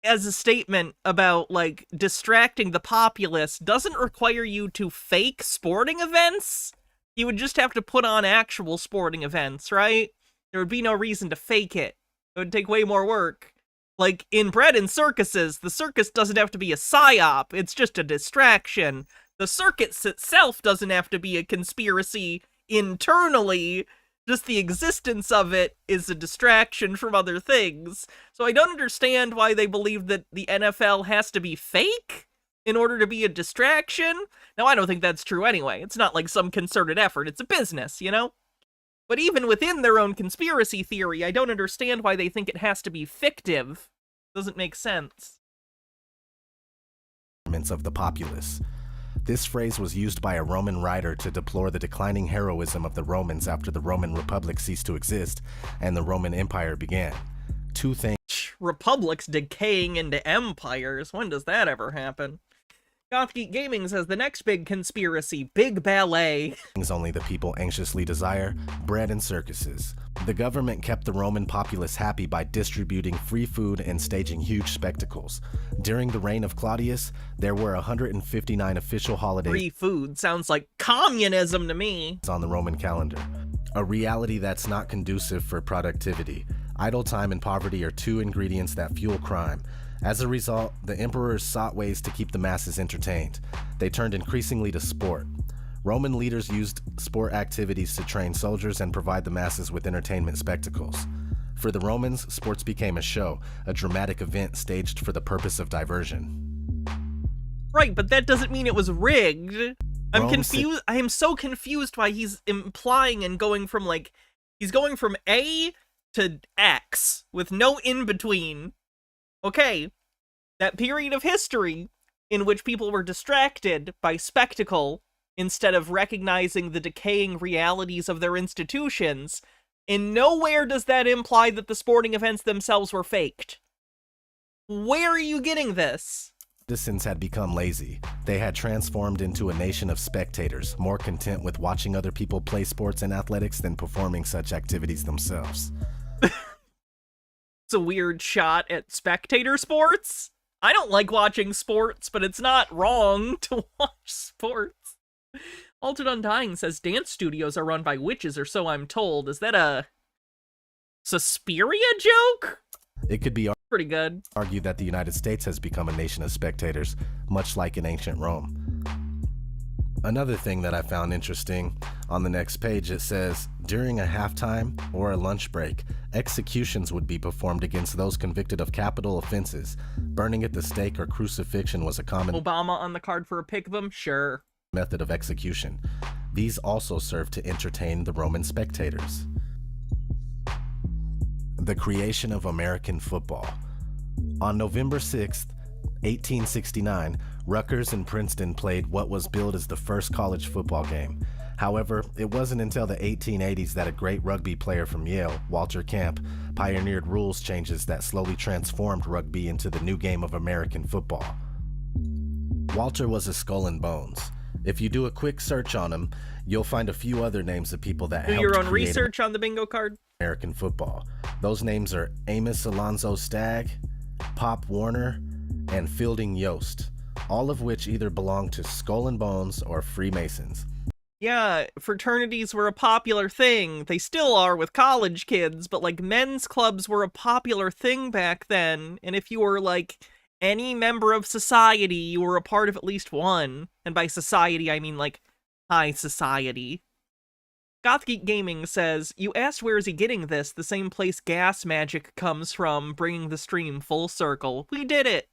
as a statement about, like, distracting the populace, doesn't require you to fake sporting events. You would just have to put on actual sporting events, right? There would be no reason to fake it. It would take way more work. Like, in bread and circuses, the circus doesn't have to be a psyop, it's just a distraction. The circus itself doesn't have to be a conspiracy internally. Just the existence of it is a distraction from other things. So I don't understand why they believe that the NFL has to be fake in order to be a distraction. Now, I don't think that's true anyway. It's not like some concerted effort. It's a business, you know? But even within their own conspiracy theory, I don't understand why they think it has to be fictive. Doesn't make sense. Of the populace. This phrase was used by a Roman writer to deplore the declining heroism of the Romans after the Roman Republic ceased to exist and the Roman Empire began. Two things. Republics decaying into empires. When does that ever happen? Gothgeek Gaming says the next big conspiracy, big ballet. Things only the people anxiously desire, bread and circuses. The government kept the Roman populace happy by distributing free food and staging huge spectacles. During the reign of Claudius, there were 159 official holidays. Free food sounds like communism to me. On the Roman calendar. A reality that's not conducive for productivity. Idle time and poverty are two ingredients that fuel crime. As a result, the emperors sought ways to keep the masses entertained. They turned increasingly to sport. Roman leaders used sport activities to train soldiers and provide the masses with entertainment spectacles. For the Romans, sports became a show, a dramatic event staged for the purpose of diversion. Right, but that doesn't mean it was rigged. I'm confused. I am so confused why he's implying and going from, like, he's going from A to X with no in-between. Okay, that period of history in which people were distracted by spectacle instead of recognizing the decaying realities of their institutions, in nowhere does that imply that the sporting events themselves were faked. Where are you getting this? Citizens had become lazy. They had transformed into a nation of spectators, more content with watching other people play sports and athletics than performing such activities themselves. It's a weird shot at spectator sports. I don't like watching sports, but it's not wrong to watch sports. Altered Undying says dance studios are run by witches, or so I'm told. Is that a Suspiria joke? It could be pretty good. Argue that the United States has become a nation of spectators, much like in ancient Rome. Another thing that I found interesting, on the next page it says, during a halftime or a lunch break, executions would be performed against those convicted of capital offenses. Burning at the stake or crucifixion was a common Obama on the card for a pick of them? Sure. method of execution. These also served to entertain the Roman spectators. The creation of American football. On November 6th, 1869, Rutgers and Princeton played what was billed as the first college football game. However, it wasn't until the 1880s that a great rugby player from Yale, Walter Camp, pioneered rules changes that slowly transformed rugby into the new game of American football. Walter was a skull and bones. If you do a quick search on him, you'll find a few other names of people that Do helped your own create research on the bingo card. American football. Those names are Amos Alonzo Stagg, Pop Warner, and Fielding Yost, all of which either belong to Skull and Bones or Freemasons. Yeah, fraternities were a popular thing. They still are with college kids, but like men's clubs were a popular thing back then. And if you were like any member of society, you were a part of at least one. And by society, I mean like high society. Gothgeek Gaming says, you asked where is he getting this, the same place gas magic comes from, bringing the stream full circle. We did it!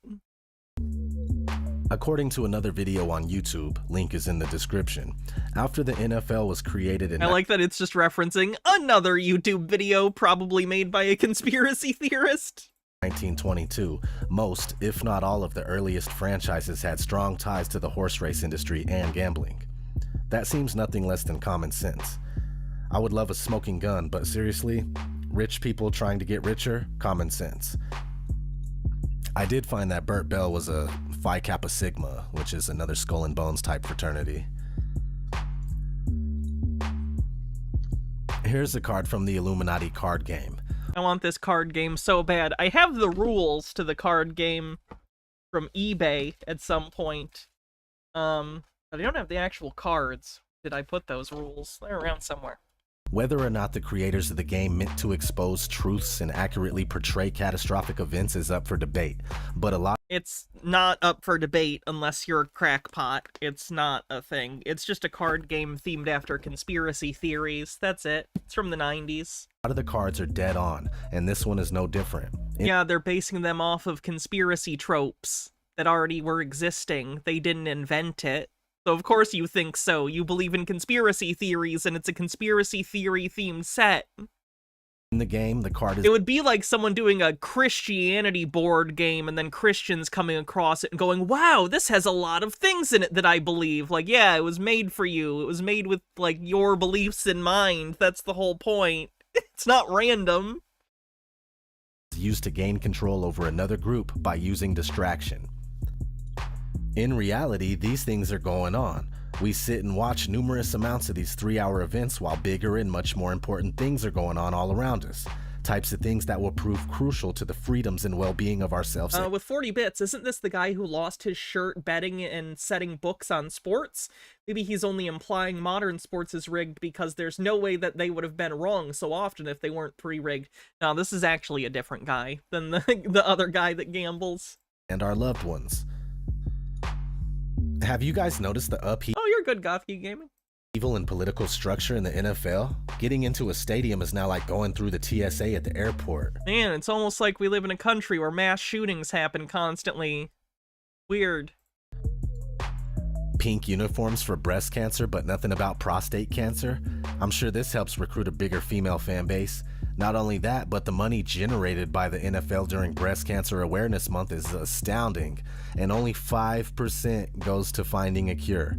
According to another video on YouTube, link is in the description, after the NFL was created in... I like that it's just referencing another YouTube video probably made by a conspiracy theorist. 1922, most, if not all of the earliest franchises had strong ties to the horse race industry and gambling. That seems nothing less than common sense. I would love a smoking gun, but seriously, rich people trying to get richer, common sense. I did find that Burt Bell was a Phi Kappa Sigma, which is another Skull and Bones type fraternity. Here's a card from the Illuminati card game. I want this card game so bad. I have the rules to the card game from eBay at some point. But I don't have the actual cards. Did I put those rules? They're around somewhere. Whether or not the creators of the game meant to expose truths and accurately portray catastrophic events is up for debate, but a lot... It's not up for debate unless you're a crackpot. It's not a thing. It's just a card game themed after conspiracy theories. That's it. It's from the 90s. A lot of the cards are dead on, and this one is no different. Yeah, they're basing them off of conspiracy tropes that already were existing. They didn't invent it. So of course you think so. You believe in conspiracy theories, and it's a conspiracy theory-themed set. In the game, the card is... It would be like someone doing a Christianity board game, and then Christians coming across it and going, wow, this has a lot of things in it that I believe. Like, yeah, it was made for you. It was made with, like, your beliefs in mind. That's the whole point. It's not random. Used to gain control over another group by using distraction. In reality, these things are going on. We sit and watch numerous amounts of these 3-hour events while bigger and much more important things are going on all around us. Types of things that will prove crucial to the freedoms and well-being of ourselves. With 40 bits, isn't this the guy who lost his shirt betting and setting books on sports? Maybe he's only implying modern sports is rigged because there's no way that they would have been wrong so often if they weren't pre-rigged. Now, this is actually a different guy than the other guy that gambles. And our loved ones. Have you guys noticed the upheaval? Oh, you're good, Gothgeek Gaming. Evil and political structure in the NFL? Getting into a stadium is now like going through the TSA at the airport. Man, it's almost like we live in a country where mass shootings happen constantly. Weird. Pink uniforms for breast cancer, but nothing about prostate cancer? I'm sure this helps recruit a bigger female fan base. Not only that, but the money generated by the NFL during Breast Cancer Awareness Month is astounding, and only 5% goes to finding a cure.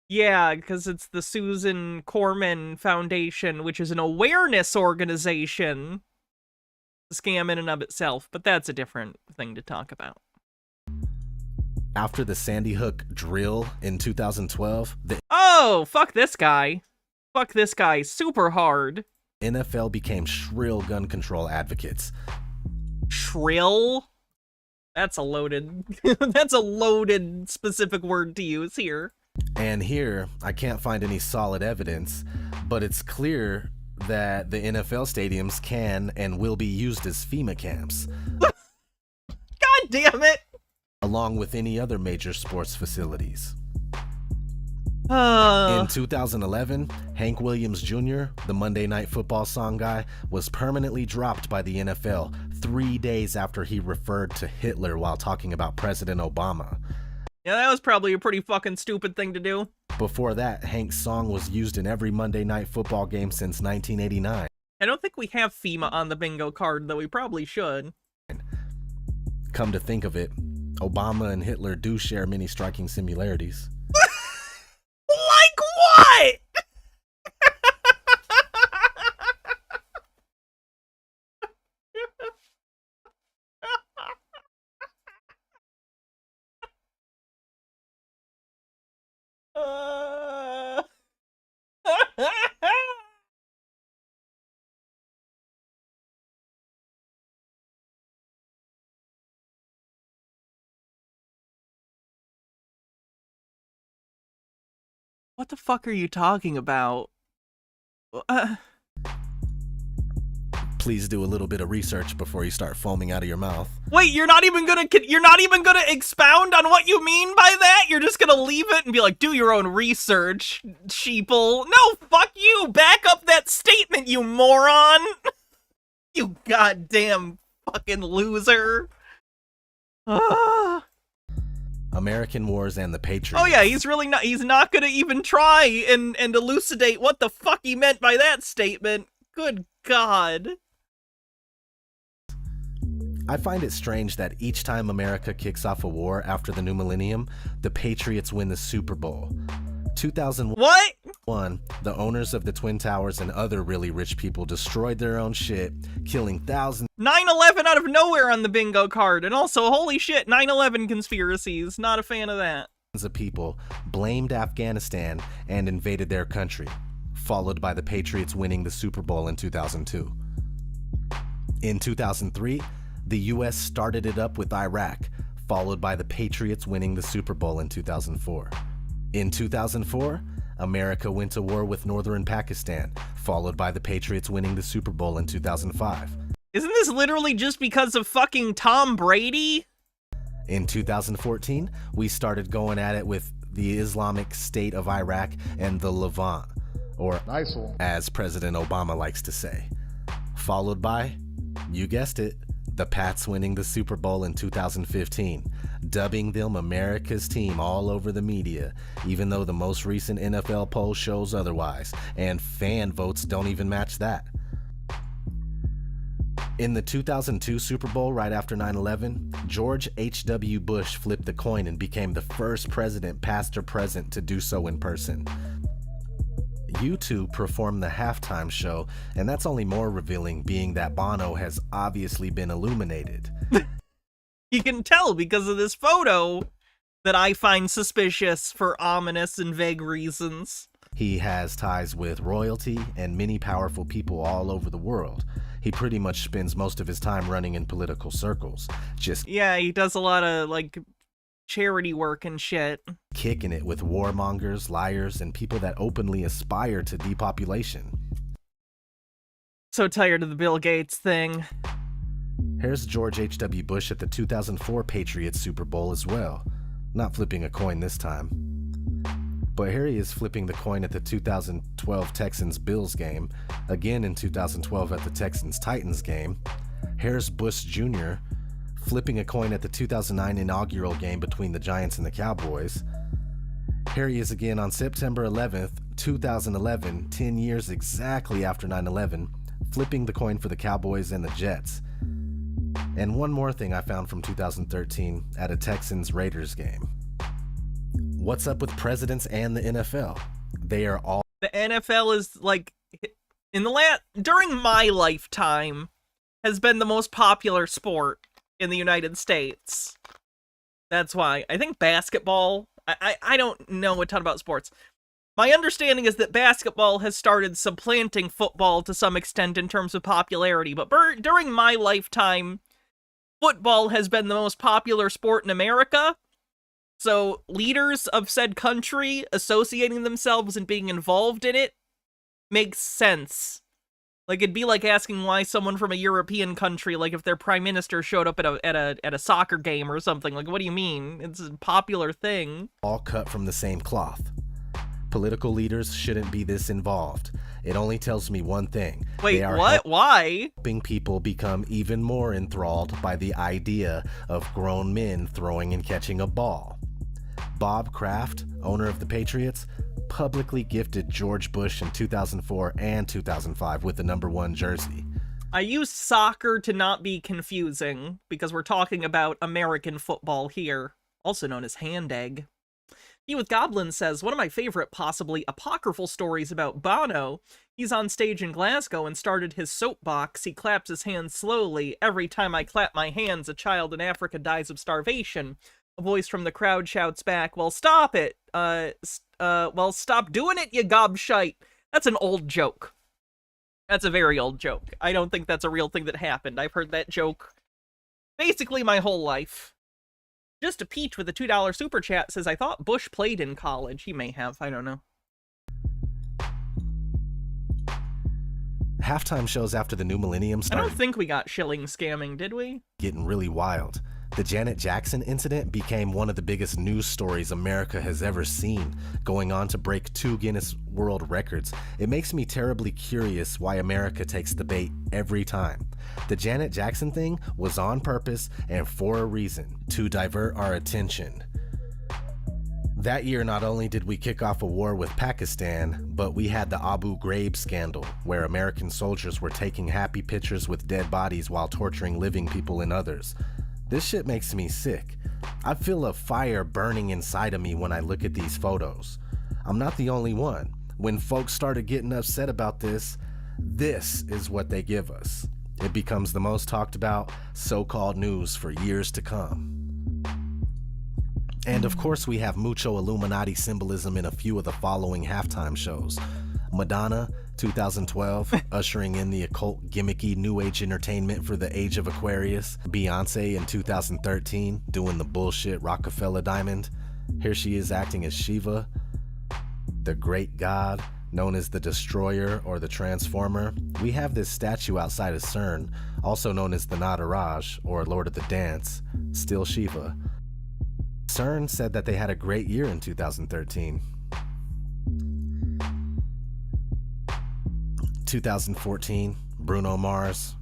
Yeah, because it's the Susan Corman Foundation, which is an awareness organization. A scam in and of itself, but that's a different thing to talk about. After the Sandy Hook drill in 2012, Oh, fuck this guy. Fuck this guy super hard. NFL became shrill gun control advocates. Shrill? That's a loaded, that's a loaded specific word to use here. And here, I can't find any solid evidence, but it's clear that the NFL stadiums can and will be used as FEMA camps. God damn it! Along with any other major sports facilities. In 2011, Hank Williams Jr., the Monday Night Football song guy, was permanently dropped by the NFL 3 days after he referred to Hitler while talking about President Obama. Yeah, that was probably a pretty fucking stupid thing to do. Before that, Hank's song was used in every Monday Night Football game since 1989. I don't think we have FEMA on the bingo card, though we probably should. Come to think of it, Obama and Hitler do share many striking similarities. Like what? What the fuck are you talking about? Please do a little bit of research before you start foaming out of your mouth. Wait, you're not even gonna expound on what you mean by that? You're just gonna leave it and be like, do your own research, sheeple. No, fuck you! Back up that statement, you moron! You goddamn fucking loser. American Wars and the Patriots. Oh yeah, he's not gonna even try and elucidate what the fuck he meant by that statement. Good God. I find it strange that each time America kicks off a war after the new millennium, the Patriots win the Super Bowl. 2001, what? The owners of the Twin Towers and other really rich people destroyed their own shit, killing thousands. 9/11 out of nowhere on the bingo card, and also, holy shit, 9/11 conspiracies. Not a fan of that. Of people blamed Afghanistan and invaded their country, followed by the Patriots winning the Super Bowl in 2002. In 2003, the U.S. started it up with Iraq, followed by the Patriots winning the Super Bowl in 2004. In 2004, America went to war with northern Pakistan, followed by the Patriots winning the Super Bowl in 2005. Isn't this literally just because of fucking Tom Brady? In 2014, we started going at it with the Islamic State of Iraq and the Levant, or ISIL, as President Obama likes to say. Followed by, you guessed it, the Pats winning the Super Bowl in 2015, dubbing them America's team all over the media, even though the most recent NFL poll shows otherwise, and fan votes don't even match that. In the 2002 Super Bowl, right after 9/11, George H.W. Bush flipped the coin and became the first president, past or present, to do so in person. U2 performed the halftime show, and that's only more revealing, being that Bono has obviously been illuminated. You can tell because of this photo that I find suspicious for ominous and vague reasons. He has ties with royalty and many powerful people all over the world. He pretty much spends most of his time running in political circles. Yeah, he does a lot of, like, charity work and shit. Kicking it with warmongers, liars, and people that openly aspire to depopulation. So tired of the Bill Gates thing. Here's George H.W. Bush at the 2004 Patriots Super Bowl as well. Not flipping a coin this time. But here he is flipping the coin at the 2012 Texans-Bills game, again in 2012 at the Texans-Titans game. Here's Bush Jr. flipping a coin at the 2009 inaugural game between the Giants and the Cowboys. Here he is again on September 11th, 2011, 10 years exactly after 9/11, flipping the coin for the Cowboys and the Jets. And one more thing I found from 2013 at a Texans-Raiders game. What's up with presidents and the NFL? They are all... The NFL is, like, during my lifetime, has been the most popular sport in the United States. That's why. I think basketball, I don't know a ton about sports. My understanding is that basketball has started supplanting football to some extent in terms of popularity, but during my lifetime, football has been the most popular sport in America. So leaders of said country associating themselves and being involved in it makes sense. Like, it'd be like asking why someone from a European country, like if their prime minister showed up at a soccer game or something. Like, what do you mean? It's a popular thing. All cut from the same cloth. Political leaders shouldn't be this involved. It only tells me one thing. Wait, what? Why? Helping people become even more enthralled by the idea of grown men throwing and catching a ball. Bob Kraft, owner of the Patriots, publicly gifted George Bush in 2004 and 2005 with the #1 jersey. I use soccer to not be confusing, because we're talking about American football here, also known as hand egg. He with Goblin says, one of my favorite, possibly apocryphal stories about Bono. He's on stage in Glasgow and started his soapbox. He claps his hands slowly. Every time I clap my hands, a child in Africa dies of starvation. A voice from the crowd shouts back, well, stop it. Well, stop doing it, you gobshite. That's an old joke. That's a very old joke. I don't think that's a real thing that happened. I've heard that joke basically my whole life. Just a Peach with a $2 super chat says, I thought Bush played in college. He may have, I don't know. Halftime shows after the new millennium started. I don't think we got shilling scamming, did we? Getting really wild. The Janet Jackson incident became one of the biggest news stories America has ever seen, going on to break 2 Guinness World Records. It makes me terribly curious why America takes the bait every time. The Janet Jackson thing was on purpose and for a reason, to divert our attention. That year, not only did we kick off a war with Pakistan, but we had the Abu Ghraib scandal, where American soldiers were taking happy pictures with dead bodies while torturing living people and others. This shit makes me sick. I feel a fire burning inside of me when I look at these photos. I'm not the only one. When folks started getting upset about this is what they give us. It becomes the most talked about so-called news for years to come. And of course we have mucho Illuminati symbolism in a few of the following halftime shows. Madonna, 2012, ushering in the occult gimmicky new age entertainment for the age of Aquarius. Beyonce in 2013, doing the bullshit Rockefeller diamond. Here she is acting as Shiva, the great god, known as the Destroyer or the Transformer. We have this statue outside of CERN, also known as the Nataraj or Lord of the Dance, still Shiva. CERN said that they had a great year in 2013. 2014, Bruno Mars,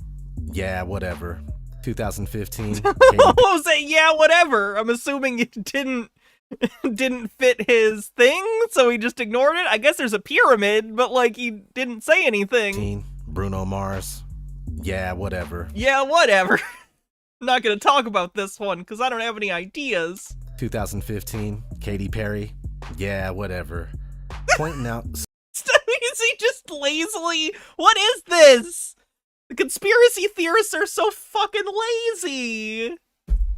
yeah, whatever. 2015, What was that? Yeah, whatever. I'm assuming it didn't fit his thing, so he just ignored it. I guess there's a pyramid, but like he didn't say anything. Bruno Mars, yeah, whatever. Yeah, whatever. I'm not gonna talk about this one because I don't have any ideas. 2015, Katy Perry, yeah, whatever. Pointing out. Is he just lazily? What is this? The conspiracy theorists are so fucking lazy.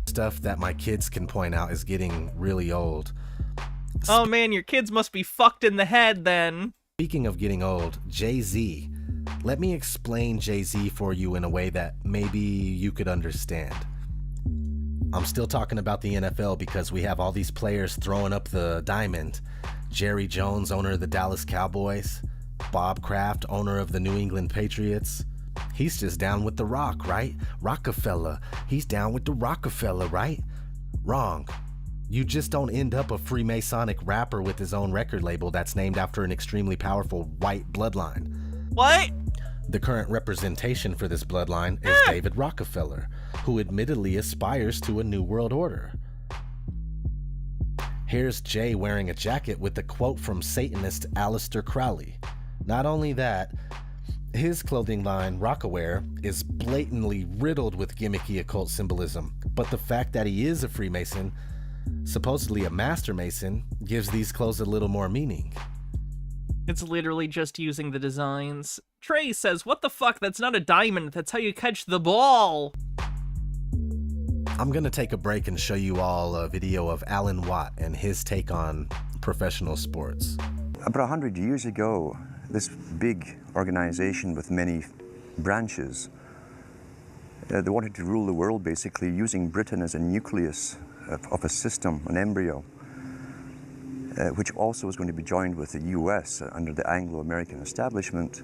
Stuff that my kids can point out is getting really old. Oh man, your kids must be fucked in the head then. Speaking of getting old, Jay-Z. Let me explain Jay-Z for you in a way that maybe you could understand. I'm still talking about the NFL because we have all these players throwing up the diamond. Jerry Jones, owner of the Dallas Cowboys. Bob Kraft, owner of the New England Patriots. He's just down with the Rock, right? Rockefeller. He's down with the Rockefeller, right? Wrong. You just don't end up a Freemasonic rapper with his own record label that's named after an extremely powerful white bloodline. What? The current representation for this bloodline is David Rockefeller, who admittedly aspires to a new world order. Here's Jay wearing a jacket with a quote from Satanist Aleister Crowley. Not only that, his clothing line, Rockaware, is blatantly riddled with gimmicky occult symbolism, but the fact that he is a Freemason, supposedly a Master Mason, gives these clothes a little more meaning. It's literally just using the designs. Trey says, what the fuck, that's not a diamond, that's how you catch the ball. I'm gonna take a break and show you all a video of Alan Watt and his take on professional sports. About 100 years ago, this big organization with many branches They wanted to rule the world, basically, using Britain as a nucleus of a system, an embryo, which also was going to be joined with the US under the Anglo-American establishment.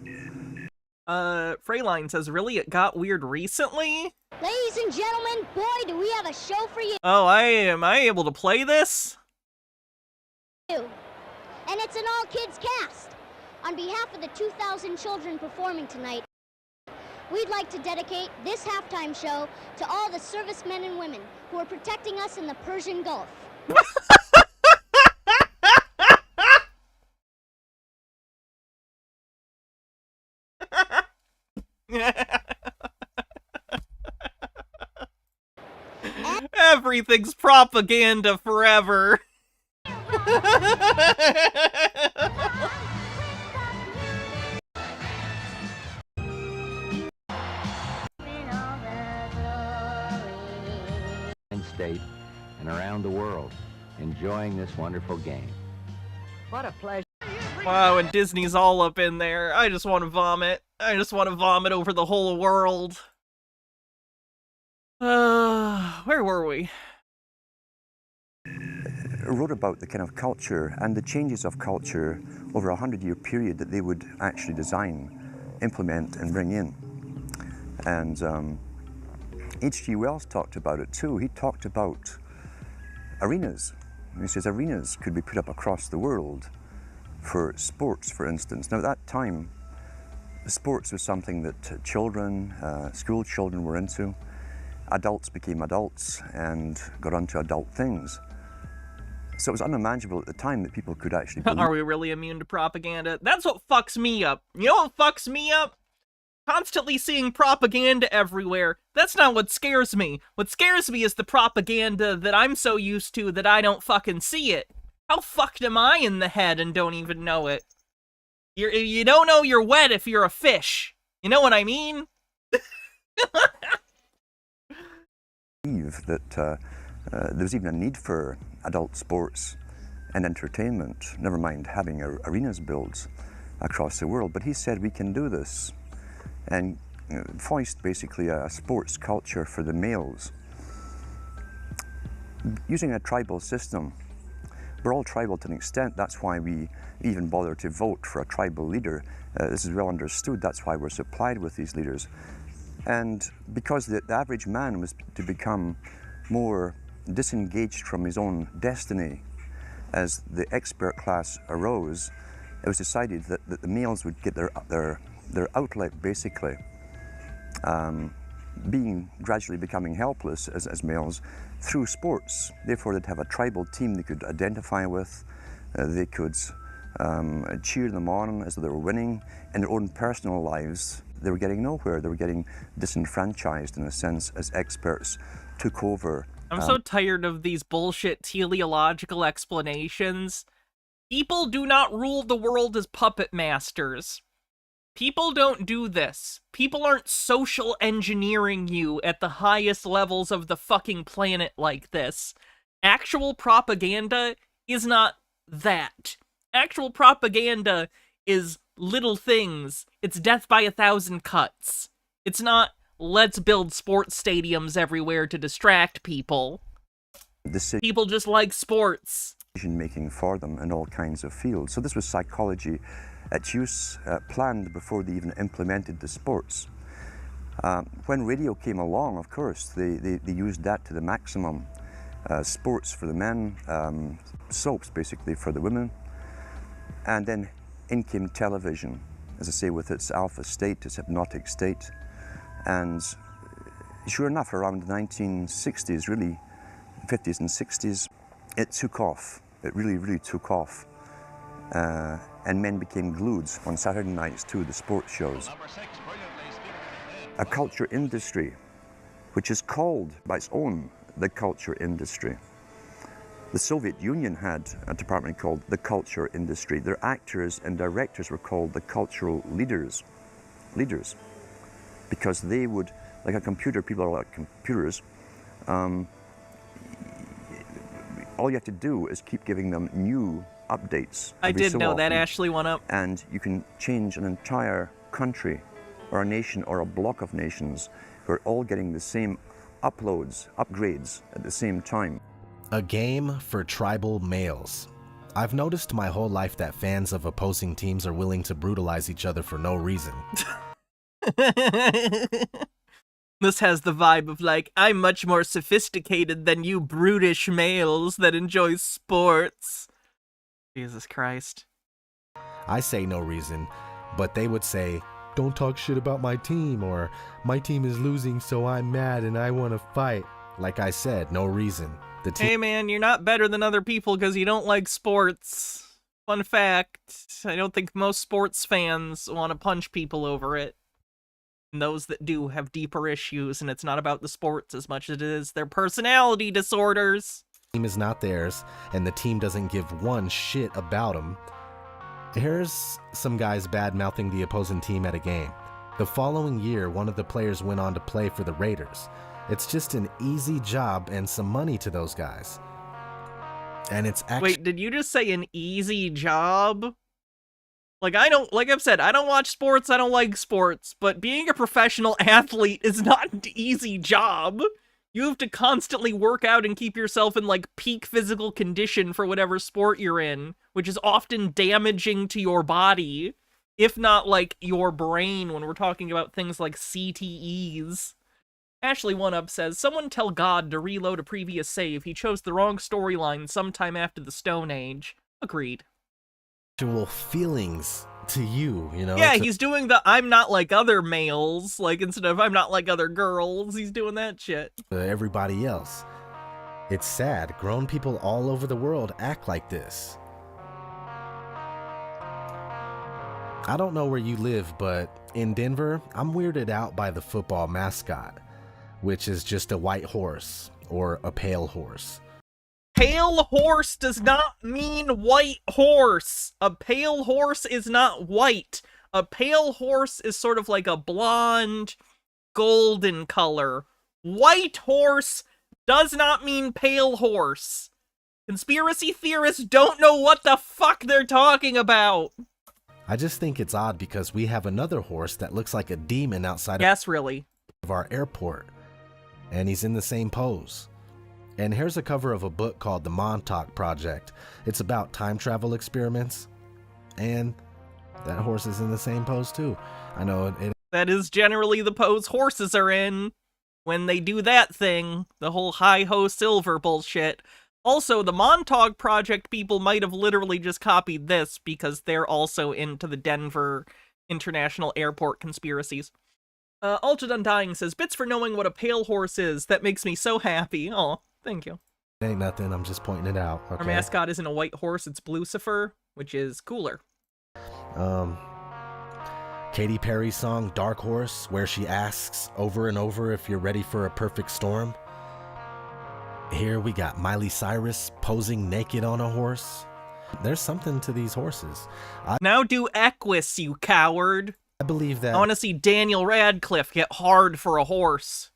Freyline says, really, it got weird recently? Ladies and gentlemen, boy, do we have a show for you. Oh, am I able to play this? And it's an all-kids cast. On behalf of the 2,000 children performing tonight, we'd like to dedicate this halftime show to all the servicemen and women who are protecting us in the Persian Gulf. Everything's propaganda forever. State and around the world, enjoying this wonderful game. What a pleasure. Wow, and Disney's all up in there. I just want to vomit. I just want to vomit over the whole world. Where were we? Wrote about the kind of culture and the changes of culture over a 100-year period that they would actually design, implement, and bring in. And H.G. Wells talked about it too. He talked about arenas. He says arenas could be put up across the world for sports, for instance. Now at that time, sports was something that children, school children were into. Adults became adults and got onto adult things. So it was unimaginable at the time that people could actually believe. Are we really immune to propaganda? That's what fucks me up. You know what fucks me up? Constantly seeing propaganda everywhere. That's not what scares me. What scares me is the propaganda that I'm so used to that I don't fucking see it. How fucked am I in the head and don't even know it? You don't know you're wet if you're a fish. You know what I mean? That there was even a need for adult sports and entertainment, never mind having arenas built across the world. But he said we can do this and foist basically a sports culture for the males. Using a tribal system, we're all tribal to an extent. That's why we even bother to vote for a tribal leader. This is well understood. That's why we're supplied with these leaders. And because the average man was to become more disengaged from his own destiny as the expert class arose, it was decided that the males would get their outlet, basically, gradually becoming helpless as males through sports. Therefore, they'd have a tribal team they could identify with. They could cheer them on as they were winning. In their own personal lives, they were getting nowhere. They were getting disenfranchised, in a sense, as experts took over. I'm so tired of these bullshit teleological explanations. People do not rule the world as puppet masters. People don't do this. People aren't social engineering you at the highest levels of the fucking planet like this. Actual propaganda is not that. Actual propaganda is little things. It's death by 1,000 cuts. It's not, let's build sports stadiums everywhere to distract people. People just like sports. Decision-making for them in all kinds of fields. So this was psychology at use, planned before they even implemented the sports. When radio came along, of course, they used that to the maximum. Sports for the men, soaps basically for the women, and then in came television, as I say, with its alpha state, its hypnotic state. And sure enough, around the 1960s, really, 50s and 60s, it took off. It really, really took off. And men became glued on Saturday nights to the sports shows. A culture industry, which is called by its own the culture industry. The Soviet Union had a department called the culture industry. Their actors and directors were called the cultural leaders. Because they would, like a computer, people are like computers, all you have to do is keep giving them new updates. I did know that Ashley went up. And you can change an entire country or a nation or a block of nations we're all getting the same upgrades at the same time. A game for tribal males. I've noticed my whole life that fans of opposing teams are willing to brutalize each other for no reason. This has the vibe of like, I'm much more sophisticated than you brutish males that enjoy sports. Jesus Christ. I say no reason, but they would say, don't talk shit about my team, or my team is losing so I'm mad and I want to fight. Like I said, no reason. Hey man, you're not better than other people because you don't like sports. Fun fact, I don't think most sports fans want to punch people over it. And those that do have deeper issues, and it's not about the sports as much as it is their personality disorders. The team is not theirs, and the team doesn't give one shit about them. Here's some guys bad-mouthing the opposing team at a game. The following year, one of the players went on to play for the Raiders. It's just an easy job and some money to those guys. And it's actually... Wait, did you just say an easy job? Like, I've said, I don't watch sports, I don't like sports, but being a professional athlete is not an easy job. You have to constantly work out and keep yourself in, like, peak physical condition for whatever sport you're in, which is often damaging to your body, if not, like, your brain when we're talking about things like CTEs. Ashley1up says, someone tell God to reload a previous save. He chose the wrong storyline sometime after the Stone Age. Agreed. Actual feelings to you, you know? Yeah, he's doing the I'm not like other males, like instead of I'm not like other girls, he's doing that shit. Everybody else. It's sad. Grown people all over the world act like this. I don't know where you live, but in Denver, I'm weirded out by the football mascot, which is just a white horse or a pale horse. Pale horse does not mean white horse. A pale horse is not white. A pale horse is sort of like a blonde, golden color. White horse does not mean pale horse. Conspiracy theorists don't know what the fuck they're talking about. I just think it's odd because we have another horse that looks like a demon outside really. of our airport. And he's in the same pose. And here's a cover of a book called The Montauk Project. It's about time travel experiments. And that horse is in the same pose too. I know it. That is generally the pose horses are in when they do that thing. The whole hi-ho silver bullshit. Also, the Montauk Project people might have literally just copied this because they're also into the Denver International Airport conspiracies. Altered Undying says, bits for knowing what a pale horse is. That makes me so happy. Aw, thank you. It ain't nothing, I'm just pointing it out. Okay? Our mascot isn't a white horse, it's Blucifer, which is cooler. Katy Perry's song Dark Horse, where she asks over and over if you're ready for a perfect storm. Here we got Miley Cyrus posing naked on a horse. There's something to these horses. Now do Equus, you coward. I believe that. I want to see Daniel Radcliffe get hard for a horse.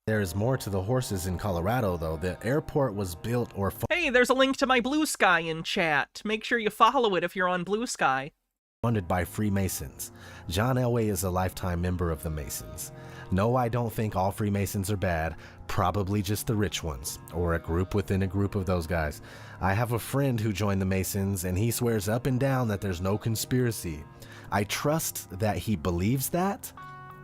There's more to the horses in Colorado, though. The airport was built or... Hey, there's a link to my Blue Sky in chat. Make sure you follow it if you're on Blue Sky. Funded by Freemasons. John Elway is a lifetime member of the Masons. No, I don't think all Freemasons are bad. Probably just the rich ones, or a group within a group of those guys. I have a friend who joined the Masons, and he swears up and down that there's no conspiracy. I trust that he believes that,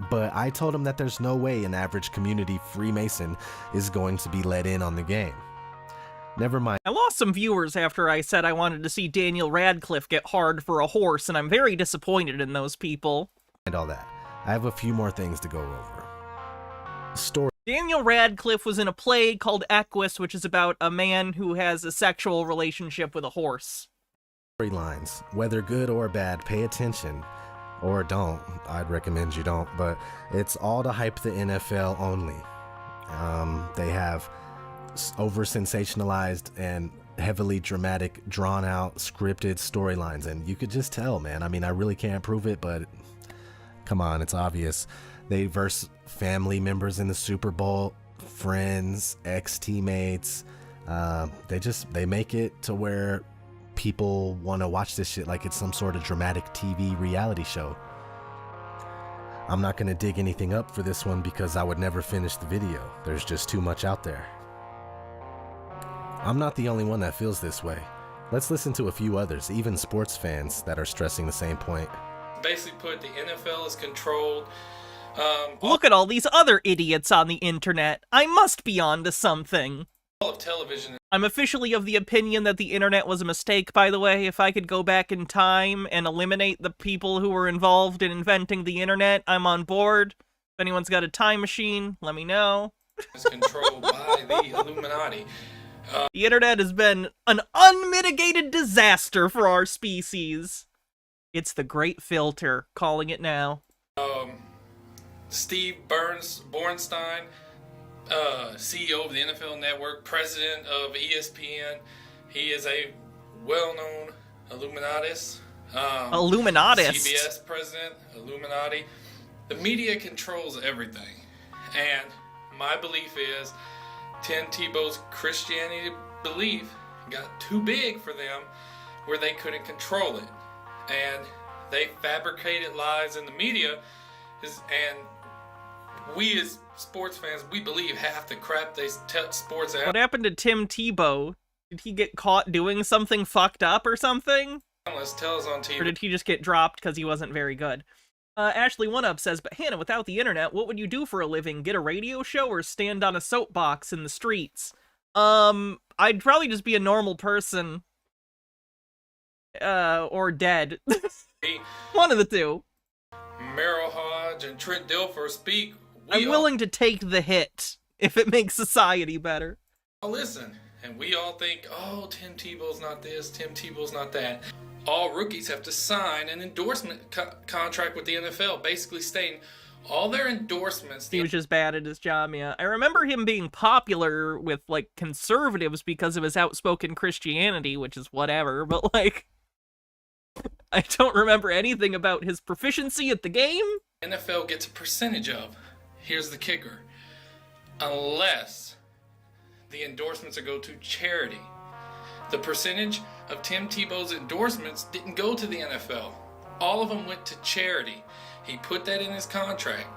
but I told him that there's no way an average community Freemason is going to be let in on the game. Never mind. I lost some viewers after I said I wanted to see Daniel Radcliffe get hard for a horse, and I'm very disappointed in those people. And all that. I have a few more things to go over. Story. Daniel Radcliffe was in a play called Equus, which is about a man who has a sexual relationship with a horse. Storylines, whether good or bad, pay attention. Or don't. I'd recommend you don't, but it's all to hype the NFL only. They have over-sensationalized and heavily dramatic, drawn-out, scripted storylines, and you could just tell, man. I mean, I really can't prove it, but come on, it's obvious. They verse family members in the Super Bowl, friends, ex-teammates. They make it to where people want to watch this shit like it's some sort of dramatic TV reality show. I'm not going to dig anything up for this one because I would never finish the video. There's just too much out there. I'm not the only one that feels this way. Let's listen to a few others, even sports fans, that are stressing the same point. Basically put the NFL is controlled. Look at all these other idiots on the internet. I must be on to something. All of television. I'm officially of the opinion that the internet was a mistake, by the way. If I could go back in time and eliminate the people who were involved in inventing the internet, I'm on board. If anyone's got a time machine, let me know. Is controlled by the Illuminati. The internet has been an unmitigated disaster for our species. It's the Great Filter, calling it now. Steve Bornstein, CEO of the NFL Network, president of ESPN. He is a well-known Illuminatist. Illuminatist? CBS president, Illuminati. The media controls everything. And my belief is Tim Tebow's Christianity belief got too big for them where they couldn't control it. And they fabricated lies in the media, and we as sports fans, we believe half the crap they tell sports out. What happened to Tim Tebow? Did he get caught doing something fucked up or something? Let's tell us on TV. Or did he just get dropped because he wasn't very good? Ashley One Up says, but Hannah, without the internet, what would you do for a living? Get a radio show or stand on a soapbox in the streets? I'd probably just be a normal person. Or dead. One of the two. Merrill Hodge and Trent Dilfer speak. I'm willing to take the hit if it makes society better. Listen, and we all think, oh, Tim Tebow's not this, Tim Tebow's not that. All rookies have to sign an endorsement contract with the NFL, basically stating all their endorsements. He was just bad at his job, yeah. I remember him being popular with, like, conservatives because of his outspoken Christianity, which is whatever, but, like, I don't remember anything about his proficiency at the game. NFL gets a percentage of. Here's the kicker. Unless the endorsements go to charity. The percentage of Tim Tebow's endorsements didn't go to the NFL. All of them went to charity. He put that in his contract.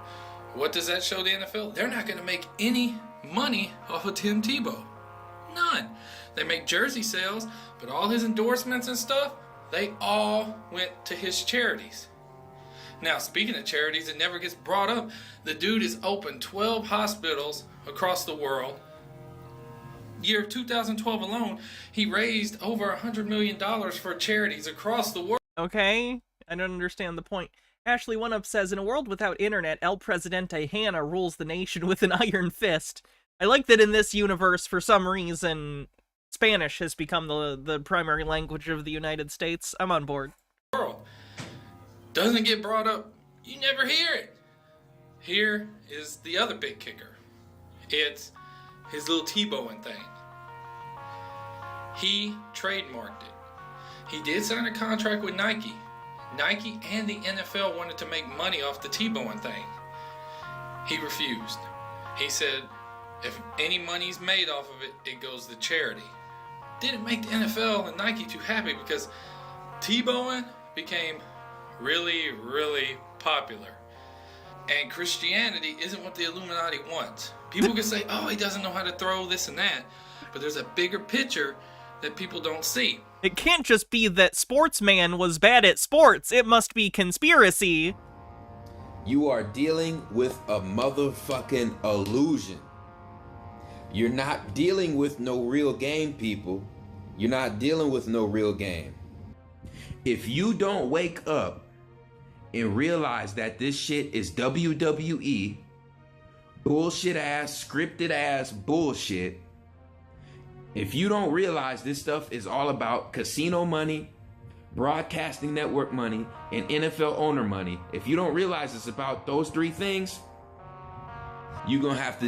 What does that show the NFL? They're not going to make any money off of Tim Tebow. None. They make jersey sales, but all his endorsements and stuff, they all went to his charities. Now, speaking of charities, it never gets brought up. The dude has opened 12 hospitals across the world. Year 2012 alone, he raised over $100 million for charities across the world. Okay, I don't understand the point. Ashley One Up says, in a world without internet, El Presidente Hannah rules the nation with an iron fist. I like that in this universe, for some reason, Spanish has become the primary language of the United States. I'm on board. Doesn't get brought up, you never hear it. Here is the other big kicker. It's his little Tebowing thing. He trademarked it. He did sign a contract with Nike. Nike and the NFL wanted to make money off the Tebowing thing. He refused. He said, if any money's made off of it, it goes to charity. Didn't make the NFL and Nike too happy because Tebowing became really, really popular. And Christianity isn't what the Illuminati wants. People can say, oh, he doesn't know how to throw this and that, but there's a bigger picture that people don't see. It can't just be that Sportsman was bad at sports. It must be conspiracy. You are dealing with a motherfucking illusion. You're not dealing with no real game, people. You're not dealing with no real game. If you don't wake up and realize that this shit is WWE, bullshit ass, scripted ass bullshit, if you don't realize this stuff is all about casino money, broadcasting network money, and NFL owner money, if you don't realize it's about those three things, you're gonna have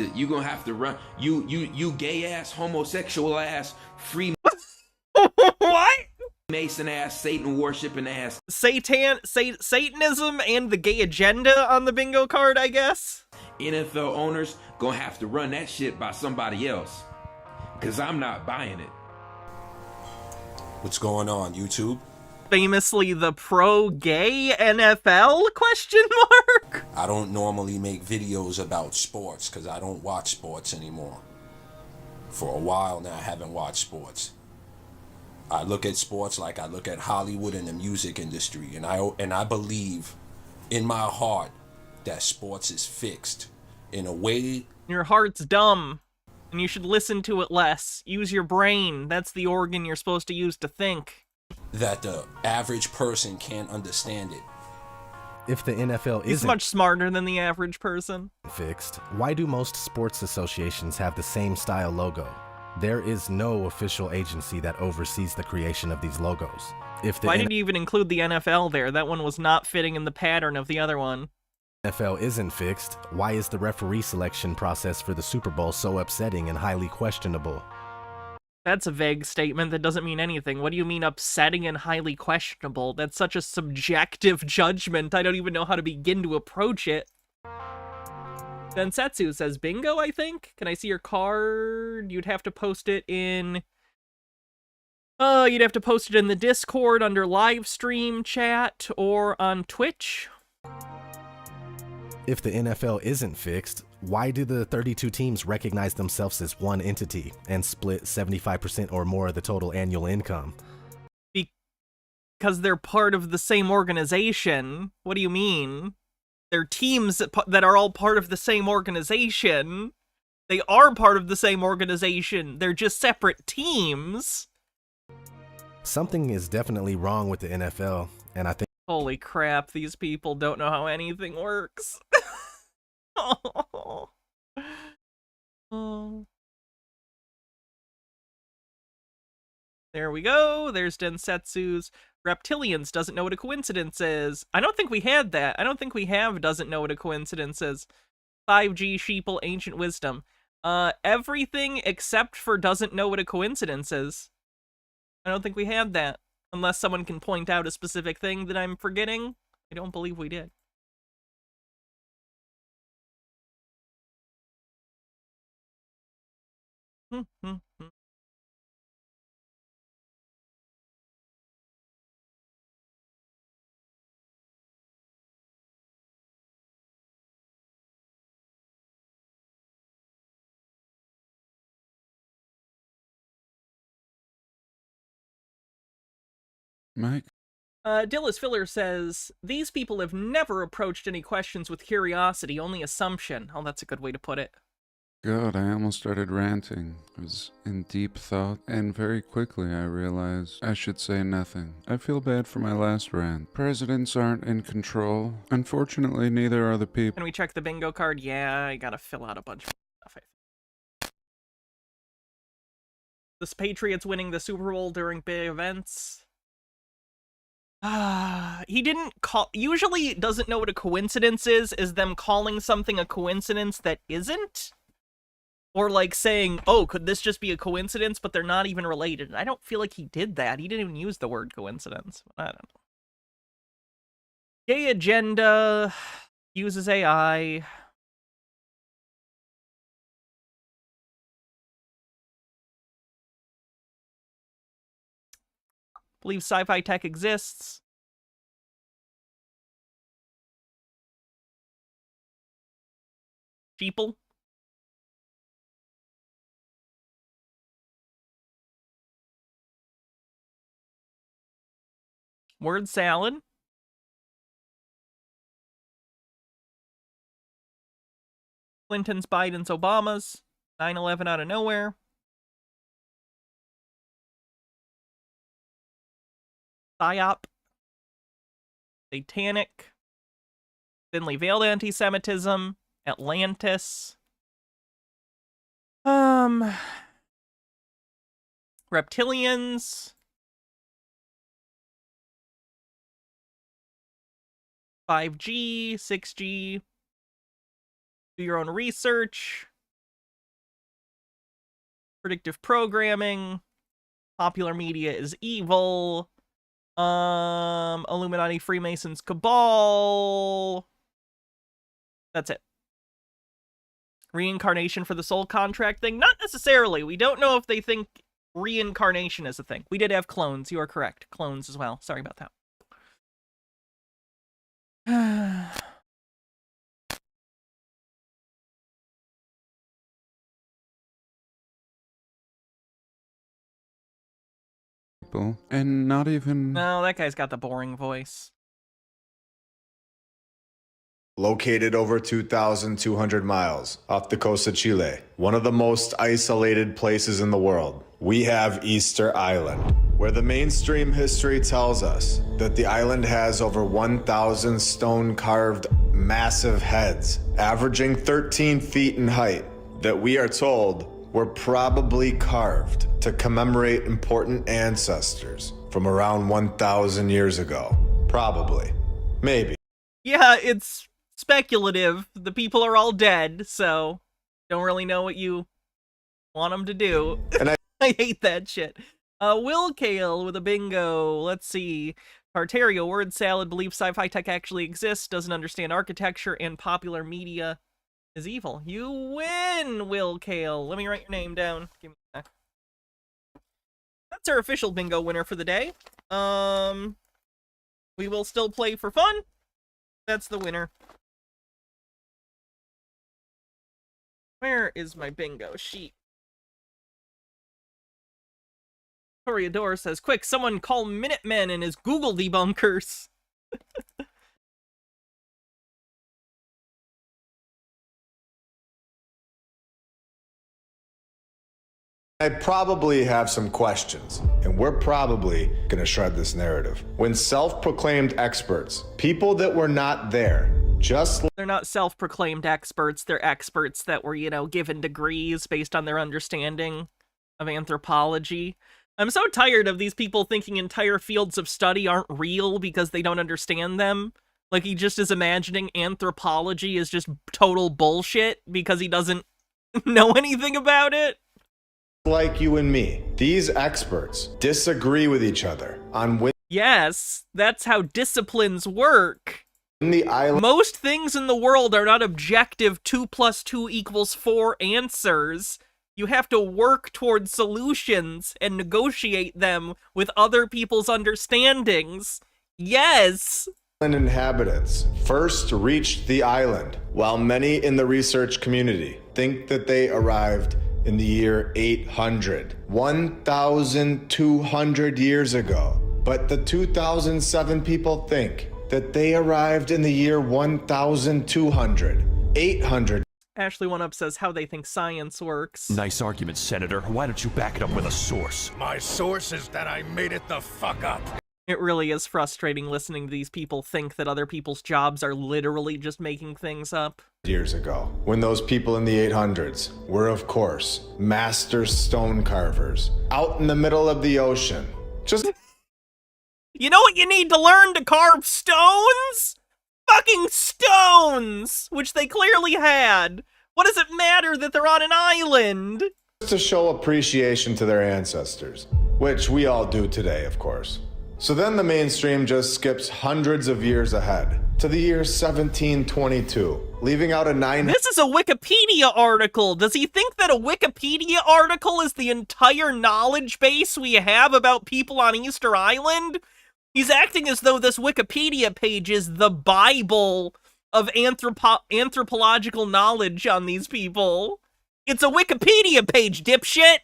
to run, you gay ass, homosexual ass, free what? Mason ass, Satan worshiping ass. Satanism and the gay agenda on the bingo card, I guess. NFL owners gonna have to run that shit by somebody else. Cause I'm not buying it. What's going on, YouTube? Famously the pro-gay NFL, question mark? I don't normally make videos about sports because I don't watch sports anymore. For a while now, I haven't watched sports. I look at sports like I look at Hollywood and the music industry, and I believe in my heart that sports is fixed in a way. Your heart's dumb, and you should listen to it less. Use your brain. That's the organ you're supposed to use to think. That the average person can't understand it. If the NFL He's isn't much smarter than the average person. fixed, why do most sports associations have the same style logo? There is no official agency that oversees the creation of these logos. If the Why did you even include the NFL there? That one was not fitting in the pattern of the other one. NFL isn't fixed, why is the referee selection process for the Super Bowl so upsetting and highly questionable? That's a vague statement that doesn't mean anything. What do you mean upsetting and highly questionable? That's such a subjective judgment. I don't even know how to begin to approach it. Densetsu says bingo, I think? Can I see your card? You'd have to post it in... you'd have to post it in the Discord under live stream chat or on Twitch. If the NFL isn't fixed, why do the 32 teams recognize themselves as one entity and split 75% or more of the total annual income? Because they're part of the same organization. What do you mean? They're teams that are all part of the same organization. They are part of the same organization. They're just separate teams. Something is definitely wrong with the NFL, and I think... Holy crap, these people don't know how anything works. Oh. There we go. There's Densetsu's Reptilians doesn't know what a coincidence is. I don't think we had that. I don't think we have doesn't know what a coincidence is. 5G Sheeple Ancient Wisdom. Everything except for doesn't know what a coincidence is. I don't think we had that. Unless someone can point out a specific thing that I'm forgetting. I don't believe we did. Mike? Dillis Filler says, these people have never approached any questions with curiosity, only assumption. Oh, that's a good way to put it. God, I almost started ranting. I was in deep thought, and very quickly I realized I should say nothing. I feel bad for my last rant. Presidents aren't in control. Unfortunately, neither are the people. Can we check the bingo card? Yeah, I gotta fill out a bunch of stuff. The Patriots winning the Super Bowl during big events. He didn't call... Usually doesn't know what a coincidence is them calling something a coincidence that isn't. Or like saying, oh, could this just be a coincidence, but they're not even related. I don't feel like he did that. He didn't even use the word coincidence. I don't know. Gay agenda uses AI. Believe sci-fi tech exists. Sheeple. Word salad. Clinton's, Biden's, Obama's. 9/11 out of nowhere. PSYOP. Satanic. Thinly veiled anti-Semitism. Atlantis. Reptilians. 5G, 6G. Do your own research. Predictive programming. Popular media is evil. Illuminati, Freemasons, Cabal. That's it. Reincarnation for the soul contract thing? Not necessarily. We don't know if they think reincarnation is a thing. We did have clones. You are correct. Clones as well. Sorry about that. And not even... No, that guy's got the boring voice. Located over 2,200 miles off the coast of Chile, one of the most isolated places in the world, we have Easter Island, where the mainstream history tells us that the island has over 1,000 stone-carved massive heads, averaging 13 feet in height, that we are told were probably carved to commemorate important ancestors from around 1,000 years ago. Probably. Maybe. Yeah, it's speculative. The people are all dead, so don't really know what you want them to do. And I hate that shit. Will Kale with a bingo. Let's see. Tartario, word salad, believes sci-fi tech actually exists, doesn't understand architecture, and popular media is evil. You win, Will Kale. Let me write your name down. Give me a sec. That's our official bingo winner for the day. We will still play for fun. That's the winner. Where is my bingo sheet? Toreador says, quick, someone call Minutemen and his Google debunkers. I probably have some questions, and we're probably gonna shred this narrative. When self-proclaimed experts, people that were not there, they're not self-proclaimed experts, they're experts that were, you know, given degrees based on their understanding of anthropology. I'm so tired of these people thinking entire fields of study aren't real because they don't understand them. Like, he just is imagining anthropology is just total bullshit because he doesn't know anything about it. Like you and me, these experts disagree with each other on when... Yes, that's how disciplines work. The island... Most things in the world are not objective 2 + 2 = 4 answers. You have to work towards solutions and negotiate them with other people's understandings. Yes! Inhabitants first reached the island, while many in the research community think that they arrived in the year 800, 1,200 years ago. But the 2007 people think that they arrived in the year 1,200, 800. Ashley1up says how they think science works. Nice argument, Senator. Why don't you back it up with a source? My source is that I made it the fuck up. It really is frustrating listening to these people think that other people's jobs are literally just making things up. Years ago, when those people in the 800s were, of course, master stone carvers, out in the middle of the ocean. Just... You know what you need to learn to carve stones? Fucking stones! Which they clearly had. What does it matter that they're on an island? To show appreciation to their ancestors, which we all do today, of course. So then the mainstream just skips hundreds of years ahead to the year 1722, leaving out a 9... This is a Wikipedia article. Does he think that a Wikipedia article is the entire knowledge base we have about people on Easter Island? He's acting as though this Wikipedia page is the Bible of anthropological knowledge on these people. It's a Wikipedia page, dipshit!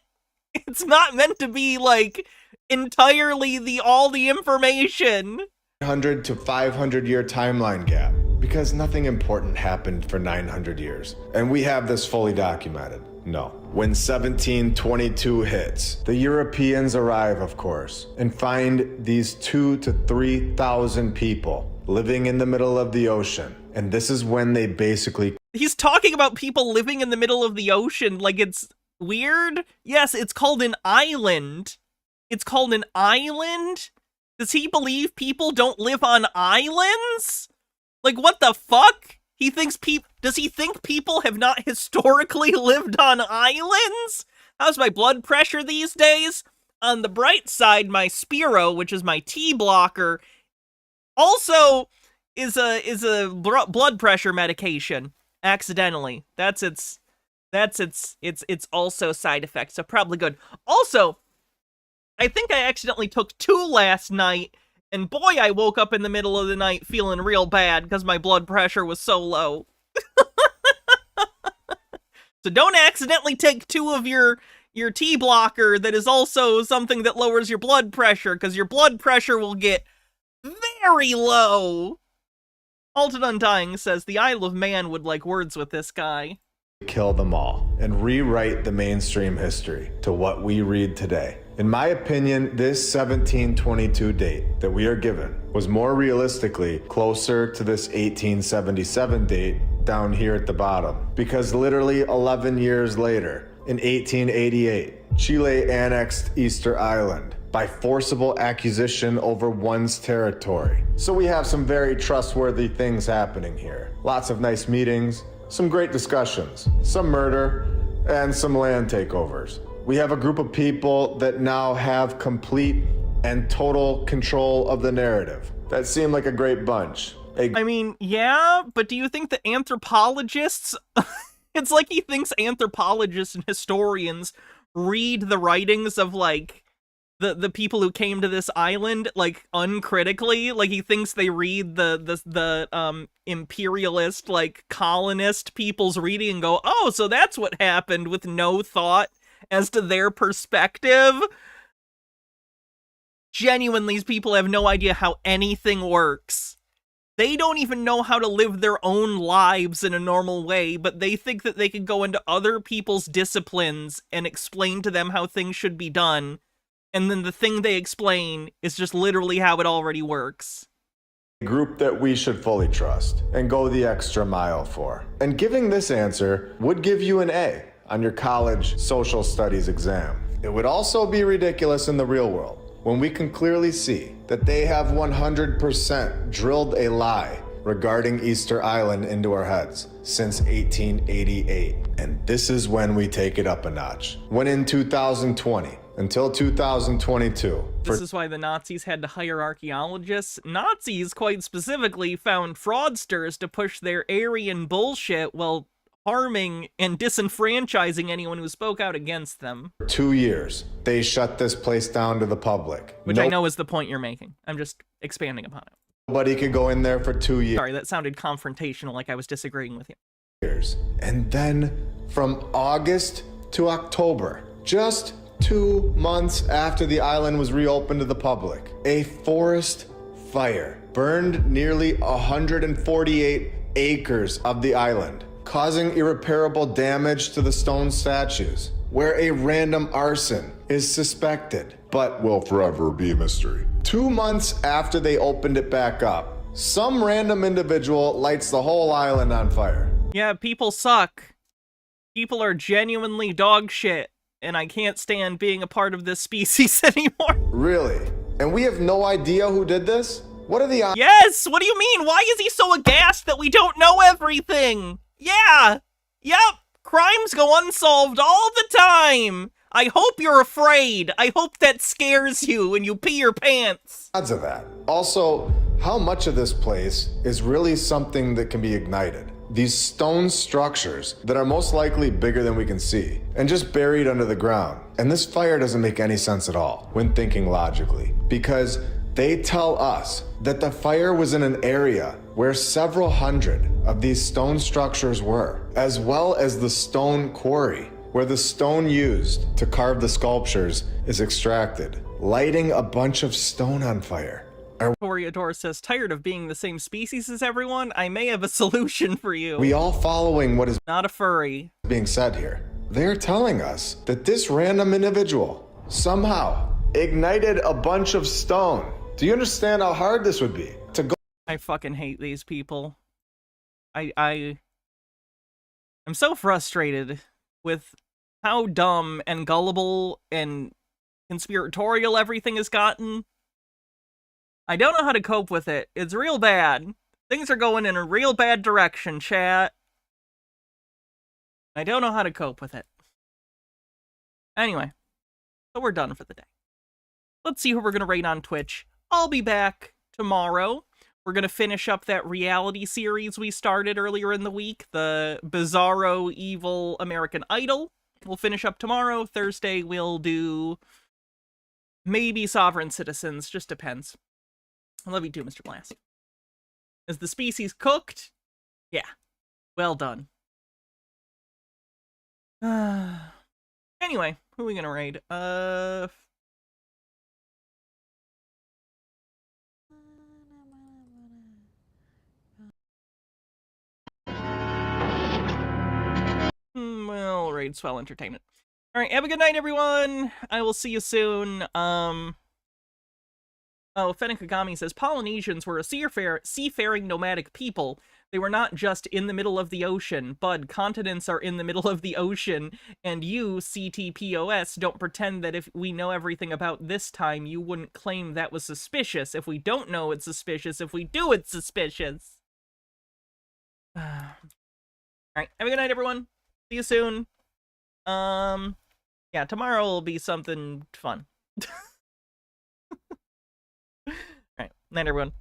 It's not meant to be, like, entirely all the information. 100 to 500 year timeline gap, because nothing important happened for 900 years. And we have this fully documented. No. When 1722 hits, the Europeans arrive, of course, and find these 2,000 to 3,000 people living in the middle of the ocean. And this is when they basically... He's talking about people living in the middle of the ocean like it's weird. Yes, it's called an island. It's called an island? Does he believe people don't live on islands? Like, what the fuck? He thinks does he think people have not historically lived on islands? How's my blood pressure these days? On the bright side, my Spiro, which is my T blocker, also is a blood pressure medication. Accidentally. That's its also side effect, so probably good. Also, I think I accidentally took 2 last night, and boy, I woke up in the middle of the night feeling real bad because my blood pressure was so low. So don't accidentally take 2 of your T blocker that is also something that lowers your blood pressure, because your blood pressure will get very low. Alton Undying says the Isle of Man would like words with this guy. Kill them all and rewrite the mainstream history to what we read today. In my opinion, this 1722 date that we are given was more realistically closer to this 1877 date down here at the bottom, because literally 11 years later, in 1888, Chile annexed Easter Island by forcible acquisition over one's territory. So we have some very trustworthy things happening here. Lots of nice meetings, some great discussions, some murder, and some land takeovers. We have a group of people that now have complete and total control of the narrative. That seemed like a great bunch. I mean, yeah, but do you think that anthropologists... It's like he thinks anthropologists and historians read the writings of, like, the people who came to this island, like, uncritically. Like, he thinks they read the imperialist, like, colonist people's reading and go, oh, so that's what happened, with no thought as to their perspective. Genuinely, these people have no idea how anything works. They don't even know how to live their own lives in a normal way, but they think that they can go into other people's disciplines and explain to them how things should be done, and then the thing they explain is just literally how it already works. A group that we should fully trust and go the extra mile for. And giving this answer would give you an A on your college social studies exam. It would also be ridiculous in the real world, when we can clearly see that they have 100% drilled a lie regarding Easter Island into our heads since 1888. And this is when we take it up a notch. When in 2020 until 2022. This is why the Nazis had to hire archaeologists. Nazis, quite specifically, found fraudsters to push their Aryan bullshit while harming and disenfranchising anyone who spoke out against them. For 2 years, they shut this place down to the public. Which I know is the point you're making. I'm just expanding upon it. Nobody could go in there for 2 years. Sorry, that sounded confrontational, like I was disagreeing with you. And then from August to October, just 2 months after the island was reopened to the public, a forest fire burned nearly 148 acres of the island, causing irreparable damage to the stone statues, where a random arson is suspected, but will forever be a mystery. 2 months after they opened it back up, some random individual lights the whole island on fire. Yeah, people suck. People are genuinely dog shit, and I can't stand being a part of this species anymore. Really? And we have no idea who did this? What are the odds? Yes! What do you mean? Why is he so aghast that we don't know everything? Yeah! Yep! Crimes go unsolved all the time! I hope you're afraid. I hope that scares you and you pee your pants. Odds of that. Also, how much of this place is really something that can be ignited? These stone structures that are most likely bigger than we can see and just buried under the ground. And this fire doesn't make any sense at all when thinking logically, because they tell us that the fire was in an area where several hundred of these stone structures were, as well as the stone quarry, where the stone used to carve the sculptures is extracted. Lighting a bunch of stone on fire. Toreador says, tired of being the same species as everyone? I may have a solution for you. We all following what is not a furry being said here. They're telling us that this random individual somehow ignited a bunch of stone. Do you understand how hard this would be to go? I fucking hate these people. I'm so frustrated with how dumb and gullible and conspiratorial everything has gotten. I don't know how to cope with it. It's real bad. Things are going in a real bad direction, chat. I don't know how to cope with it. Anyway, so we're done for the day. Let's see who we're going to rate on Twitch. I'll be back tomorrow. We're going to finish up that reality series we started earlier in the week, the Bizarro Evil American Idol. We'll finish up tomorrow. Thursday, we'll do Maybe sovereign citizens, just depends. I love you too, Mr. Blast. Is the species cooked? Yeah. Well done. Anyway, who are we gonna raid? Well, raid Swell Entertainment. Alright, have a good night, everyone! I will see you soon. Oh, Fennikagami says, Polynesians were a seafaring nomadic people. They were not just in the middle of the ocean. Bud, continents are in the middle of the ocean, and you, CTPOS, don't pretend that if we know everything about this time, you wouldn't claim that was suspicious. If we don't know, it's suspicious. If we do, it's suspicious. Alright, have a good night, everyone. See you soon. Yeah, tomorrow will be something fun. Alright, night, everyone.